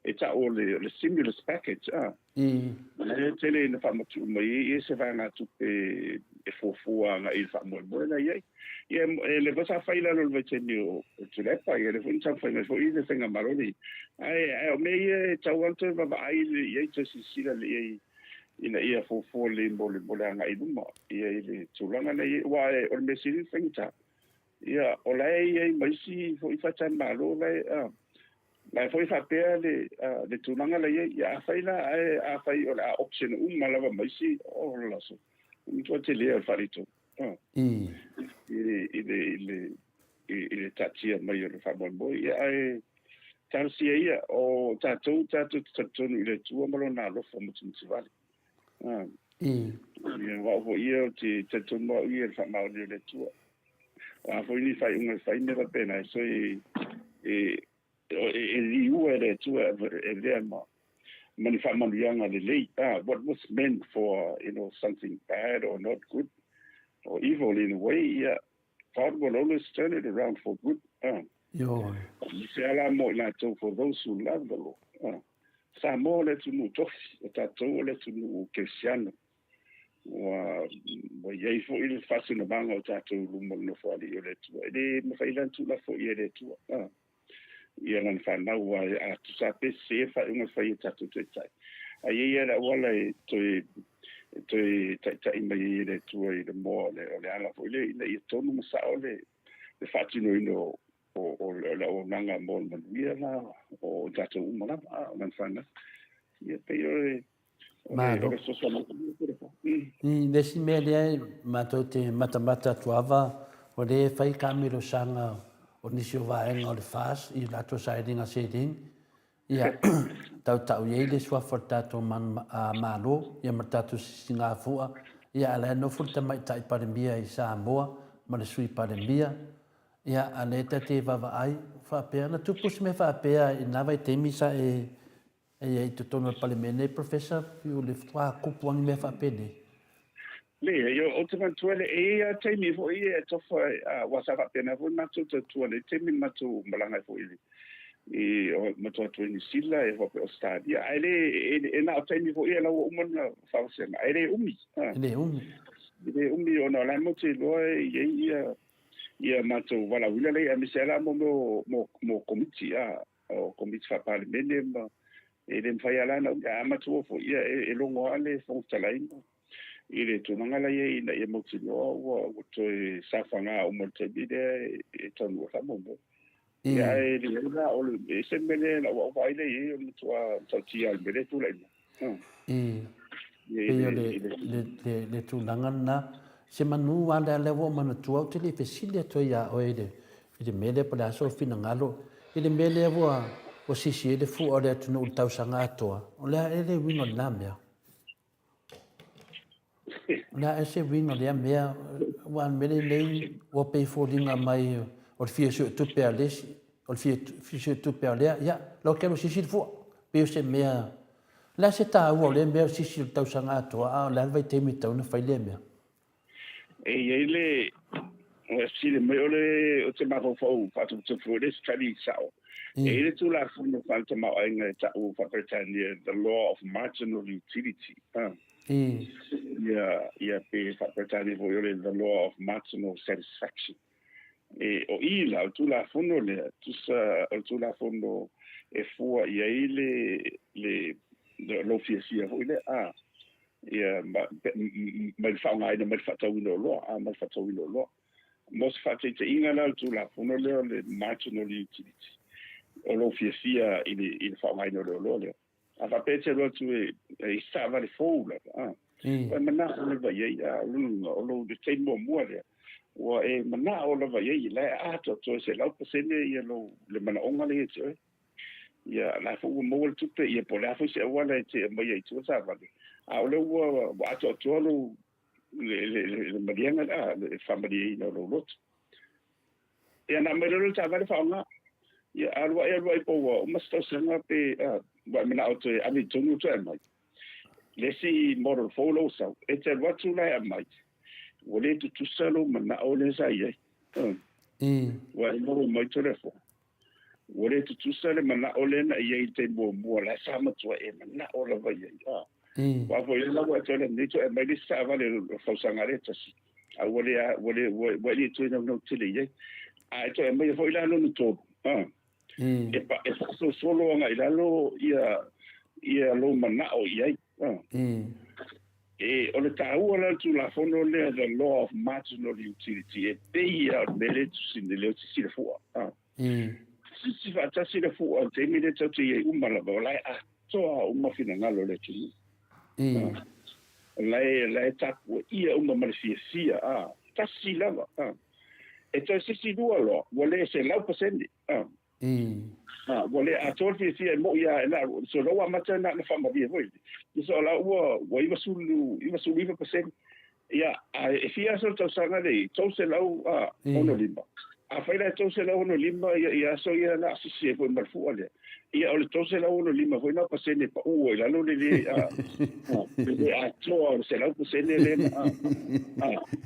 e ta o le stimulus package e tele na fa matu mai e se va na tu e fofua nga i fa mo na ia le cosa faila lo veteni o tu le pa e le funta fa me fo i le senga maroni ai o me e ta wanto va ai e te si le ina ia fofo le mo nga i mo ia le tulanga nei wa o me si fengta ia o lai mai si fo i fa tan malo lai foi fa pe le tunanga le ia faila a fai o la option malava mai si o la so un to te le farito ile tatia mai o fa bon boy ia tal si ia o tatu ile tu malo na lo fo mutu vale ia wa ia te tatu mo ia fa mal le tu a foi ni fai un fai ne va pena so you were to them many family young and late what was meant for something bad or not good or evil in a way God will always turn it around for good for those who love the Lord sa mo le tu no to ta to le tu no cristiano wa ye fo il fasu na banga ta to lu mo no fo ali le tu e me fa ilan tu la fo ye le tu ia lan fa na wa a tu sa pe se fa un fa ia tatu te tai a ia la wala to ta mai le tu i le mo le ala fo le i tonu ma sa ole le fati no o la o nanga mo man ia la o tatu uma la man fa na ia pe yo ma lo ni desi me le ma to te mata tuava o le fai kamiro sanga o nisi o vaenga o le fas i lato saedinga seding ia tau ye le sua fortato malo ia martatu singa fua ia ala no furta mai tai pandemia i Samoa ma le sui pandemia ia ale te vava ai fa pe na tu pus me fa pe i na vai temi sa e tono palemene professor piu le fa kupuang me fa pe ne le yo ultima tuele temi fo to fa wasa fa pena fo na tu tuele temi matu malanga fo o matu tu ni sila e fo o stadia ele na temi fo la umon fa se na ele ona la moti lo ia matu wala wila le amisela mo komiti o komiti fa palemene ma ele mfai ala na matu fo e longo ale fo talaino ile tunanga la ye ina ye motilo wa to safanga o montebide e tonu fa mombo ya ile la o se mele la wa ile ye o to ti al mele tu la le tunanga na se manu anda le wo mana tu au tele fesile to ya o ile mele pa so fina ngalo ile mele o sisi de fu o le tunu tau sanga to o le ele wino lamia na ese vino le mea wan mele nei o pe fodinga mai o fie su tu perles o fie su tu perle ya lo que lo sisi fu pe se mea la se ta o le mea sisi tau sanga to a la vai te mita una fai le mea ele o si le me ole o te ma fo fa tu fu le study sao ele tu la fu no fa te ma nga ta o fa pretending the law of marginal utility pe fa pretending for the law of marginal satisfaction o ila tu la fondo le tu la fondo e fu le lo fiesia ho ile ma fa nga ina ma fa tawino lo mos fa te inga tu la fondo le marginal utility o lo fiesia il fa nga ina lo a pete lo tu e stava le foula mana o va ye o lo de tempo muore o mana o lo va ye la to se la pasene ye lo le mana onga le tse ya la fu mo tu pe ye po la fu se wala te mo ye tu sa va a lo wa to lo le marianga le family no lo lot ya na me lo ta va fa nga ya alwa po o masto senga pe wa mina auto ami tonu to mai lesi model follow so it's a what to like mai wole tu salo mana o le sai Wa mo mai telefo. Wa le tutusa le mana ole na ye te mo la sa ma tua e mana ole va ye. Wa fo le la wa tele ni to e mai di sa va le fa sangare tasi. A wale tu no tele ye. A to e mai fo ila no to. E pa e so solo nga ila lo ia lo mana o ye. E o le tāua la tu la fono le the law of marginal utility e peia mele tu sine leo ti sile fua. Si fa ta sile fua te mi le tau te ye umala ba lai a toa uma fina ngalo le tunu. Lai tapu ia uma malifia ta sila ba. E ta si dua lo wale se lau pasende. Wale a tolfi fia mo ia na so lo wa mata na fama bi voi. So la wa iba sulu 5%. Ia e fia so tau sanga le tau se lau ono lima. A faila tau se lau ono lima ia so ia na si e foi malfu ale. Ia o le tau se lau ono lima foi na pasende pa ia lo le a toa se lau pasende le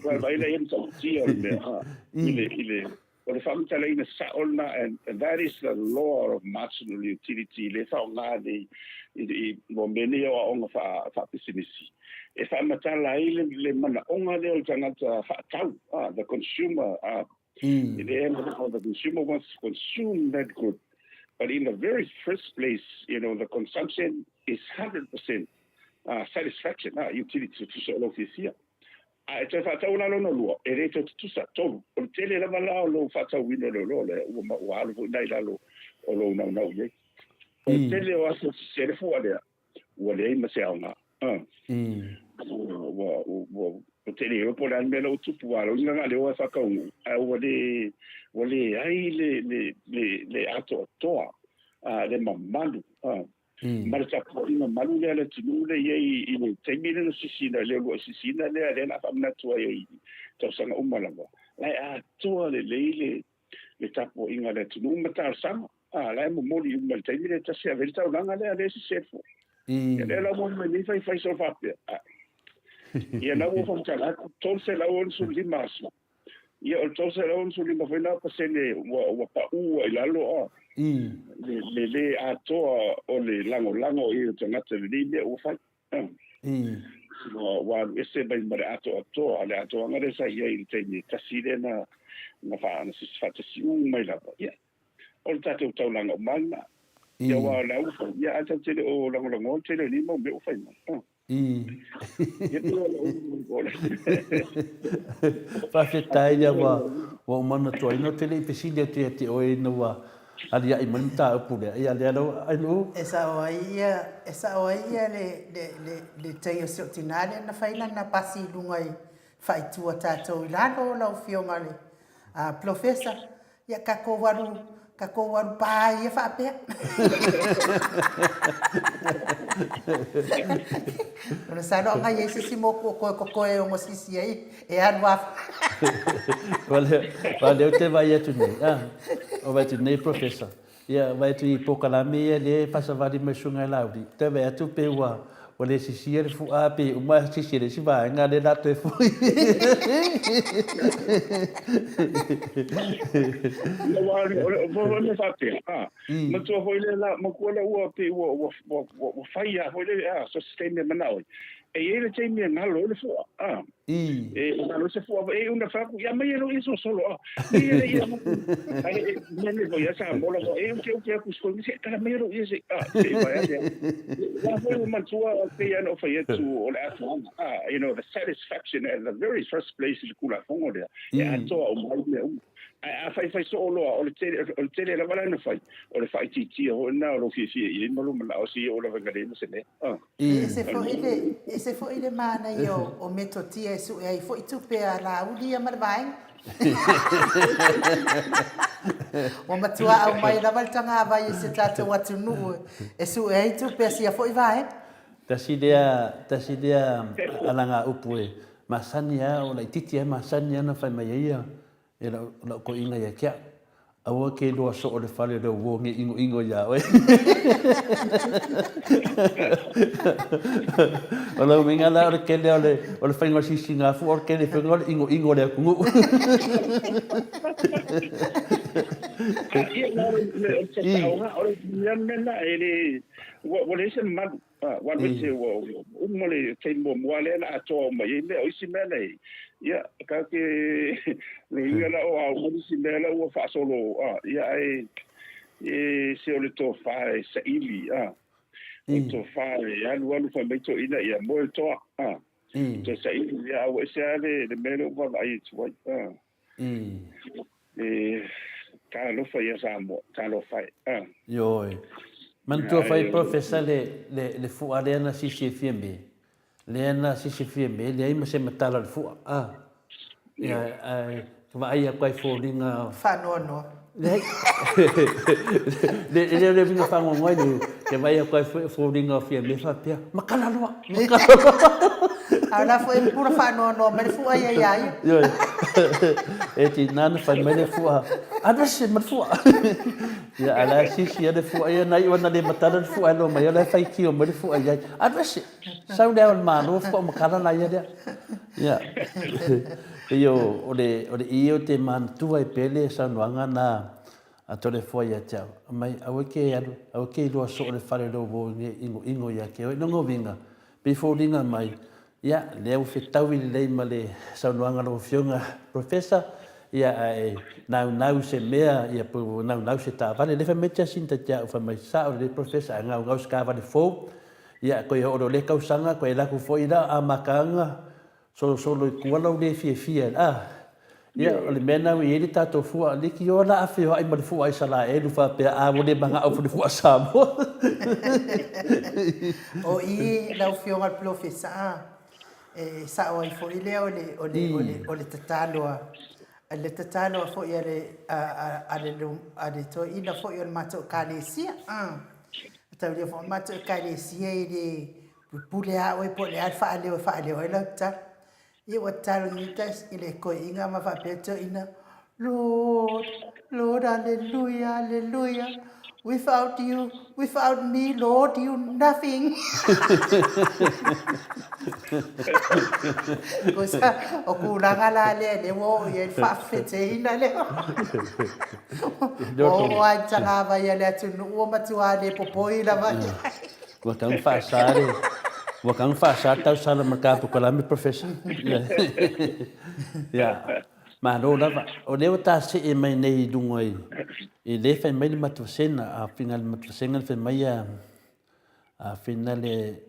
wa baila ia tau tia le o le famita le ina saolna and that is the law of marginal utility le fa nga i mo mene o onga fa pisinisi e fa mata la ile le mana onga le o tangata fa tau the consumer in the end of the consumer wants to consume that good, but in the very first place the consumption is 100% satisfaction utility to so lo fisia a te fa tau la no lo e re to tu sa to o tele la mala lo fa tau wino lo le o alu dai la lo o lo na ye o tele o aso se le fu ale o le ma se ona o tele o por al melo tu pu alo nga le o fa ka o le ai le ato toa le mamalu Marta ina malu le tinu le ye i temile no sisina le go sisina le na famna tua ye to sanga umala ba lai a tua le tapo inga le tinu mata sama lai mo moli umal temile ta se velta langa le se sefo le la mo me fai so fa ia na wo fam tala to se la on sul limas ia o to se la on sul limas fa na pasene wa pa u ila lo le atoa o le lango i te ngata le o fai wa ese bai mare atoa le atoa ngare sa ia i te ni tasire na fa na si fa te si mai la ia o le tate o tau langa o mana ia wa la u fa ia ata te o lango te le ni mo me o fai ma fa fetai ia wa mana to ino te le pesile te o ino wa ali ai manta pule ia le alo ai no esa oia le te o tinale na faina na pasi lungai fai tua tatou ilano la fio ngale professor ia kako waru pa ia fa pe no sa no ngai ese simo ko e o sisi ai e anwa vale o te vai atu nei o vai tu nei professor ia vai tu i pokalame ia le pasavali me sunga laudi te vai atu pe wa o le sisi e fu a pe o ma sisi le si vai nga le dato e fu no wa le fa pe ma tu ho le la ma ko le o pe o fai ya ho le so stemme manao e ele te mi ngalo le fo e ngalo se fo e una fa ya me lo hizo solo e me voy a sa mola e que ku sko mi se ta me lo hizo se va ya fo man tua pe ya no fa yetu o la the satisfaction at the very first place is kula fongo there e ato o mai me a fai solo o le tele la wala na fai o le fai titi o na o fi i mo lo o si o la vengare no se ne ese fo ile mana yo o metotia su e fo tu pe la ulia mar vai o matua au mai la valtanga vai se tata watu nu e su e tu pe si fo i vai tasidea alanga upue masania o la titi masania na fai mai ia e la ko inga ia kia Aua ke loa so o le whare reo wonge ingo ia oe. O lau minga la o le kele o le whainga sisi ngā fu o le kele whainga o le ingo le kungu. Ia ngā o te taonga o le mena e le wale se madu. Wale se umale te mua le na atoa mai le o isi mena e. Ia ka ke lo inga la o au isi mena ua whaasolo. Ia e se o le tō whae sa ili. O tō whae anu wha meito ina ia moe toa. Tō sa ili ia au ese ale le mele o wala ai tuai. Ta lo fai esa mo, ta lo fai. Yo. Man tu fai professor le fu arena CCFM. Le ana CCFM, le ai ma se matala le fu. Ya tu vai a kwai folinga. Whanono. Le vinga fango ngoi ni ke vai a kwai folinga fia me fa pia. Makala loa. Ala foi pura whanono, ma le fu ai ai. Yo. E ti nana fai me le fu. Adresse ma fu. Ya ala sisi ya le fu ai nai wana le matala le fu ai lo mai ala fai ki o me le fu ai ai. Adresse. Sau le al mano fu makala na ia dia. Ya. Yo ole io te man tu ai pele sa noanga na a tole foi ya tau. Mai au ke lo so le fare lo bo ingo ya ke no vinga. Before dinga mai ya le au fitau le male sa noanga lo fionga professor ia ai nau se mea ia pu nau se ta vale le fametia sinta tia fa mai sa le professor ngau ska vale fo ia ko o le kausanga ko la ku foi da a makanga solo i kuala le fia ia le mena wi ele tato fu le ki ola afio ai mal fu ai sala e lu fa pe a mo le manga o fu sa mo O i lau fio al professor sa o i fo ile o le tataloa. Le tatalo fo ia le to ina fo ia mato kalesia ta le fo mato kalesia ile pule a o po le fa ale o la ta i o talo ni tas ile ko inga ma fa peto ina Lord hallelujah without me Lord you nothing. Cosa o kulanga la le wo ye fa fete ina le o ai tanga va ya le tu no matua le popoi la va wa kang fa sa tau sala mercato kala mi professor ya ma no lava o le ta se e mai nei dungoi e le fa mai matu sena a final matu sena fe mai a finale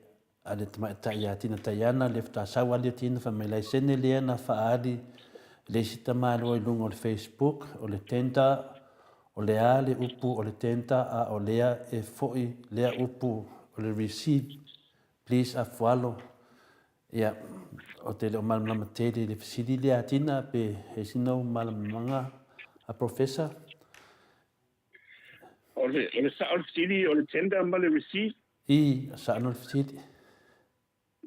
ale ta ya tina tayana le ta sa wali tina fa mai lai sene le na fa ali le sita malo i lungo le Facebook o le tenta o le ale upu o le tenta a o lea e foi lea upu o le receive please a follow ya o te o mal materi le fisili le atina pe e sino mal manga a professor o le sa o fisili o le tenda mal receive i sa no fisili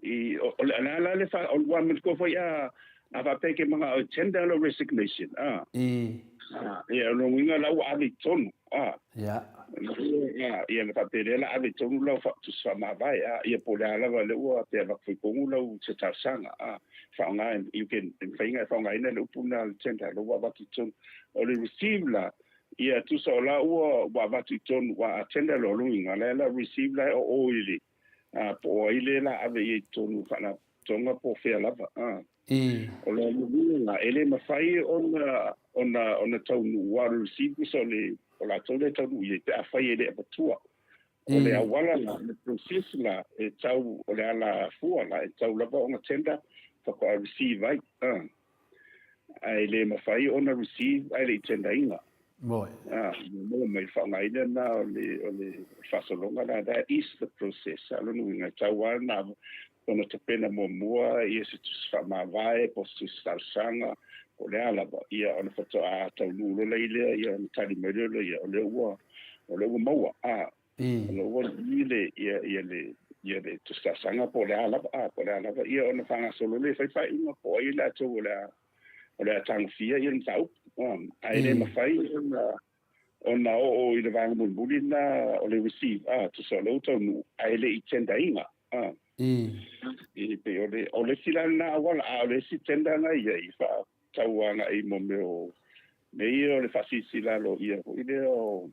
i o le ala le fa o wa me ko foi a va peke manga o tenda lo resignation ia no winga la wa ali tonu ya ia le papere la ave tonu la fa tu sa ma vai ia po la le ua te va fu ko la u se ta sanga fa nga you can finga fa nga ina lu puna le tenta lo wa tu tonu o le receive la ia tu so la ua wa tu tonu wa tenda lo lu nga la receive la o ile po ile la ave i tonu fa na tonga po fe la o le nga ele ma fai ona tonu wa receive so le o la tole tonu i te afai ele apatua. O le awala la, le process la, e tau, o le ala fua la, e tau lava o nga tenda, whako a receive ai. Ai le mawhai o na receive, ai le tenda inga. Moi. Mo mai whangaina na, o le whasolonga la, that is the process. Alonu inga tau ana, ona te pena mua, ia se tus whamawai, po se starsanga, o le ala ba ia ona foto a tau nulo leile ia ona tali merelo ia o le ua maua o le ua ile ia le tusta sanga po le ala ba ia ona fanga solo le fai inga po ia to o le tang fia ia tau ai le mafai ona o I le vanga mulmuli na o le receive to so lo to nu ai le tenda inga I pe o le sila na wala o le si tenda na I fa tauanga I mo me o o le fasi sila lo ia o ile o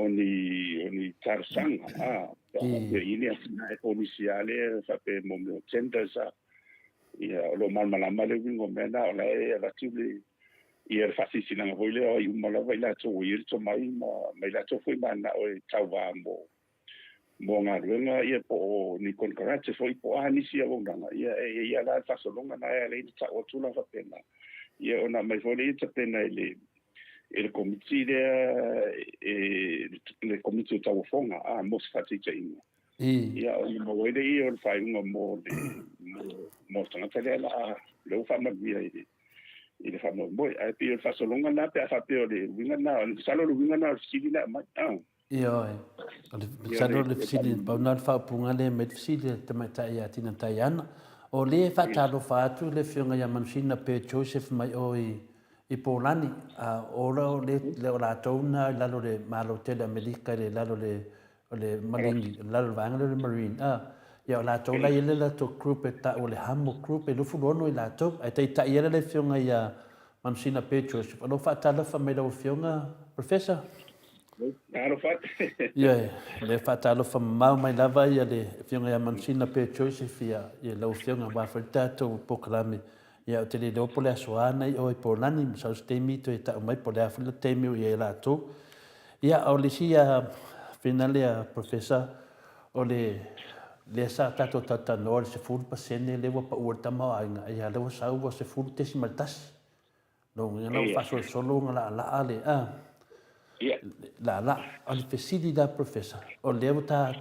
ni tarsanga pe ini asina e polisiale fa pe mo me tenda sa ia lo mal malama le wingo mena o le la tuli ia fasi sila nga voile o I umala vai la to ir to mai la to foi mana o tauwa mo ngā ruenga ia po ni konkarate foi po anisi a wonganga ia la fasolonga na ia le ta o tula fa pena ia ona mai foi le ta pena le komiti le komiti ta fonga mo fati chainga ia o mo wele ia o fai ngo mo tanga tele la le fa ma via ile fa mo boy ai pe fasolonga na pe fa pe le winga na salo le winga na sili na ma Ia o salo le fisili pa na fa punga le met fisili te mai tai ati na tai ana o le fa talo fa atu le fionga ya mansina pe Joseph mai o I Polani o le la tona la le malo tele America le la le maringi la le vanga le marine ia la tona ile la to group ta o le hamo group le fu lono la to ai tai tai le fionga ya mansina pe Joseph o fa talo fa me lo fionga professor Ia, le whatalo wha mau mai lava ia le whiunga ia mansina pe Joseph ia lau whiunga wawhai pokalame ia o te le leo pole asoana I o Polani sau stemi to tau mai pole awhila temi o ia la tō ia o le si whina lea professor o le sa tato tatanoa le se fulu pasene le wa pa ua tamau ainga ia le wa sau wa se fulu tesi maltasi no ngana whaso solo ngala ala ale la al fesidi da professor o levo ta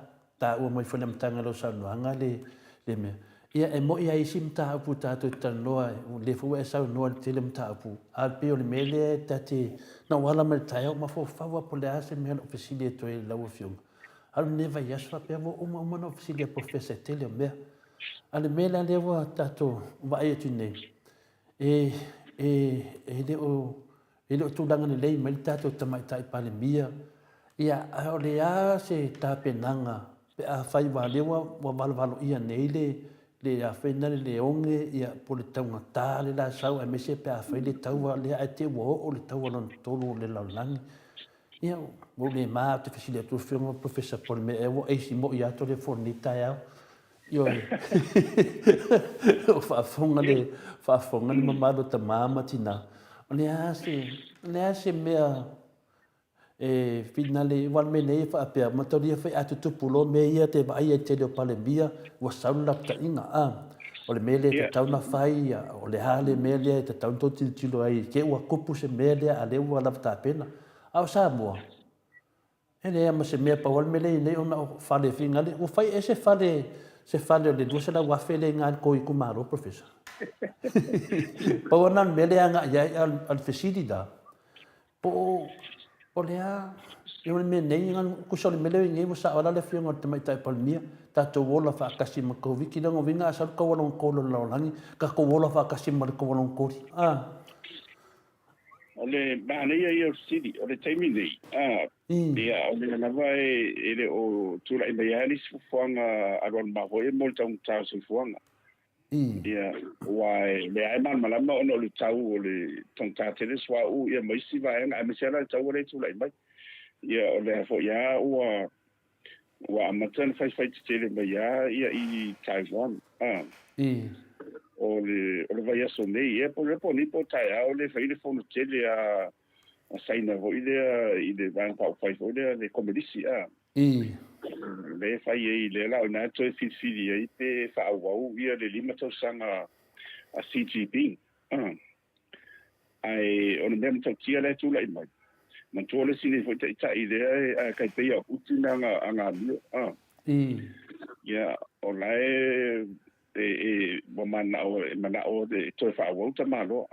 o mo fona mtanga lo sa no anga le me ia e mo ia isim ta pu ta to tanoa le fu e sa no te le mta pu al pe o le mele tati na wala me ta o ma fo fa wa po le ase me o fesidi to e la o fium al neva yasfa pe o mo no fesidi professor te le me al mele levo ta to va e tu ne e de o ele o tūlanga ni lei mai tātou tamaitai pale mia. Ia o le a se tāpenanga pe a whai wā lewa wa walawalo ia nei le a whenare le onge ia po le taunga tā le la sau a mese pe a whai le taua le a te wo o le taua lon tolu le laulangi. Ia o le maa te whisile atu whiunga professor Paul me e wo eisi mo I ato le fornita au. Io o whaafonga le mamalo ta mama tina. O le ase mea finale wal me nei fa apea matoria fa atu tupulo me ia te vai e te leo pale mia wa saula ta inga o le mele te tauna fai o le hale mele te taun to tilo ai ke wa kupu se mele a le wa lafta pena au sa mo ele ama se mea pa wal mele nei ona fale finale o fai ese fale le dusa la wa fele ngal ko I kumaro professor Pawanan mele anga ia al fesidida. Po lea eu me nei ngan kusol mele ngai musa ala le fianga te mai tai palmia ta to wola fa kasi makovi ki ngo vinga asal ko wolon ko lo langi ka ko wola fa kasi mar ko wolon ko ole bana ia city ole taimi nei ia ole na vai ele o tura in bayanis fuanga alon ma ho e molta un tau fuanga ia wai le ai man malama ono le tau o le tonga tele swa u ia mai si vai nga me sera tau le tu lai mai ia ole fo ia wa matan fai tele mai ia I Taiwan o le vai aso nei e po ni po tai au le fai le fono tele a saina vo ile van pa fai vo le komedisi le fai le la na to fili ai pe fa au ia le lima to sanga a CGP ai on dem to tia le tu lai mai man to le sini vo tai le kai pe o utina anga ia o lai mana o de to fa au ta malo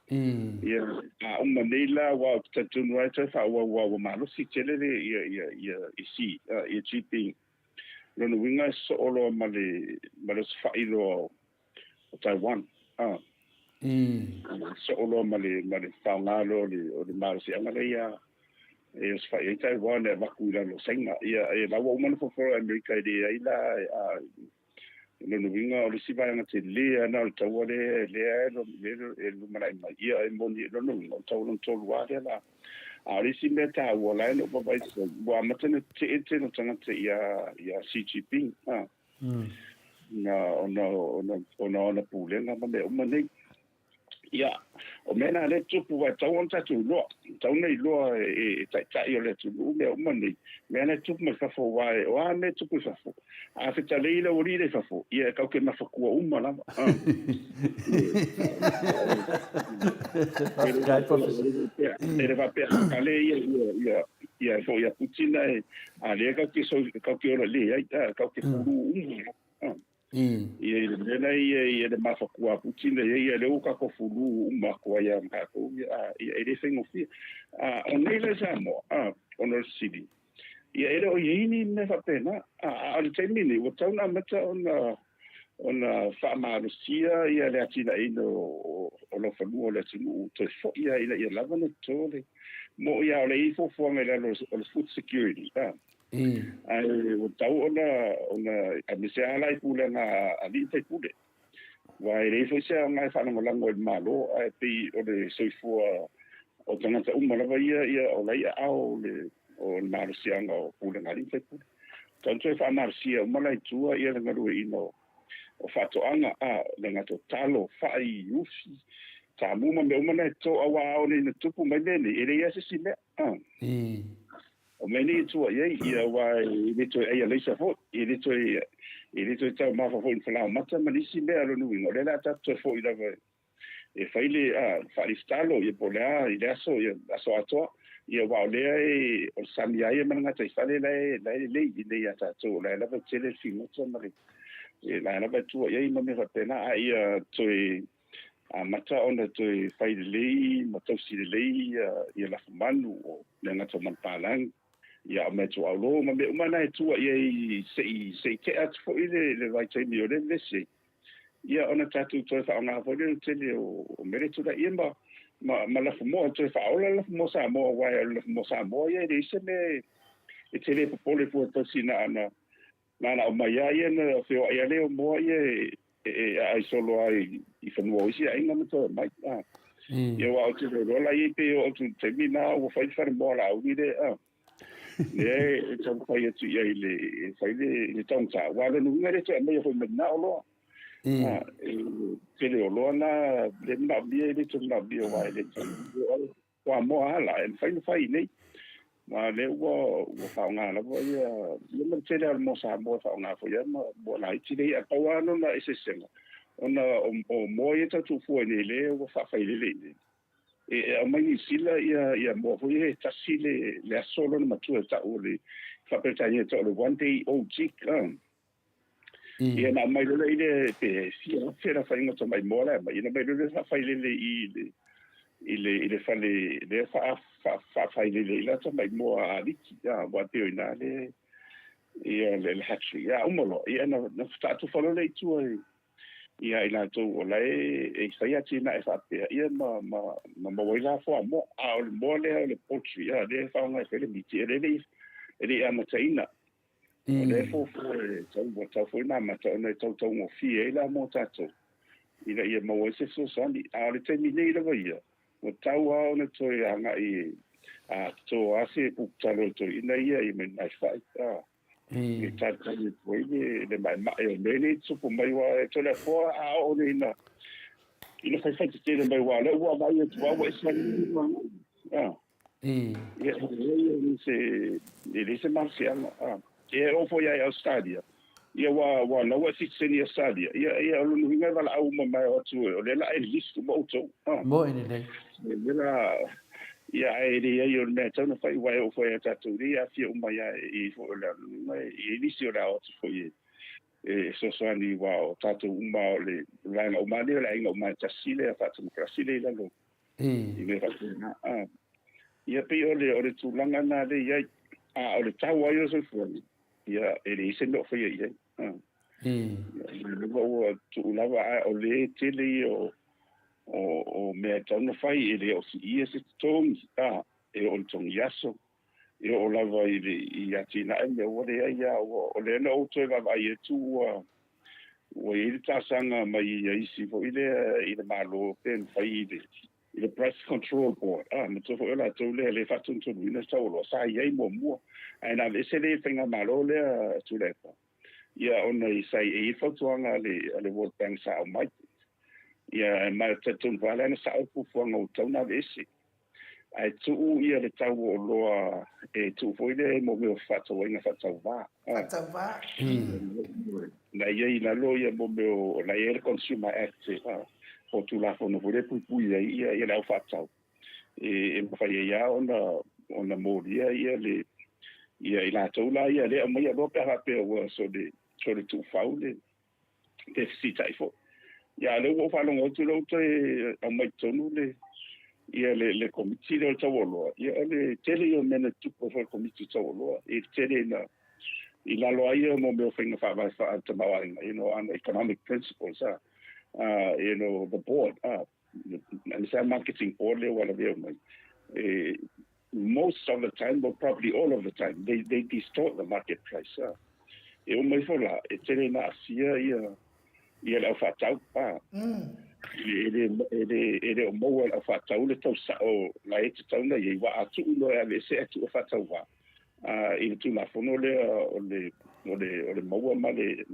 ia a manila wa tatun right fa wa malo si tele ia isi ia chipping no winga solo male fa ilo Taiwan solo male fa ngalo le o le mal si anga ia e os fai tai wana vakuila lo senga ia e la wo man for America de ila no no vinga o le siva nga te le na o tau le e lo mana mai ia e moni no no tau no tolu wa la a le si meta wo la no ba so wa matene te no tanga te ia CGP na pulenga ma me o mane ia o mena le tupu wa tau on tatu lo tau nei lo e tai o le tupu me o mane mena tupu me fafo wa me tupu fafo a feta le o ri le fafo ia ka ke ma fakua uma la ele va pe ale ia fo ia putina a le ka ke o le ka ke furu uma ia ia le mafakua putina ia le uka ko fulu uma ko ia ma ko ia ele sengo fi o nei le samo ono city ia ele o yini me fa pena al termini o tauna mata ona fa marusia ia le atina ino o lo falu le tinu to fo ia lava no tole mo ia le ifo fo ngela lo food security ai o tau ona a misia ala pula na ali te pule wa ele fo sia ngai fa no lango e malo ai pe o le soifo o tanga ta umala va ia o lai au le o marsia ngo pula na ali te pule tanto fa marsia umala tua ia nga ru ino o fato anga le nga to talo fa i ufi ta mu me umana to awa o ni tupu mai le ele ia se sime o meni tu ia wa ile to ia le sa fo ile to ta ma fo in fala mata malisi me alo nu no le la ta to fo ida e faile fa istalo e pola ile aso ato ia wa le o samia ia manga ta fale le ia ta to la va tele fino to mari e la va tu ia ma me va pena ia to mata ona to faile le mata si le ia la manu o le ngata man palang ia me tu alo ma me mana tu ia sei ke at fo ile vai tai mi ole lese ia ona tatu to fa nga fo le tele o mere tu da imba ma la mo to fa ola la mo sa mo wa la mo sa mo ia de se me e tele po le po to sina na o mai ia na fe ia le mo ia ai solo ai i fa no isi ai nga to mai ia wa o te rola ia pe o tu termina o fa mo la o ide le tau pai atu ia le fai le tau ta wala nu ngare te mai fo mena lo le lo na le na bia le tu na bia wa le wa mo ala en fai nei ma le wo fa nga la wo ia le me te le mo sa mo fa nga fo ia mo la ti le a wa no na ese senga ona o mo ia tu fu le wo fa fai le e mai sila ia mo foi ta sile le solo na tu ta ole fa per tani to le one day o chick e na mai le pe si era fa ingo to mai mola mai na mai le fa fa ile fa le fa le la to mai mo ali ya wa te ina le le hatri ya umolo ia na sta tu fa le tu ia ila to ola e sai ati na e fa pe ia ma wela fo mo a mo le pochi ia le fa nga le miti le ama taina le fo to fo na ma to na to mo fi e la mo tato ila ia mo se so sani a le temi le la ia o tau a ona to ia nga i a to ase pu talo to ina ia i men ai fa e tata ni foi le mai e le tu po mai wa to le fo a o le ina fai te le mai wa le wa mai tu wa e sa ni ma le se marcial e o foi a stadia ia wa na wa si se ni stadia ia lo ni nga la au mai o tu le la e list mo to mo ini le la ia ele ia na tana fai wa o foi ta tu ia fi o mai e fo la mai e lisio la o foi so so ani wa o tatu uma le la o mai le o mai ta sile fa tu krasile la lo i me fa ia pe o le tu langa na le ia o le tau ai o so fo ia ele se no foi ia o tu lava o le tele o me tau fai ele o si ia se tong e o tong yaso ia o lava i atina e me o le ia o le na o te lava i tu o i ta sanga mai i si fo i le malo pen fai i le price control board ma to fo la to le fatun to ni sa o lo sa i mo ai na le se le tenga malo le tu le ia ona i sai e fo tuanga le World Bank sa mai ia mai te tun wala na sa o fu ngo tona vesi ai tu ia le tau o loa e tu foi le mo me fato inga fato va Fatava. na ia na lo ia mo me la Air Consumer Act o tu la fono vole pu ia la fato e mo fai ia ona mo ia le ia ila tu la ia le mo ia lo pe ha pe o so le tu faule deficit ai fo ia le o fa lo tu lo te a mai tonu le ia le komiti le tawolo ia le tele yo mena tupo fa komiti tawolo e tele na I la lo ia mo me finga fa va fa to mawang on economic principles the board and some marketing board le wala be most of the time or probably all of the time they distort the market price e o mai fola e tele na sia ia la fa tau ele o mo la fa tau le tau sa o la e tau na ye wa atu no e se atu fa tau wa i tu la fono le o le mo ma le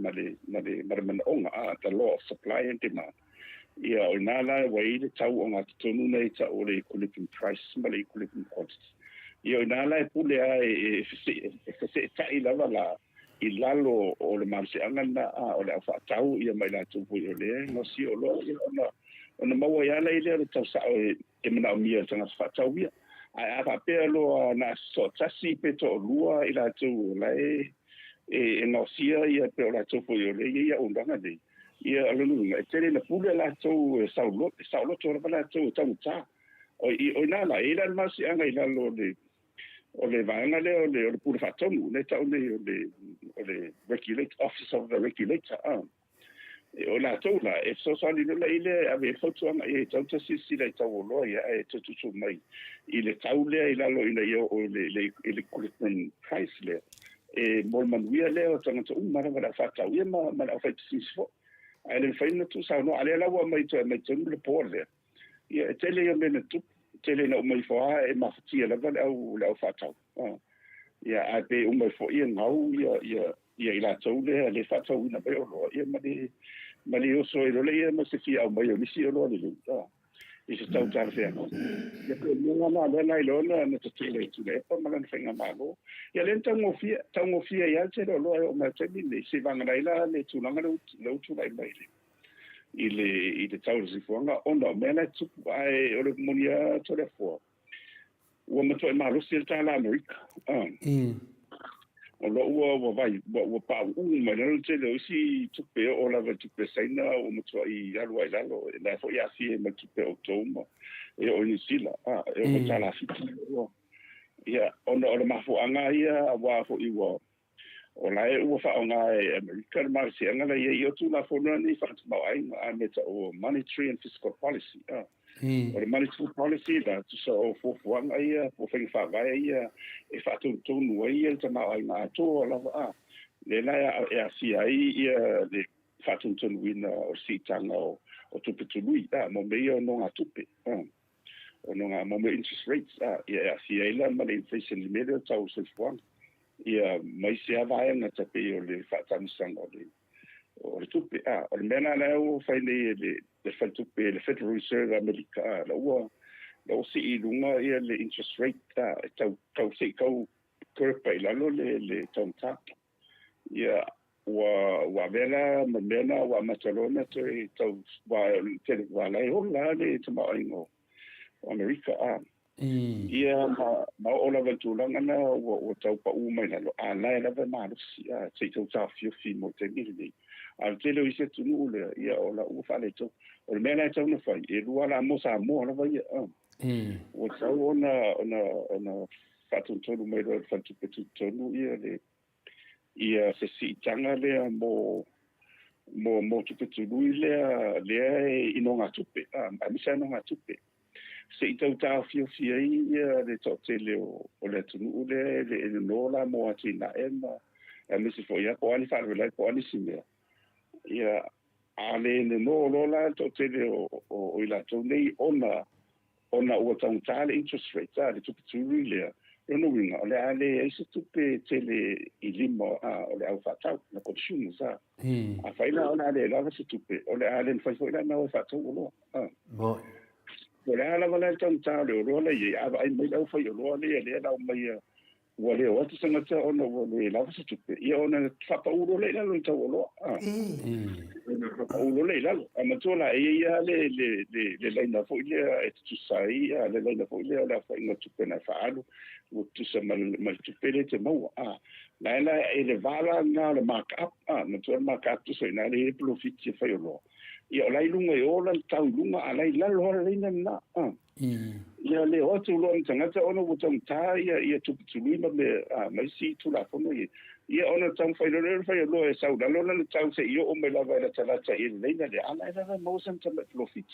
onga the law of supply and demand ia o na la we le tau o nga tonu nei ta o le equilibrium price ma le equilibrium quantity ia o na la pule e se ta i la I lalo o le marse anga na o le fa tau ia mai la tu o le no si o lo ona maua ia le le tau sa e mana o mia tanga fa tau ia ai a pe lo na so tasi pe to lua ila tu le e no si ia pe la tu o le ia o ndanga de ia alu e tele na pule la tu sa lo to la tu tau ta o na la ila marse anga ila lo le o le vanga le o le pura fatonu le tau le regulate office of the regulator o la tola e so sali le ile ave foto anga e tau tasi le tau lo ia e tutu mai ile tau le ila lo ina yo o le equipment price le e mol manuia le o tanga tu mara mara fata ia ma o fai sisfo ale fai no tu sa no ale la wa mai tu le pole ia tele yo me tu tele na mai fo e ma fatia la vale au la fatau ia a pe mai fo ia ngau ia ila tau le fatau na be o ia ma le so e le ia ma se fia au mai o misi o le i se tau tar fe no ia pe no na na ilo na te tele tu le pa ma na fenga malo ia le tau fia ia te lo o ma te ni se vanga ila le tu langa lo tu lai mai i le tau si fuanga ona mena tu ai o le monia to le fo o ma to ma lo sil ta la America o lo o vai o pa ma le te le si tu pe o la tu pe saina o ma to I alu ai lo la fo ia si ma tu pe o tomo e o ni sila e o ta la fi ia ona o le ma fo anga ia wa fo I wo o lai ua whaonga e Amerika le marisi anga le ia tu la whonua ni whakatuma ai a meta o monetary and fiscal policy o le monetary policy la tu sa o fofuanga ia o whengi whawai ia e whakatunu ia le tamau ai ngā ato la le lai e a si ai ia le whakatunu ina o si tanga o tupe tunui mo mea o no ngā tupe o no ngā mo mea interest rates ia e a si ai la ma le inflation le mele o tau se fuanga ia mai se vai na te pe o le whatanisanga o le tupe o le mena na o whai nei le whatupe le Federal Reserve America la o si I lunga ia le interest rate e tau se kau kurpa I lalo le tautaki ia wa vela ma mena wa matalona te tau wa lai o la le te maoingo o America ia ma o la ventulanga na o tau pa mai na a la la ma si te tau ta fi mo te ni al te lo ise tu no le ia o la u fa le to o le mena tau na fai e lua la mo sa mo la vai o tau ona fatu tonu mai lo fatu petu tonu ia se si tanga le mo tu petu le inonga tupe a mi sa inonga tupe se i tau tā fia ia le tō tele o le tunu le no la mo atina ema me se fo ia ko ani fa le ko ani simea ia ale le no la tō tele o ila tō nei ona ua tau tāle interest rate le tupu tūri lea no winga ole ale ai se tupe tele i lima o le au fatau na consumer sa a faila ona ale la se tupe ole ale fa faila na o fatau lo bo ole ala wala tau tāle o le ia ava ai mai au fa yo lo le la mai wale o te sanga ta ona wale la se tupe ia ona fa pa ulo le la lo tau lo ulo le la ama tola ia le laina fo ile e tu sai le laina fo ile la fa inga tupe na fa alu o tu sa mal tupele te mau la ele vala na le markup na tu markup tu sai na le profit se fa yo ia lai lunga e ola tau lunga alai la lo le na ia le o tu lo tanga ta ona o tang ta ia tu lima me mai si tu la fono ia ona tang fa lo e sau da lo na tau se io o me la va la tala ta ia le na le ala la mo san ta profit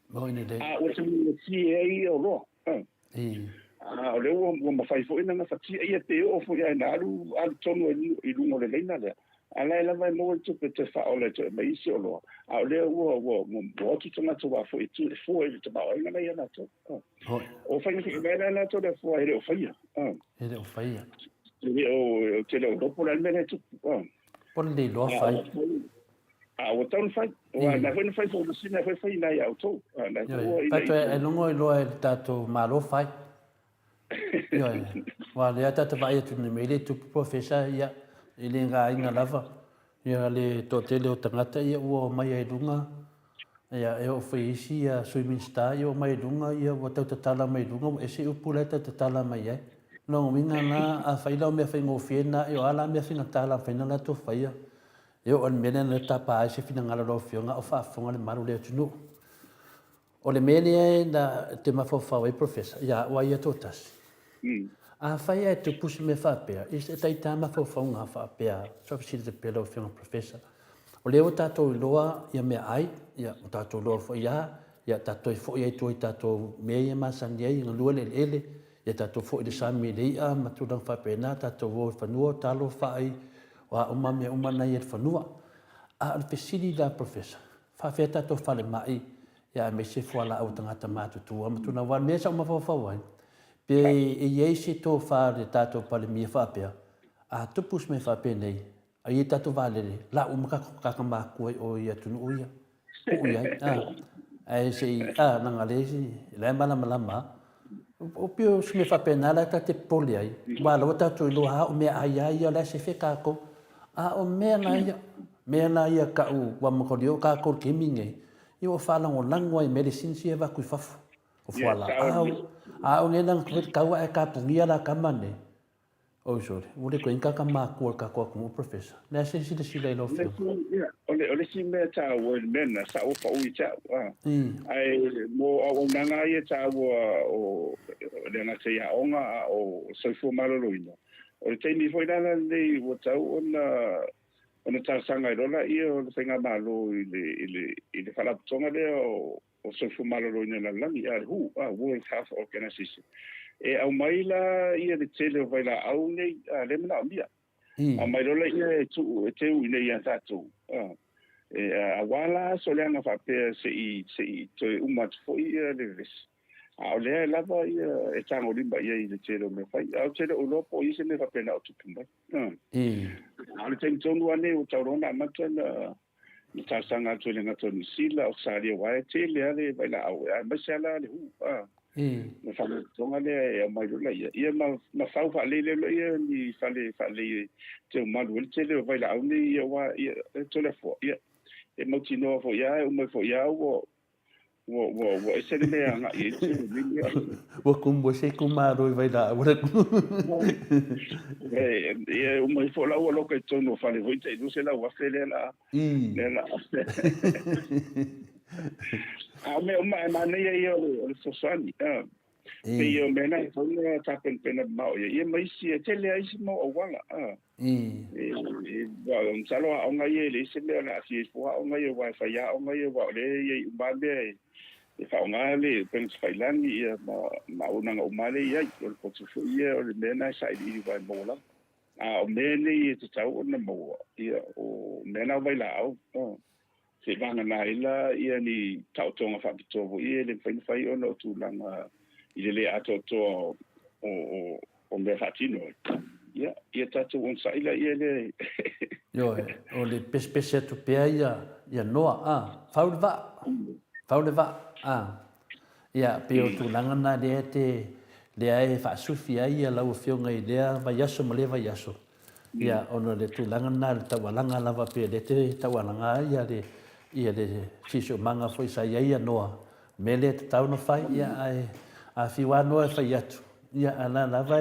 bo ine de o tu si e o lo o le o ma fai fo ina na fa ti ia te o fo ia na lu al tono i lungo le na le ala la vai mo tu pe te fa o le te mai si o lo a le o mo tu tanga tu wa fo i tu fo e te ba o ina ia na to o fa ni me na to de fo e o fa ia ele o fai o te le o por al mene tu por le lo fai o tau fai o na foi fai fo si na foi na ia o to na pa to e longo lo e tato malo fai yo wa le tato vai tu ne mele tu professor ia ele nga inga lava ia le to tele o tangata ia o mai e lunga ia e o feisi ia swimming star ia mai lunga ia o tau tala mai lunga e se upula tala mai e no minga na a faila me fa ngo fiena e ala me finga tala fina la to faia eu on mena na tapa se fina ngala lo fionga o fa fonga le maru le tunu o le mele na te mafo fa we professor ia wa ia totas a faia e te pusi me whapea, i se tai tāma whauwhaunga whapea, so si te pelo o whiunga professor. O leo tātou i loa, ia mea ai, ia o tātou loa fo ia tātou i fo ia i tō i tātou mea ia masani ai, ngā lua le ele, ia tātou fo i le sami le ia, matulang whapea nā, tātou o whanua, tālo whai, wa umamea umana i e whanua. A alpesiri la professor, whawhea tātou whale mai, ia me se fuala au tangata mātutua, matuna wan mea sa umawhawhawai. Pe e iei se tō whare tātou pale mia whapea, a tupus me whapea nei, a i tātou whalere, la umakako kakamākua o ia tunu uia, uia, a e se i, nanga lesi, lai malama, o pio se me whapea nāla ta te poli ai, wala o tātou i loha o mea ai la se whekako, o mea na ia ka u wamakori o kako keminge, i o whalango langwa i medicine si e waku i whafu, o whala au ne nang kaua e ka pungia la kamane o sorry ule ko inka kama ko ka ko como professor na se sila lo fe ole si me ta o men sa o pa u cha ai mo o nanga ye ta o le na se ya onga o so fu malo loina o te ni foi dala le o ta ona ta sanga i rola i o senga malo ile fala tonga le o so fu malo loina la ia World Health Organization e au mai la ia de tele vai la au nei le mana mia a mai rola ia tu te u nei ia tatu a wala so le na fa pe se to uma fo ia le res a le la va ia e tango limba ia i de tele me fai au tele o lo po i se me fa pe na tu pumba a le ten tonu ane o taurona matana ni ta sanga tu le ngato ni sila o sari wa te le ale vai la au a ba sala le na fa tonga le mai lo ia ma fa fa le ia ni fa le te o malu te le vai la au ni ia wa ia to le fo ia e mo tino fo ia o mo fo ia wo ese le nga ia te ni wo kumbo se kumaro vai la ora e o mo fo la wo lo ke tono fa le voi te no se la wa fe le la a me ma ne ia o so sani pe io me na so ne ta pena ma ia mai si te le ai mo o wala wa un salo a nga ye le se le na si fo a nga ye wa fa ya nga ye wa le ye ba be e whaonga le pengs whailani ia ma unanga umale ia o le potufu ia o le mena sa i vai mola. A o mene i te tau o na maua ia o mena vai la au. Se vanga na ila ia ni tautonga whapitovo ia le whai o na o tūlanga i le ato to o me whatino. Ia tatu on sa ila ia le. Yo, o le pespese tu pea ia noa, faule va, ia peo tu langana le te le ai fa sufi ai lau fionga i lea vai aso ma le vai aso. Ia ono le tu langana le tawalanga lava pea le te tawalanga ia le siso manga foi sa ia noa. Mele te tau no fai ia ai a fiwa noa fai atu. Ia ala lava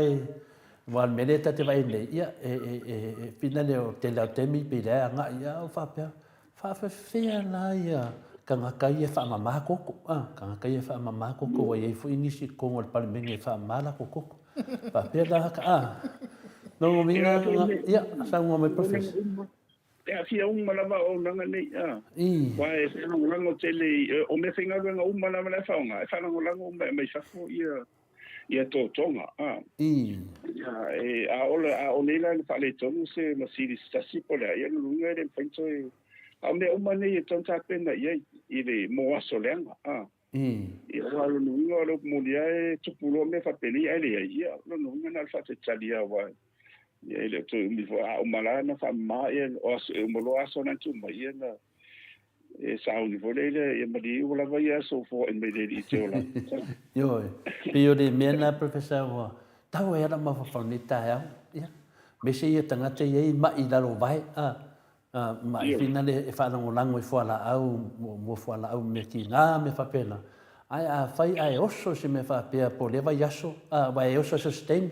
wal mele te vai nei ia pina le o te lau temi pe le anga ia o fa pea fa fea la ia kanga kai fa mama koko kanga kai fa mama koko wa ye fu inisi ko el palmenge fa mala koko fa pea la ka no minga ia sa mo me professor ya fia malava o nanga nei wa e se no lango tele o me finga nga malava la fa nga fa no lango me sa fo ia to tonga ya a olela le fale tonga se masiri stasi pole ia no lunga le penso a me umane e tonta pena ia i le moa solenga ia walo lunga lo mulia e tupulo me fa peli ia ia no lunga na fa te talia wa ia le to mi fa o malana fa ma ia o molo aso na tu ma ia na e sa o volele e mali o la vai so fo en me de te ola yo pio de mena professor wa tau era ma fa ni ta ya me se ia tanga te ia ma i dalo vai ma finale e fa no lango e fo la au mo fo la au me ki na me fa pena ai a fai ai oso se me fa pe po le vai aso vai oso sustain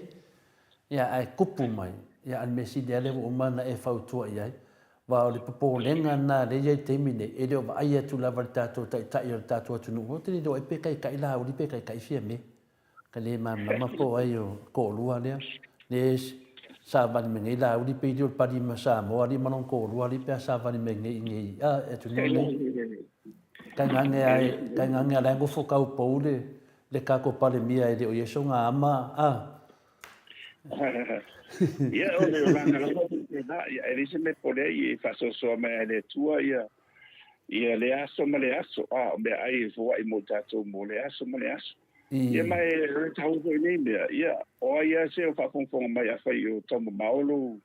ya ai kupu mai ya al mesi de le o mana e fa tu ai wa le popo lenga na le ye temine e le va ai tu la valta to ta ia ta to tu no te do e pe kai la o li pe kai fie me ka le ma po ai ko lua le sa va me ngai la o li pe dio pa di ma sa mo ali manon ko lua li pe sa va me ngai e tu no ka nganga la go fo ka o po le ka ko pa le mia e le o yeso nga ama ia o le langa la ia e se me pole i fa so me le tua ia le aso me le aso me ai fo ai mo tato mo le aso ia mai tau ko nei me ia o ia se o fa fon mai a fai o tomo maolo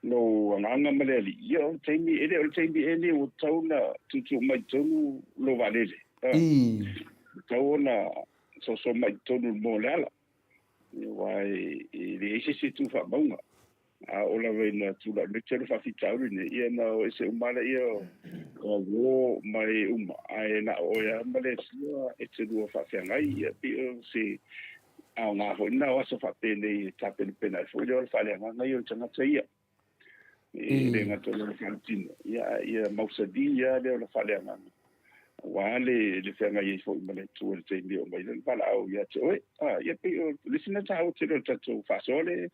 no nganga me le ia o temi ele o tau na tu mai tonu lo valele tau na so mai tonu mo le ala wai le ese tu fa bonga o la vena tu la me tele fa fitau ne ia na ese umala ia o mai ai na o ya male sia e tu fa ngai ia pi se a nga ho na o so fa pene ta pena fo yo fa le nga yo tanga tsia le nga to le fantino ia mausadia le fa le nga wale le fenga ye fo male tu le te ndio mai le pala o ya te oi ia pe listen ta o te to fa sole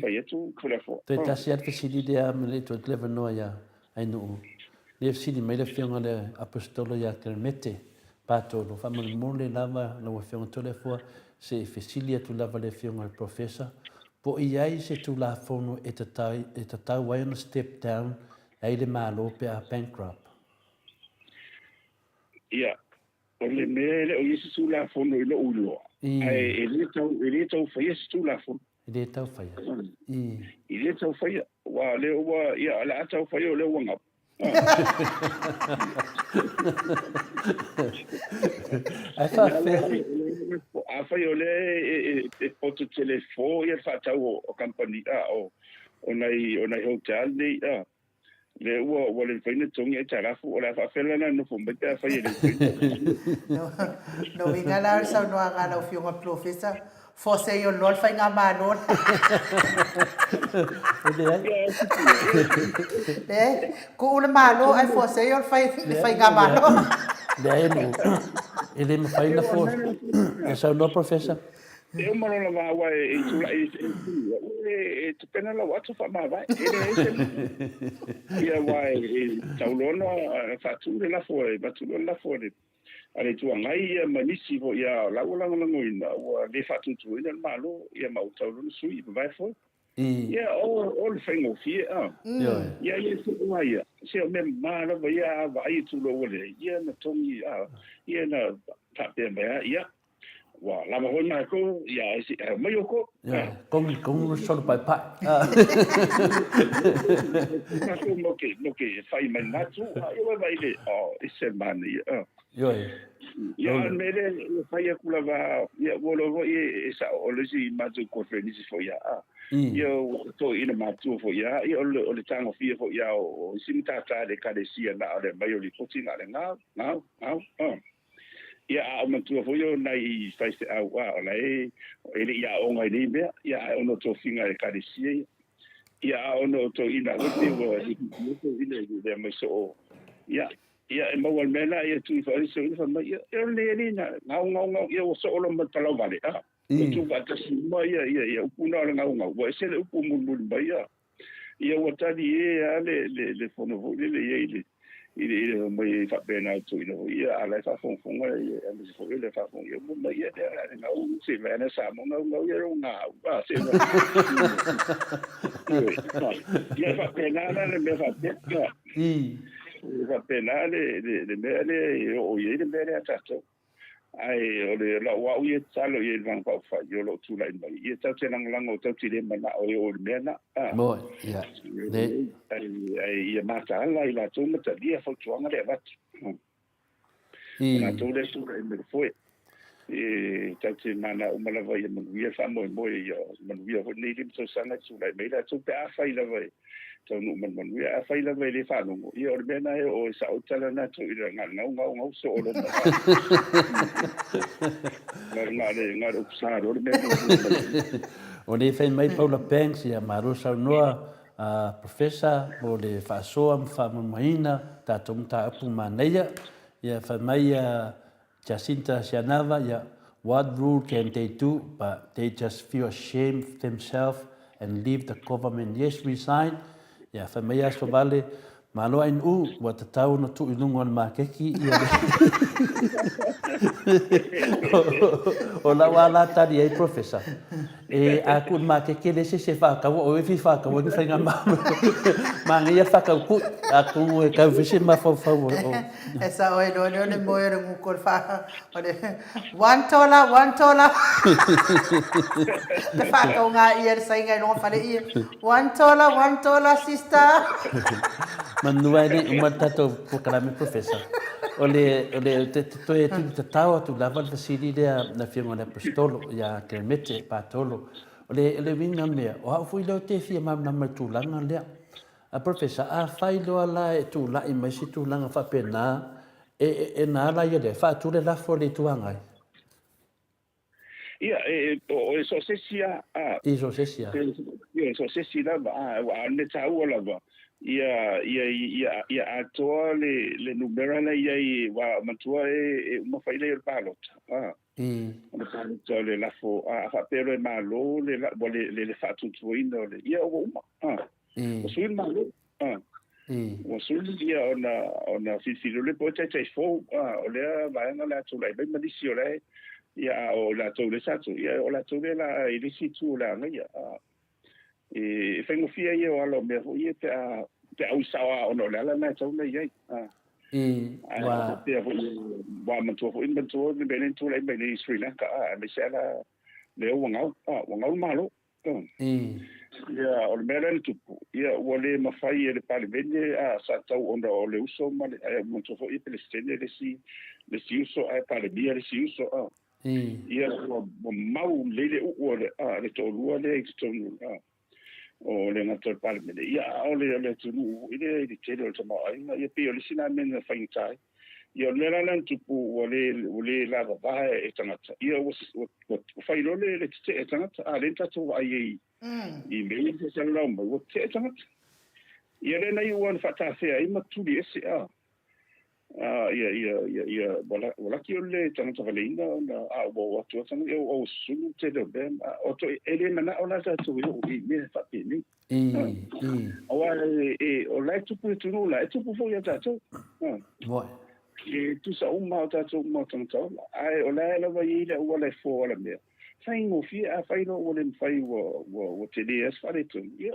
fa ye tu kola fo te ta sia te sidi de amle to clever no ya ai no le sidi mai le fenga le apostolo ya kermete pato lo fa mo le lava lo fenga to le fo se fesilia tu lava le fenga al professor po iai se tu la fono e ta wai on step down ai le malo pe a bankrupt ia o le mele o yesu su la fono i lo ulo ai ele tau fa yesu tu la fono ele tau fa ele tau fa wa le wa ia la tau fa yo le wanga a fa yo le e poto telefo ia fa tau o compagnia o nai hotel ni le ua le faina tongi e tarafu o la whawhelana no fo mbete a whai e le no inga la sa no anga la fionga professor fo se yo lol fai nga mano ko una mano ai fo se yo fai nga mano ele me fai na fo sa no professor e umano la mawa e tula e te pena la watu fa ma vai ia wai e taulono fatu le la fo e batu la fo Ale tu ngai ia manisi fo ia la wala ngolo ina wa le fatu tu ina malo ia mau tau no sui vai fo ia o le fengo fie ia ia tu ia se o me malo va ia vai tu lo le ia na tongi ia na tape me ia wa la mo na ko ia si mai ko kong solo pai pai na ko mo ke fai man na tu ia vai le ese mani ia mele fai kula va ia volo ia sa o le si matu ko fenisi fo ia ia to ina matu fo ia ia o le tango fie fo ia o simta ta de kadesia na le mai o li potina le nga ia a matu fo ia nai fai se au o lai ele ia o ngai ni be ia ono to finga le kadesia ia ono to ina o te wo ina de mai so ia ia e mau al mena ia tu fa so ia fa ia le na ngau ia o so lo matalo vale tu va ta si mai ia upuna le ngau wa se le upu mun mai ia o tani le fono le ile mai fa pena tu ia ala fa fon ia me fo le fa fon ia mai ia ngau se vena sa mo ngau ia ngau se ia fa pena le me fa pena va pena le mele o ye le mele atato ai o le la wa ye tsalo ye van pa fa yo lo tu lai mai ye tsa tsena lang o tsa tsile mana o yo le mena mo ya de ai ye mata la ila tu mata dia fo tuanga le vat na tu le su le me foi tsa tsena mana o mala va ye mo ye fa mo yo mo ye ho ni lim so sana tu lai mai la tu pe a fa ila vai so no man ia fai la vele fa no ia o bena o sa o tala na tu ira ngau so o ngar o sa ro me o le fai mai Paula Banks ia marusa noa professor o le fa so am fa maina ta tumta apu maneia ia fa mai Jacinta Sianava ia what rule can they do but they just feel ashamed of themselves and leave the government yes resign. Ya fa mai aso vale malo in wa tatau no tu inungo ma keki ia o la wala tadi ai professor e aku ma keki le se fa ka o fi fa ka o ni fa ma ngia fa ka ku aku e ka visi ma fa o esa o le mo era un col fa one tola te fa ka nga ia sai ngai no fa le ia one tola sister manua ni umata to pokalame professor ole te tu tau tu lava le sidi de na firma le apostolo ya que mete patolo ole vinga me o foi lo te fia ma na tu langa le a professor a fai lo ala e tu la i mai si tu langa fa pena e na la ia de fa tu le la fo le tu angai ia o so se sia iso se sia ia so se sia a ne tau la va ia atoa le numera na ia wa matua uma fai le palot le palot le la fo fa pero e malo le fa tu ino le ia o uma o suin malo o suin ia ona fi le pote te fo o le va na la tu le ben madisi o le ia o la tu le sa tu ia o la tu la ile si tu la ia fengo fia ia o alo me ia te au sawa ono le ala na tau nei ai wa te wa mantua fo inventor ni benen tu le benen Sri Lanka me sela le wangau malo ia o le meren tu ia o le mafai le pale vende sa tau onda o le uso ma le mantua fo i Palestina le si uso ai pale bia le si uso ia o mau le o le tolua le external o le ngator parmene ia o le tunu ile tele o tama ai ia pe o le sina men fa intai ia le lan tupu o le la va e tangata ia o fa ilo le te tangata le tatu ai i me se sa la mo te tangata ia le nai wan fa ta se ai ma tu di ese ia wala ki o le tangata valeinga na o tu tanga o sunu te de ben o to ele mana ona sa tu o i me fa pini o lai tupu tu no lai tupu fo ia tatu tu sa uma ta tu mo tang tau ai o la va i le o le fo la me fai ngo fi a fai no o le fai wo te dia fa le tu ia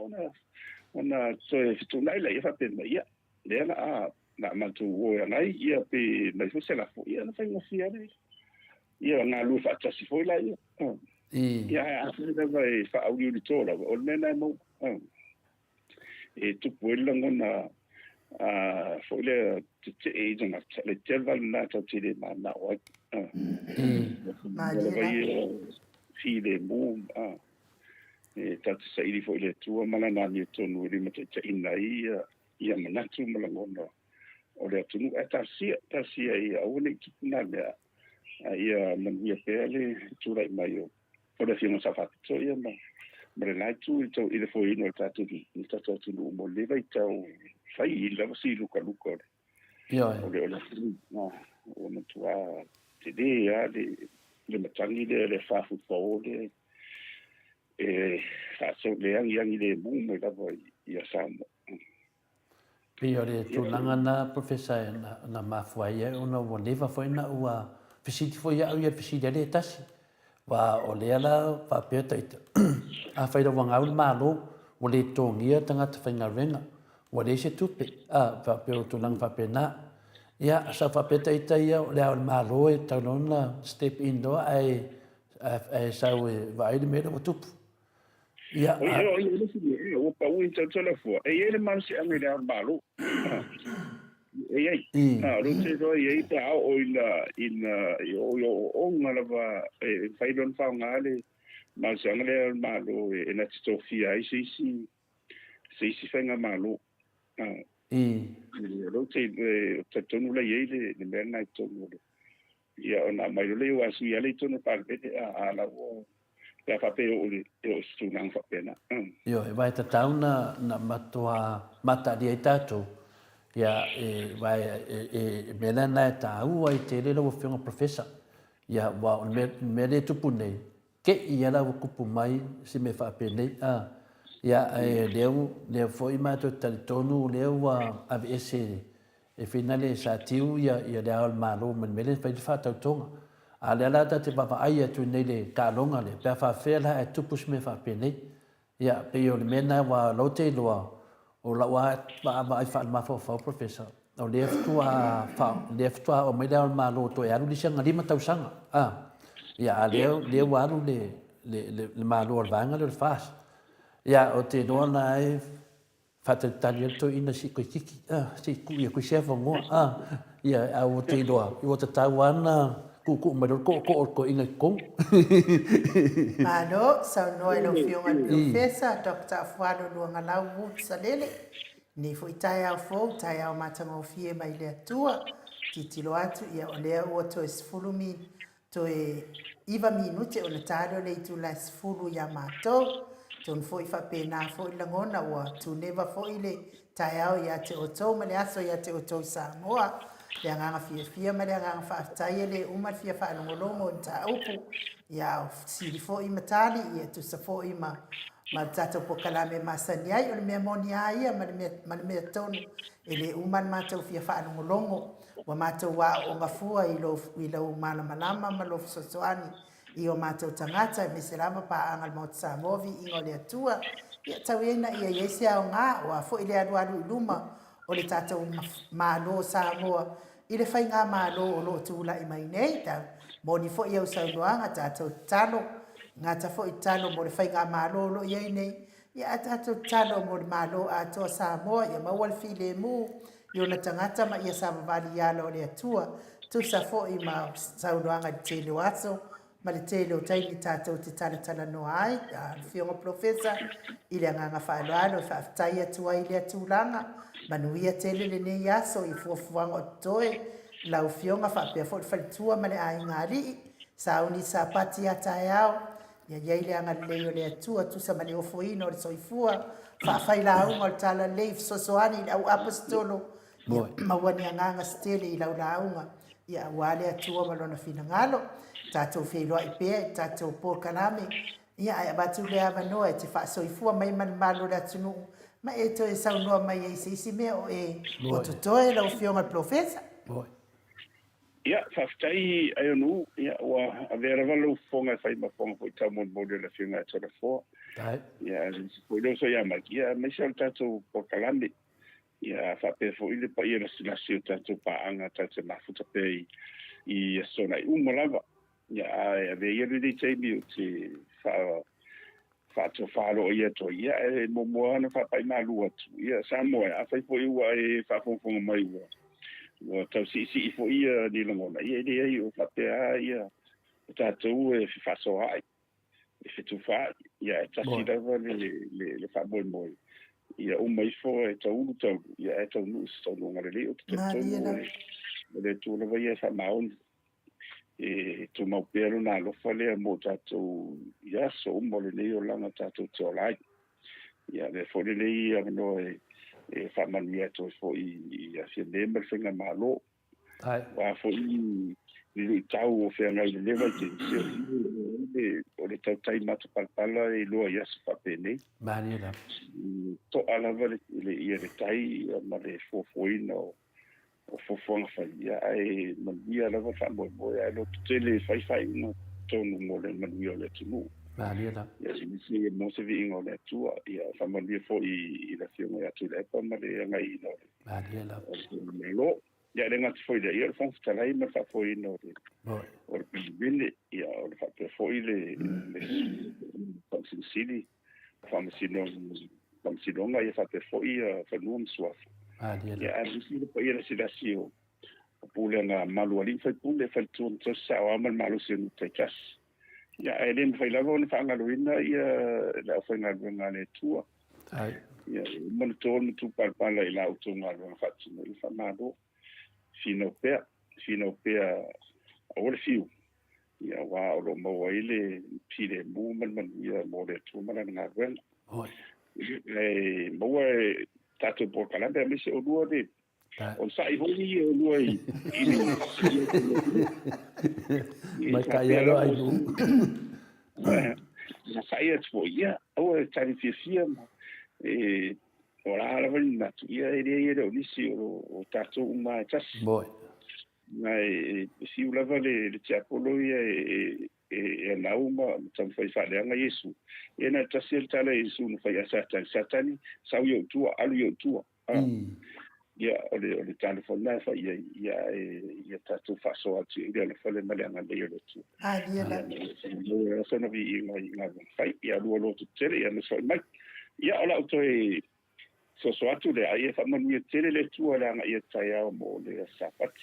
ona so tu nai le fa pe me ia le na na ma tu o nai ia pe mai fo se la fo ia na fai ngo fi ale ia na lu fa ta si fo la ia ia a fa va fa au ni to la o le na mo e tu puella ngona fo le te e jona le telva na ta te le mana o le vai fi le mo e ta te sai fo le tu mana na ni to no le mate te ina ia mana tu mala ngona o le tu e ta sia ia o le ki na le ia man ia pele tu lai mai o le fi mo sa fa so ia ma le nai tu i le fo ino ta tu ni ta tu no mo le vai tau fai i lava si luka o le o na tua te dea le matangi le whafu fau le so le angi le mume lava i a Samoa. Pia le tūlanga na profesa na mafuai e ona wa lewa foi na ua fisiti foi au ia fisiti ale tasi wa o le ala pa peta ita a fai wa ngau malo o le tongia tangata whainga renga wa le se tupe pa peo tūlanga pa pena ia sa pa peta ita ia o le au malo e taunona step in do ai sa we vai le mero tupu ia o pa ui tala fua e ele man se ange le malo lo te do e ta o ina o ngala va e fai don fa ngale ma se ange le malo e na stofia ai si fenga malo lo te tonu la ye le merna tonu ia ona mai le wa si ale tonu pa a la o ya fa pe o stu nang fa pena yo e vai ta tauna na matua mata di tato ya vai melana ta u ai te le lo fionga professor ya wa me le tu punei ke ia la ku pu mai si me fa pena ya le foi ma to tal tonu le wa avs e finale sa tiu ya le al malo men me le fa ta tonga ale ala te papa ai tu nei le ka longa le pe fa fela e tupus me fa pene ya pe yo le mena wa lote lo o la wa ba ai fa ma fa professor o le tu o me le ma lo to ya lu sanga lima tau sanga ya le wa lu le ma lo vanga le fas ya o te no na ai fa te tani to ina si ko kiki si ku ya ku chef ngo ya o te do o te tawana ku ma ko inga ko Malo sa no lo fionga professor Dr. Fuado Luangala Salele ni fo itaya fo taya o matanga o fie mai le tua titilo atu ia o lea o to esfulumi to iva minute o le tado le tu la esfulu ya mato ton fo ifa pena fo ilangona wa tu neva fo ile taya o ya te oto ma le aso ya te oto Samoa le anga fia ma le anga fa taia le uma fia fa ngolongo nta upu ya si fo i matali ia tu sa fo i ma tato po kalame masani ai o le mea moni ai ma le mea tonu ele uman matou fia fa ngolongo wa matou wa o ngafua i lo mana malama ma lo sosoani i o matou tangata me se lama pa anga mo tsa movi ingo le atua ia tawena ia yesi au nga wa fo ile adu luma o le tatou malo Samoa i le whainga malo o lo tūla i mai nei tau moni fo i au saunoanga tatou talo ngata fo i talo mo le whainga malo lo i nei ia tatou talo mo le malo a toa Samoa ia mawal file mu i ona tangata ma ia samavali ala o le atua tu sa fo i ma saunoanga di tele waso ma le tele o taini tatou te tala no ai fionga professor i le anganga whaeloano i whaafitai atua i le atulanga manuia tele le nei aso i fuafuanga o toe lau fionga whaapea fo i whalitua ma le ai ngari sauni sa pati ata e au ia iei le anga leo le atua tu sa mani ofo ino le soifua whaafai la aunga o le tala leif sosoani au apostolo mawani anganga stele i lau la aunga ia wale atua malona fina ngalo tatou wheloa i pea tatou Paul Kalame ia ai abatu le avanoa e te whaasoifua mai malo le atunu ma e to e saunoa mai e isi mea o o totoe lau fionga professor ia whaftai ai anu, ia wa a vera walu fonga whai ma fonga fo i tau mon mōre la whiunga tora fōa. Tai. Ia, fo i loso ia maki, ia, mai sa tātou po kalame. Ia, whape fo i le pa ia lasi o tātou paanga, tātou mafuta pe i sona i umolava. Ia, a ve ia rili teimi o te whātou whāro ia to ia, e momoa na whapai malu atu. Ia, Samoa, a whai fo i ua e whafonga mai ua. Ua tau si i fo ia ni langona. Ia, ia, ia, o whape a ia, o tātou e whaso ai. E whetu wha, ia, e tasi rawa le whamoe moe. Ia, umai fo e tau ulu tau, ia, e tau nus, tau nunga le leo, te tau le tūna vai e whamaon. E tu mau pero na lofa lea mo tātou, ia, so umo le leo langa tātou te olai. Ia, le fo le lei amano e whamanu ia to fo i a fia nema le whenga malo. Tai. Wa fo i ni tau o whea ngai le lewa te o le tau tai mata palpala e loa ia se whapene. Mani la. To alawa le ia le tai ma le fofoina o fofonga whai. Ia e manuia alawa whamoe moe e lo tele whai no tonu mo le manuia o le tunu. Mani la. Ia si mo se vi ingo le tua. Ia whamanuia fo i la whiunga atu le epa ma le ngai ino le. Mani la. Le lo. Ia le ngati foi le ia le fonga talai ma wha foi no le. Moi. O le pilibili, ia o le whapea foi le whamsinsili, whamsinonga ia whapea foi whanua msuafu. Mani la. Ia arisi le pa ia le silasi o pule nga malu ali whai pule whai tuan tosa o amal malu sinu te kas. Ia e le mwhai lava o le whaangaluina ia le au whai ngaluina le tua. Tai. Ia mana tōna tu palpala i la utu ngaluina whatino i whamado. Fino pea o le fiu. Ia wā o lo maua ile pile mu man ia mo le tu mana ngā wen. Moi. E maua e tātou po kalanda a mese o lua de. O sa i honi o lua i. Mai ka ia lo ai lu. Na sa ia tpo ia. Au e tari fia ma. E o la ala vani natu. Ia e o nisi o tātou uma e tasi. Moi. Ngai si ulava le te apolo ia e nauma tam fai whaleanga Yesu. E na tasi el tala Yesu no fai a satani, sau yo tua, alu yo tua. Ia ole telefona fai ia tatu faso atu, ia le fale maleanga le yo tua. Ia la. Ia sana vi inga fai, ia lua lotu tele, ia na soi mai. Ia ola auto e so atu le aia whamanu ia tele le tua leanga ia tai au mo le sapati.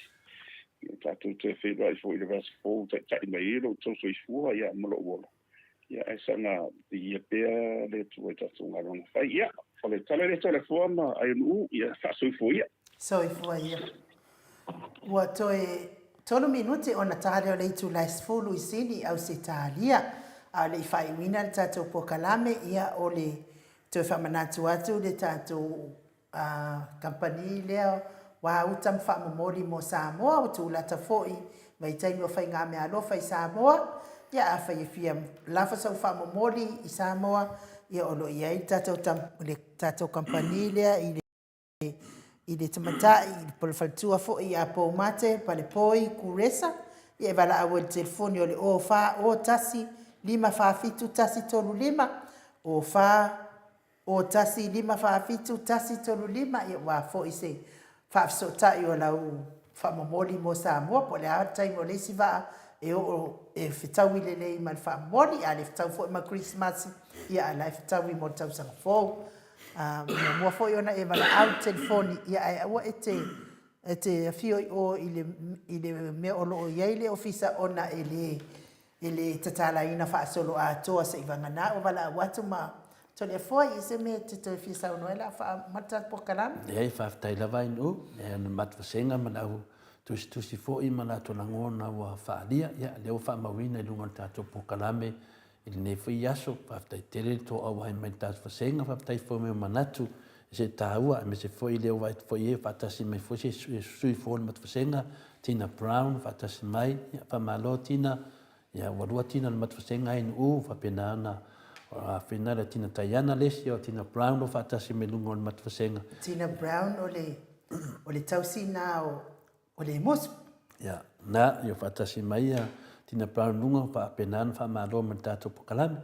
Tātou te whenua i fo i le vasi fōu, tai mai ero, tōso i fua, ia molo uola. Ia e sanga i a pēa le tua i tātou ngā ronga whai. Ia, o le tala le tala fua ma ai anu, ia whaso i fua ia. So i fua ia. Ua toe tonu minuti o na tāre o leitu lais fulu i sini au se tālia. A le i whai wina le tātou pokalame ia o le toe whamanatu atu le tātou kampani leo. Wa utam fa momori mo Samoa o tu lata foi mai taimi o fai ngā mea alofa i Samoa ia a fai fia lafa sau fa momori i Samoa ia olo ia i tātou kampani lea i le tamatai i le polifaltua foi i a pou mate pale poi kuresa ia vala awa le telefoni o le o fa o tasi 5 fafitu tasi tolu 5 o fa o tasi 5 fafitu tasi tolu 5 ia wa foi se whaafsotai o lau whamomoli mo Samoa, po le atai mo leisi waa e whitau i lelei ma le whamomoli, a le whitau fo ma Christmas, ia a lai whitau i mo tau sanga fōu. Mua fo i ona e wala au telefoni, ia ai awa e te whio o i le mea o loo iei le ofisa ona e le tatala ina whaasolo a toa sa i wangana o wala watu ma Tole foi se me te fisa no ela fa mata pokalam. E fa tai la vai no, e na mat vasenga manau tu si foi mana to ngona wa fa dia ya le fa mawina lu ngon ta to pokalame il ne foi yaso fa tai tele to au hai mai ta vasenga fa tai foi me manatu se taua me se foi le vai foi fa ta si me foi sui foi mat vasenga Tina Brown fa ta si mai fa malotina ya wa tina mat vasenga in u fa penana a finala Tina Tayana lesi o Tina Brown o fatasi me lungo on matfasenga. Tina Brown o le tausina o le mus Ya, na yo fatasi mai tina planunga pa penan fa malo mentato pokalan.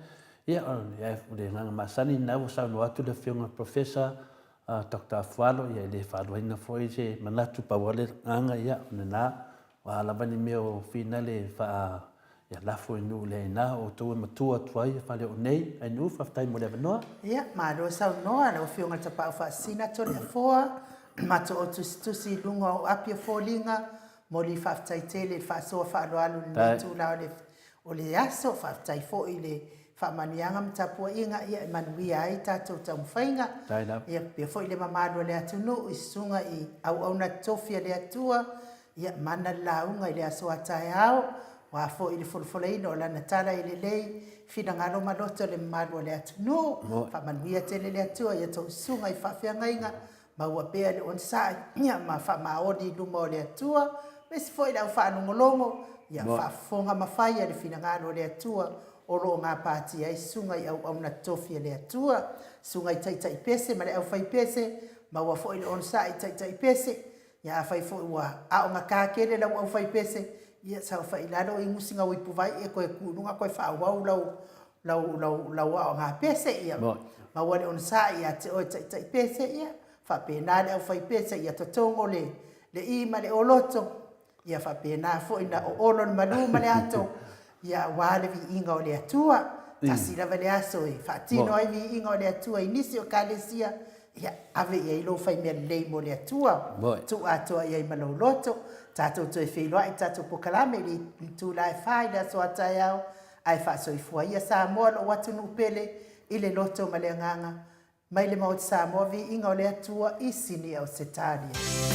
Ya ya de nang masani na usa no atu de fiunga professor Dr. Fualo ya le falo ina foi je manatu pa wale anga ya na wala bani meo finale fa ya la foi nu le na o to matua twai fa le nei ai nu fa tai mo le no. Ia, malo sa no ana o fiunga tapa fa sina to le foa mato o tusi lunga o apia folinga mo li fa tai tele fa so fa lo alu ni tu la o le aso fa tai fo ile fa manianga mtapua inga ia manuia ai tatou taumwhainga. Ia pia fo ile mamado le atunu isunga i au na tofia le atua ia mana launga ile aso atai au wa fo ile fulfulaino la natala ile lei fina ngalo maloto le mamado le atunu fa manuia tele le atua ia to sunga i fa fiangainga ma ua pea le onsai ia ma fa maodi luma le atua mesi fo ile au fa nungolongo ia fa fonga mafai le fina ngalo le atua o ro ngā pāti ai sunga i au na tofia le atua, sunga i tai pese, ma le au fai pese, ma ua fo i le onsa i tai pese, ia fai fo i ua ao ngā kākere lau au fai pese, ia sau fai lalo i musinga wipu vai e koe kūnunga koe wha wau lau ao ngā pese, ia ma ua le onsa i a te oi tai pese, ia fa pēnā le au fai pese, ia totongo le i ma le oloto, ia fa pēnā fo i na o olon manu ma le ato, ia wale vi inga o le atua tasi lava le aso e whaatino ai vi inga o le atua i nisi o kalesia ia ave ia ilo fai mea lei mo le atua tu atoa ia i malau loto tatou to e wheloa i tatou pokalame li tu la e whai le aso atai au ai whaaso i fua ia Samoa lo watu nupele i le loto ma le nganga mai le mauti Samoa vi inga o le atua i sini au Setaria.